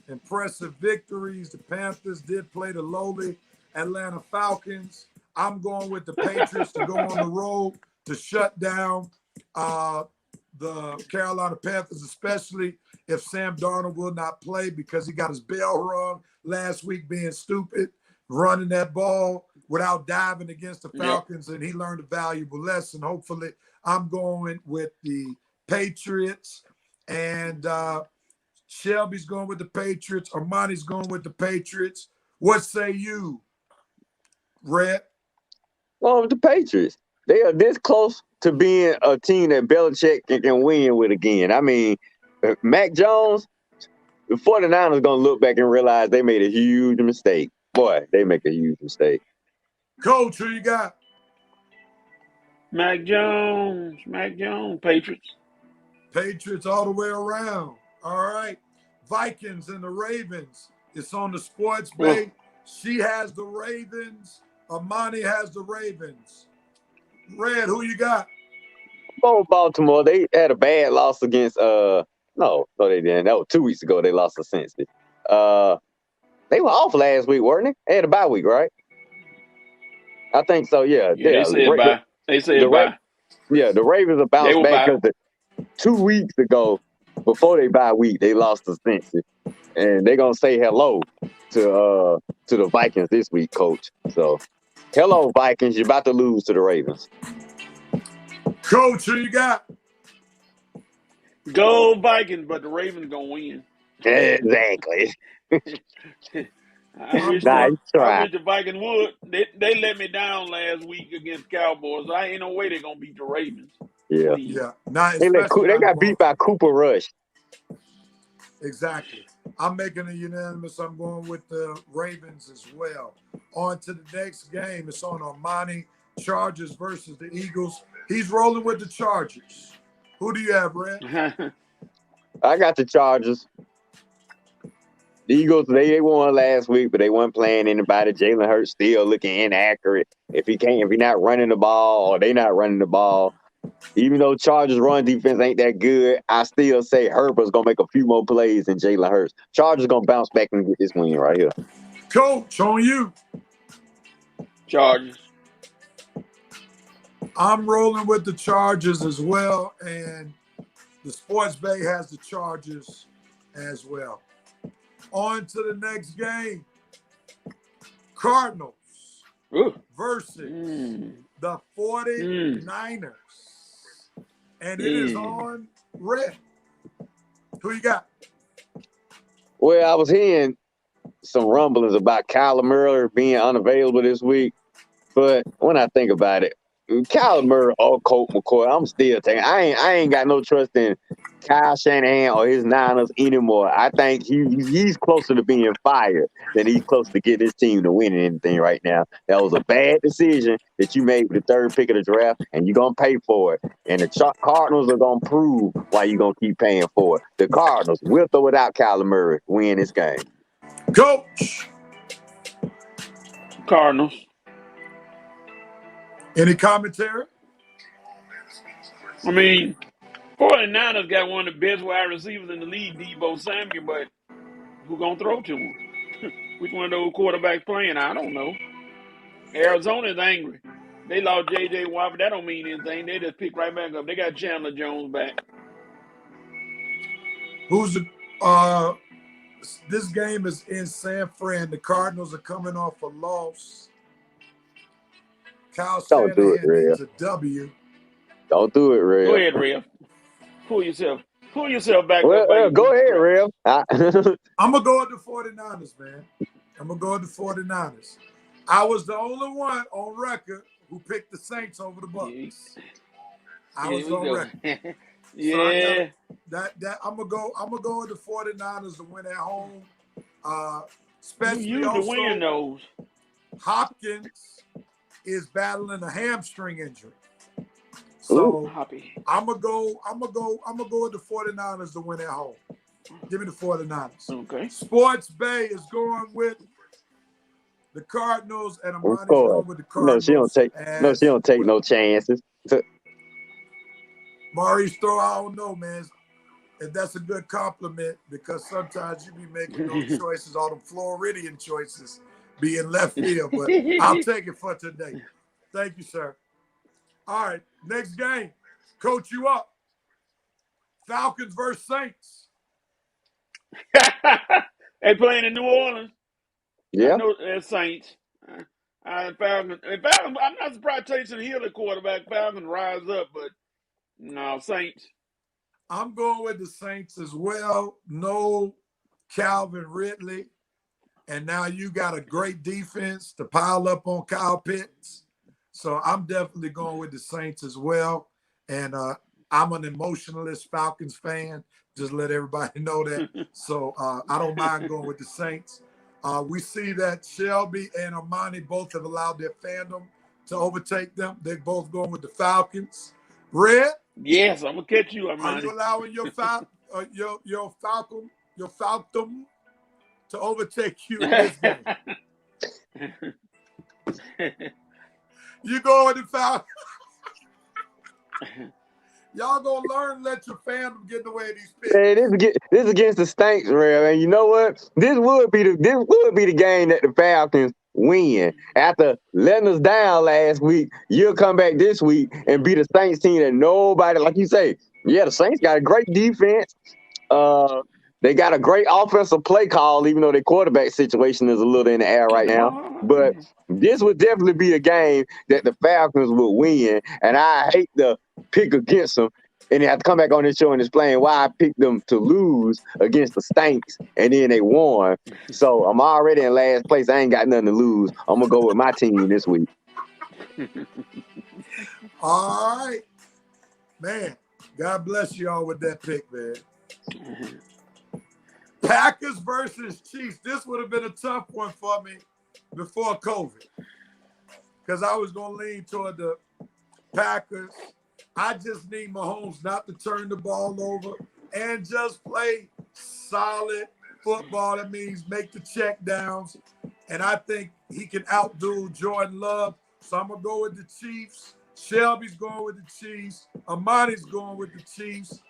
impressive victories. The Panthers did play the lowly Atlanta Falcons. I'm going with the Patriots to go on the road to shut down the Carolina Panthers, especially if Sam Darnold will not play because he got his bell rung last week being stupid, running that ball without diving against the Falcons, and he learned a valuable lesson. Hopefully, I'm going with the Patriots, and Shelby's going with the Patriots. Armani's going with the Patriots. What say you, Red? Going with the Patriots. They are this close to being a team that Belichick can win with again. I mean, Mac Jones, the 49ers going to look back and realize they made a huge mistake. Boy, they make a huge mistake. Coach, who you got? Mac Jones, Patriots. Patriots all the way around. All right. Vikings and the Ravens. It's on the Sports Bay. She has the Ravens. Armani has the Ravens. Red, who you got? Baltimore, they had a bad loss against no, they didn't. That was 2 weeks ago. They lost to Cincy. They were off last week, weren't they? They had a bye week, right? I think so. Yeah. They said bye. They said bye. Yeah, the Ravens are bounced back because 2 weeks ago, before they bye week, they lost to Cincy, and they're gonna say hello to the Vikings this week, Coach. So, hello Vikings, you're about to lose to the Ravens. Coach, who you got? Go Vikings, but the Ravens gonna win. Exactly. I wish the Vikings would. They let me down last week against Cowboys. I ain't no way they're gonna beat the Ravens. Yeah. Yeah. Nice. They got beat by Cooper Rush. Exactly. I'm making a unanimous. I'm going with the Ravens as well. On to the next game. It's on Armani. Chargers versus the Eagles. He's rolling with the Chargers. Who do you have, Red? I got the Chargers. The Eagles, they won last week, but they weren't playing anybody. Jalen Hurts still looking inaccurate. If he not running the ball or they not running the ball, even though Chargers run defense ain't that good, I still say Herbert's gonna make a few more plays than Jalen Hurts. Chargers gonna bounce back and get this win right here. Coach, on you. Chargers. I'm rolling with the Chargers as well, and the Sports Bay has the Chargers as well. On to the next game. Cardinals versus the 49ers. And it is on Red. Who you got? Well, I was hearing some rumblings about Kyler Murray being unavailable this week, but when I think about it, Kyler Murray or Colt McCoy, I'm still taking. I ain't got no trust in Kyle Shanahan or his Niners anymore. I think he's closer to being fired than he's close to getting his team to winning anything right now. That was a bad decision that you made with the third pick of the draft, and you're gonna pay for it. And the Cardinals are gonna prove why you're gonna keep paying for it. The Cardinals, with or without Kyler Murray, win this game. Coach, Cardinals. any commentary? I mean, 49ers got one of the best wide receivers in the league, Deebo Samuel, but who gonna throw to him? Which one of those quarterbacks playing? I don't know. Arizona's angry. They lost J.J. Watt, but that don't mean anything. They just pick right back up. They got Chandler Jones back. Who's the this game is in San Fran. The Cardinals are coming off a loss. Kyle Don't do it, Shanahan Rev. needs a W. Don't do it, Rev. Go ahead, Rev. Pull yourself back up. Well, go ahead, Rev. I'm going to go with the 49ers, man. I'm going to go with the 49ers. I was the only one on record who picked the Saints over the Bucs. I was on record. Yeah. So I'm gonna go with the 49ers to win at home. Especially you also, to win those. Hopkins is battling a hamstring injury. So I'm gonna go with the 49ers to win at home. Give me the 49ers. Okay. Sports Bay is going with the Cardinals, and Armani's going with the Cardinals. No, she don't take no chances. Maurice Throw, I don't know, man, if that's a good compliment, because sometimes you be making those choices, all them Floridian choices, be in left field. But I'll take it for today. Thank you, sir. All right, next game. Coach, you up. Falcons versus Saints. They playing in New Orleans. Yeah. I know Saints. Falcons. I'm not surprised Taysom Hill, the quarterback. Falcons rise up, but no, Saints. I'm going with the Saints as well. No Calvin Ridley. And now you got a great defense to pile up on Kyle Pitts. So I'm definitely going with the Saints as well. And I'm an emotionalist Falcons fan. Just let everybody know that. So I don't mind going with the Saints. We see that Shelby and Armani both have allowed their fandom to overtake them. They're both going with the Falcons. Red? Yes, I'm gonna catch you, Armani. Are you allowing your Falcon to overtake you in this game? You go with the Falcons. Y'all gonna learn, let your fandom get in the way of these picks. Hey, this against the Saints, Rev. And you know what? This would be the game that the Falcons win. After letting us down last week, you'll come back this week and be the Saints team that nobody, like you say, yeah, the Saints got a great defense. They got a great offensive play call, even though their quarterback situation is a little in the air right now. But this would definitely be a game that the Falcons will win. And I hate to pick against them and they have to come back on this show and explain why I picked them to lose against the Saints and then they won. So I'm already in last place. I ain't got nothing to lose. I'm going to go with my team this week. All right. Man, God bless y'all with that pick, man. Packers versus Chiefs. This would have been a tough one for me before COVID because I was going to lean toward the Packers. I just need Mahomes not to turn the ball over and just play solid football. That means make the check downs. And I think he can outdo Jordan Love. So I'm going to go with the Chiefs. Shelby's going with the Chiefs. Armani's going with the Chiefs.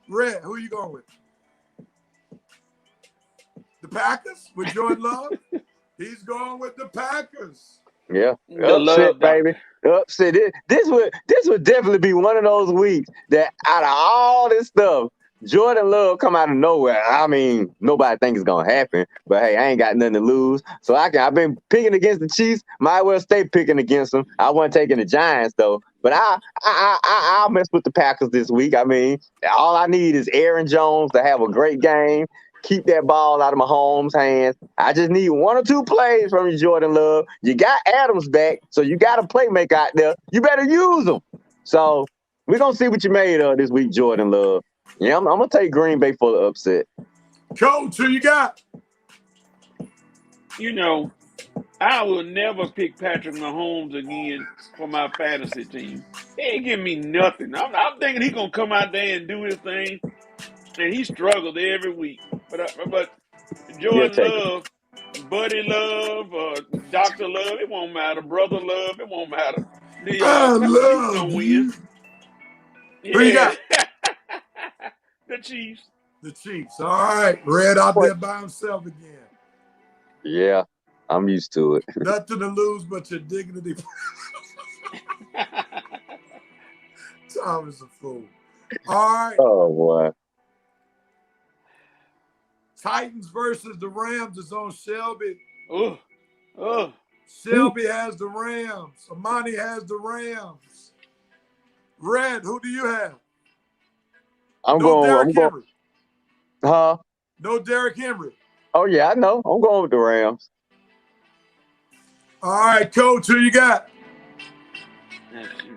Red, who are you going with? The Packers with Jordan Love? He's going with the Packers. Yeah. Upset, baby. Upset. This would definitely be one of those weeks that out of all this stuff, Jordan Love come out of nowhere. I mean, nobody thinks it's gonna happen, but hey, I ain't got nothing to lose. So I've been picking against the Chiefs. Might well stay picking against them. I wasn't taking the Giants though, but I'll mess with the Packers this week. I mean, all I need is Aaron Jones to have a great game. keep that ball out of Mahomes' hands. I just need 1 or 2 plays from you, Jordan Love. You got Adams back, so you got a playmaker out there. You better use them. So we're going to see what you made of this week, Jordan Love. Yeah, I'm going to take Green Bay for the upset. Coach, who you got? You know, I will never pick Patrick Mahomes again for my fantasy team. He ain't giving me nothing. I'm thinking he's going to come out there and do his thing, and he struggles every week. But He'll Jordan take it. Love, Buddy Love, Dr. Love, it won't matter. Brother Love, it won't matter. I The Chiefs love going to you. win. Who you Yeah. got? The Chiefs. The Chiefs. All right. Red out there by himself again. Yeah, I'm used to it. Nothing to lose but your dignity. Tom is a fool. All right. Oh, boy. Titans versus the Rams is on Shelby. Oh. Shelby has the Rams. Armani has the Rams. Red, who do you have? I'm No going. Derrick Henry. Huh? No Derrick Henry. Oh, yeah, I know. I'm going with the Rams. All right, Coach, who you got?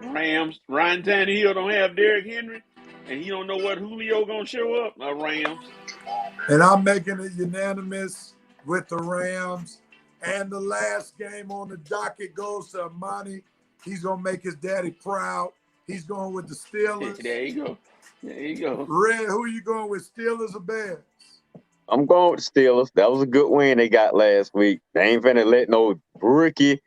Rams. Ryan Tannehill don't have Derrick Henry, and he don't know what Julio gonna show up. Rams. And I'm making it unanimous with the Rams. And the last game on the docket goes to Armani. He's going to make his daddy proud. He's going with the Steelers. There you go. Red, who are you going with, Steelers or Bears? I'm going with the Steelers. That was a good win they got last week. They ain't finna let no rookie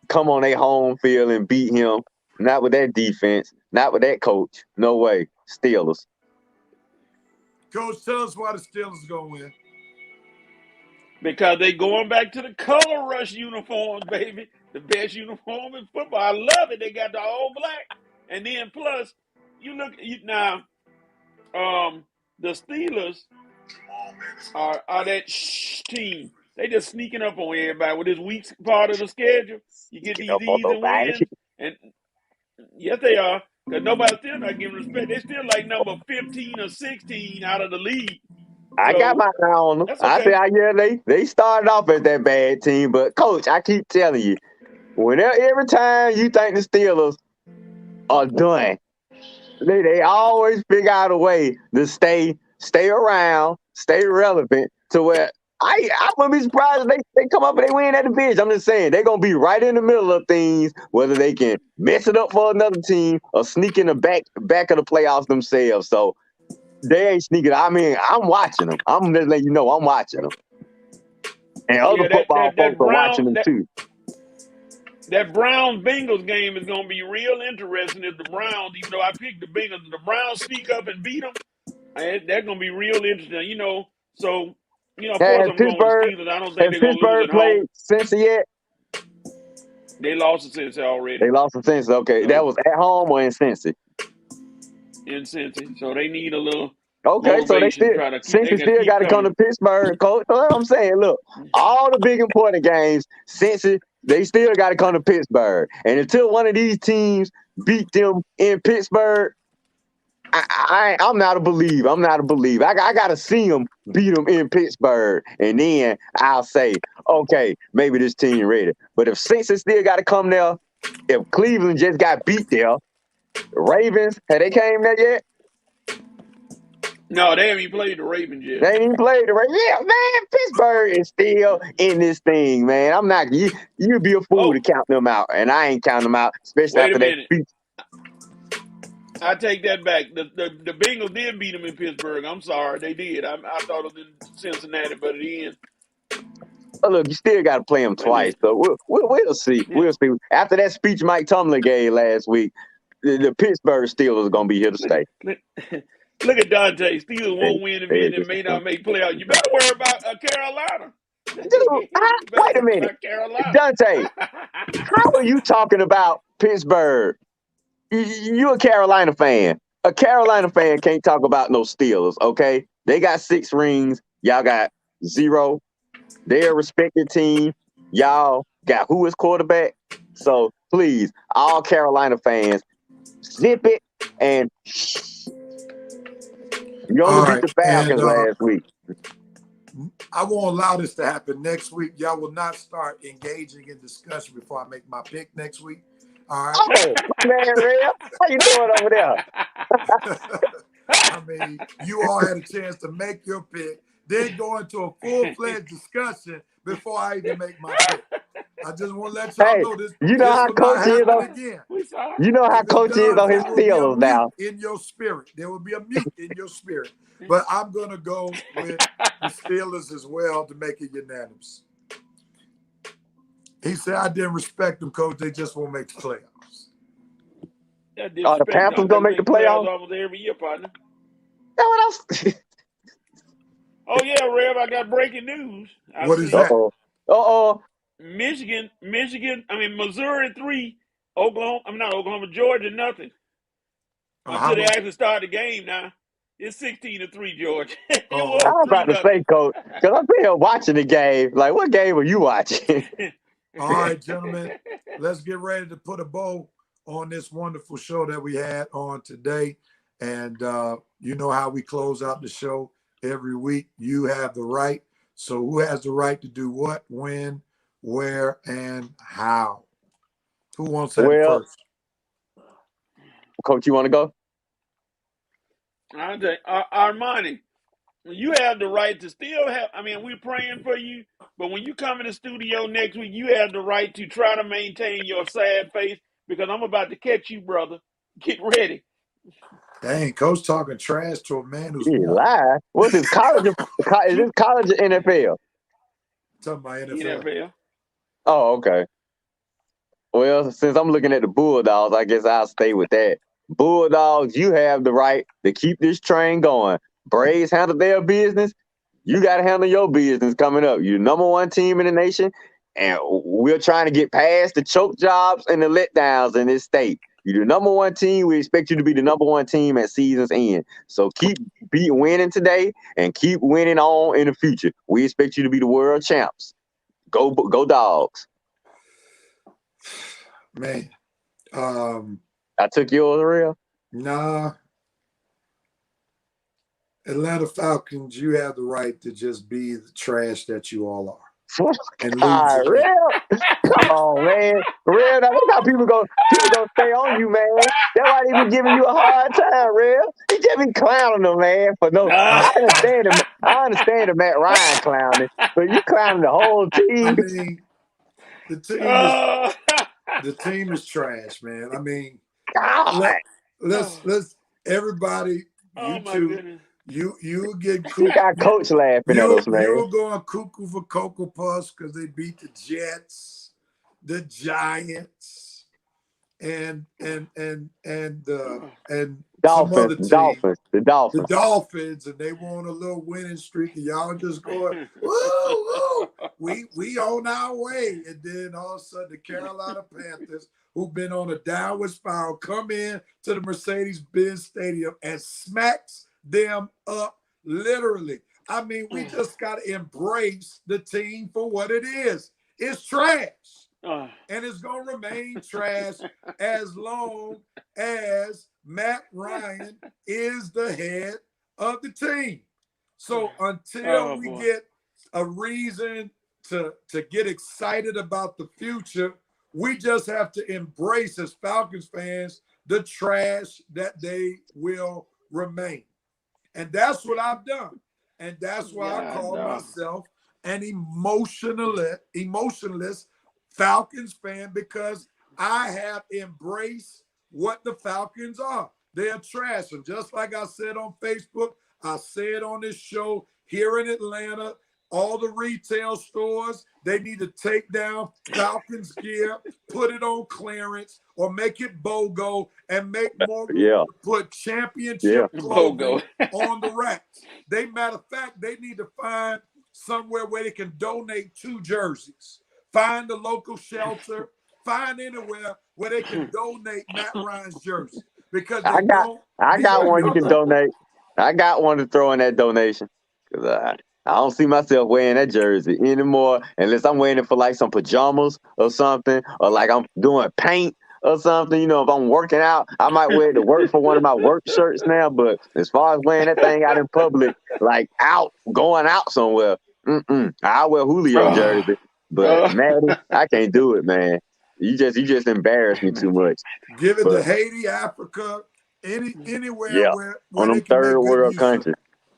come on their home field and beat him. Not with that defense. Not with that coach. No way. Steelers. Coach, tell us why the Steelers are going to win. Because they going back to the color rush uniforms, baby. The best uniform in football. I love it. They got the all black. And then plus, the Steelers are that team. They just sneaking up on everybody with this weak part of the schedule. You get these easy wins. And yes, they are. Because nobody's still not giving respect. They're still like number 15 or 16 out of the league. I got my eye on them. Okay. I say, they started off as that bad team, but Coach, I keep telling you, every time you think the Steelers are done, they always figure out a way to stay around, stay relevant to where I wouldn't be surprised if they come up and they win at the bench. I'm just saying they're gonna be right in the middle of things, whether they can mess it up for another team or sneak in the back of the playoffs themselves. So they ain't sneaking. I mean, I'm watching them. I'm just letting you know I'm watching them. And other football folks are watching them too. That Browns-Bengals game is going to be real interesting if the Browns, even though I picked the Bengals, the Browns sneak up and beat them. That's going to be real interesting. Of course I'm going with the Steelers. I don't think they're going to lose at played home. Cincy yet? They lost to Cincy already. They lost to Cincy. Okay, that was at home or in Cincy? In Cincy. So they need a little okay, so Cincy still got to come to Pittsburgh, Coach. So I'm saying, look, all the big important games, Cincy, they still got to come to Pittsburgh. And until one of these teams beat them in Pittsburgh, I'm not a believer. I got to see them beat them in Pittsburgh. And then I'll say, okay, maybe this team ready. But if Cincy still got to come there, if Cleveland just got beat there, Ravens, have they came there yet? No, they haven't even played the Ravens yet. They ain't even played the Ravens. Yeah, man, Pittsburgh is still in this thing, man. I'm not. You'd be a fool to count them out, and I ain't counting them out, especially after that speech. I take that back. The Bengals did beat them in Pittsburgh. I'm sorry, they did. I thought it was in Cincinnati, but it is. Oh, look, you still got to play them twice, so we'll see. Yeah. We'll see. After that speech Mike Tomlin gave last week, the Pittsburgh Steelers are gonna be here to stay. Look at Dante. Steelers won't win and may not make playoffs. You better worry about Carolina. Dude, wait a minute. Dante, how are you talking about Pittsburgh? You a Carolina fan. A Carolina fan can't talk about no Steelers, okay? They got 6 rings. Y'all got 0. They're a respected team. Y'all got who is quarterback? So, please, all Carolina fans, zip it and you only beat the Falcons last week. I won't allow this to happen next week. Y'all will not start engaging in discussion before I make my pick next week. All right. Oh, man, Rev, how you doing over there? I mean, you all had a chance to make your pick, then go into a full-fledged discussion before I even make my pick. I just want to let y'all know this. You know how coach is on. Again. You know how coach is on his feelings now. In your spirit, there will be a mute in your spirit. But I'm gonna go with the Steelers as well to make it unanimous. He said, "I didn't respect them, coach. They just won't make the playoffs." Oh, the Panthers gonna make the playoffs almost every year, partner. Yeah, what else? Oh yeah, Rev, I got breaking news. What is that? Missouri 3, Georgia nothing. Until they actually start the game now. It's 16-3, Georgia. I was about to say, coach, because I'm here watching the game. Like, what game are you watching? All right, gentlemen, let's get ready to put a bow on this wonderful show that we had on today. And you know how we close out the show every week. You have the right. So who has the right to do what, when, where, and how? Who wants that first? Coach, you want to go? Armani, you have the right to still have, we're praying for you, but when you come in the studio next week, you have the right to try to maintain your sad face because I'm about to catch you, brother. Get ready. Dang, coach talking trash to a man who's live. What's this college? Is this college or NFL? Talking about NFL. Oh, okay. Well, since I'm looking at the Bulldogs, I guess I'll stay with that. Bulldogs, you have the right to keep this train going. Braves handle their business. You got to handle your business coming up. You're the number one team in the nation, and we're trying to get past the choke jobs and the letdowns in this state. You're the number one team. We expect you to be the number one team at season's end. So keep winning today and keep winning on in the future. We expect you to be the world champs. Go Dogs. Man. I took yours, real? Nah. Atlanta Falcons, you have the right to just be the trash that you all are. And real? Come on, man. Real, now look how people gonna stay on you, man. That's why they be giving you a hard time, real. He just be clowning them, man. For no, I understand the Matt Ryan clowning, but you clowning the whole team. I mean, the team is trash, man. I mean, let's everybody, you get cuckoo. You got coach laughing at us, man. You're going cuckoo for Cocoa Puffs because they beat the Jets, the Giants, and Dolphins, the Dolphins, and they won a little winning streak, and y'all just going, woo, we on our way, and then all of a sudden the Carolina Panthers, who've been on a downward spiral, come in to the Mercedes-Benz Stadium and smacks them up literally. I mean, we just got to embrace the team for what it is. It's trash. And it's going to remain trash as long as Matt Ryan is the head of the team. So until we get a reason to get excited about the future, we just have to embrace as Falcons fans the trash that they will remain. And that's what I've done. And that's why I call myself an emotionless Falcons fan, because I have embraced what the Falcons are. They're trash. And just like I said on Facebook, I said on this show here in Atlanta, all the retail stores, they need to take down Falcons gear, put it on clearance, or make it BOGO and make more room to put championship clothing on the racks. Matter of fact, they need to find somewhere where they can donate 2 jerseys. Find a local shelter. Find anywhere where they can donate Matt Ryan's jersey. Because I got one you can donate. I got one to throw in that donation. Because I don't see myself wearing that jersey anymore unless I'm wearing it for like some pajamas or something, or like I'm doing paint or something. You know, if I'm working out, I might wear it to work for one of my work shirts now. But as far as wearing that thing out in public, like going out somewhere, I wear Julio jersey. But Maddie, I can't do it, man. You just embarrass me too much. Give it to Haiti, Africa, anywhere where on they them can third make good world use countries.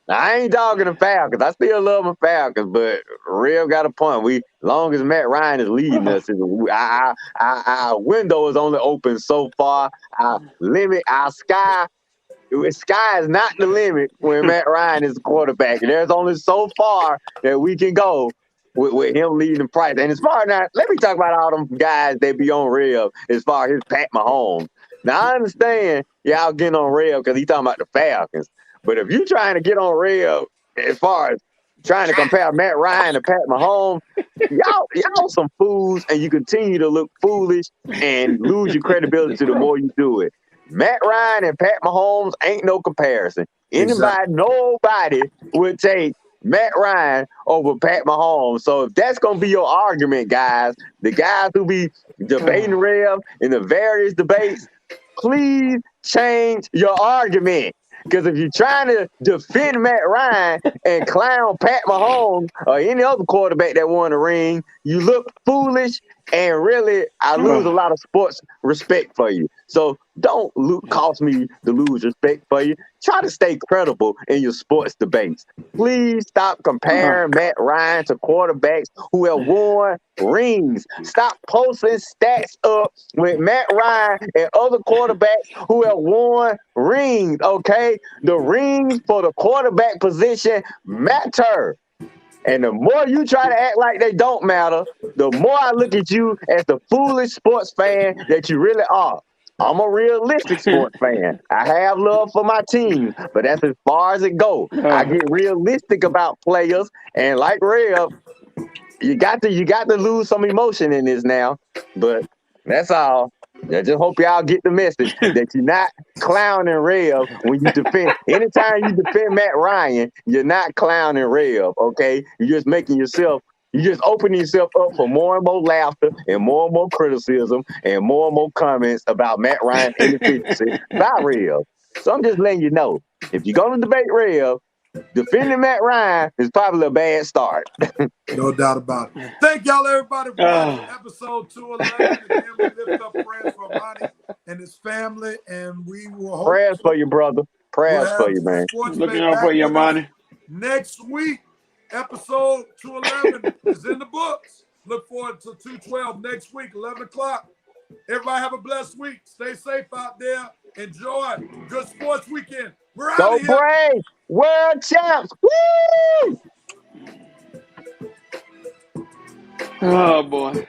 Now, I ain't dogging the Falcons. I still love my Falcons, but Rev got a point. As long as Matt Ryan is leading us, our window is only open so far. Our sky is not the limit when Matt Ryan is the quarterback. There's only so far that we can go with him leading the price. And as far as now, let me talk about all them guys that be on Rev as far as his Pat Mahomes. Now, I understand y'all getting on Rev because he's talking about the Falcons. But if you're trying to get on Rev as far as trying to compare Matt Ryan to Pat Mahomes, y'all some fools, and you continue to look foolish and lose your credibility the more you do it. Matt Ryan and Pat Mahomes ain't no comparison. Nobody would take Matt Ryan over Pat Mahomes. So if that's going to be your argument, guys, the guys who be debating Rev in the various debates, please change your argument. Because if you're trying to defend Matt Ryan and clown Pat Mahomes or any other quarterback that won the ring, you look foolish, and really, I lose a lot of sports respect for you. So don't cause me to lose respect for you. Try to stay credible in your sports debates. Please stop comparing Matt Ryan to quarterbacks who have won rings. Stop posting stats up with Matt Ryan and other quarterbacks who have won rings, okay? The rings for the quarterback position matter. And the more you try to act like they don't matter, the more I look at you as the foolish sports fan that you really are. I'm a realistic sports fan. I have love for my team, but that's as far as it goes. I get realistic about players, and like Rev, you got to lose some emotion in this now. But that's all. I just hope y'all get the message that you're not clowning Rev when you defend. Anytime you defend Matt Ryan, you're not clowning Rev, okay? You're just opening yourself up for more and more laughter and more criticism and more comments about Matt Ryan's inefficiency by Rev. So I'm just letting you know, if you're going to debate Rev, defending Matt Ryan is probably a bad start. No doubt about it. Thank y'all, everybody, for watching episode 211. Again, we lift up prayers for Armani and his family, and we will hope prayers for you, brother. Prayers for you, man. Looking out for you, Armani. Next week, episode 211 is in the books. Look forward to 212 next week, 11 o'clock. Everybody have a blessed week. Stay safe out there. Enjoy. Good sports weekend. We're out of here. Go Braves! World champs! Woo! Oh, boy.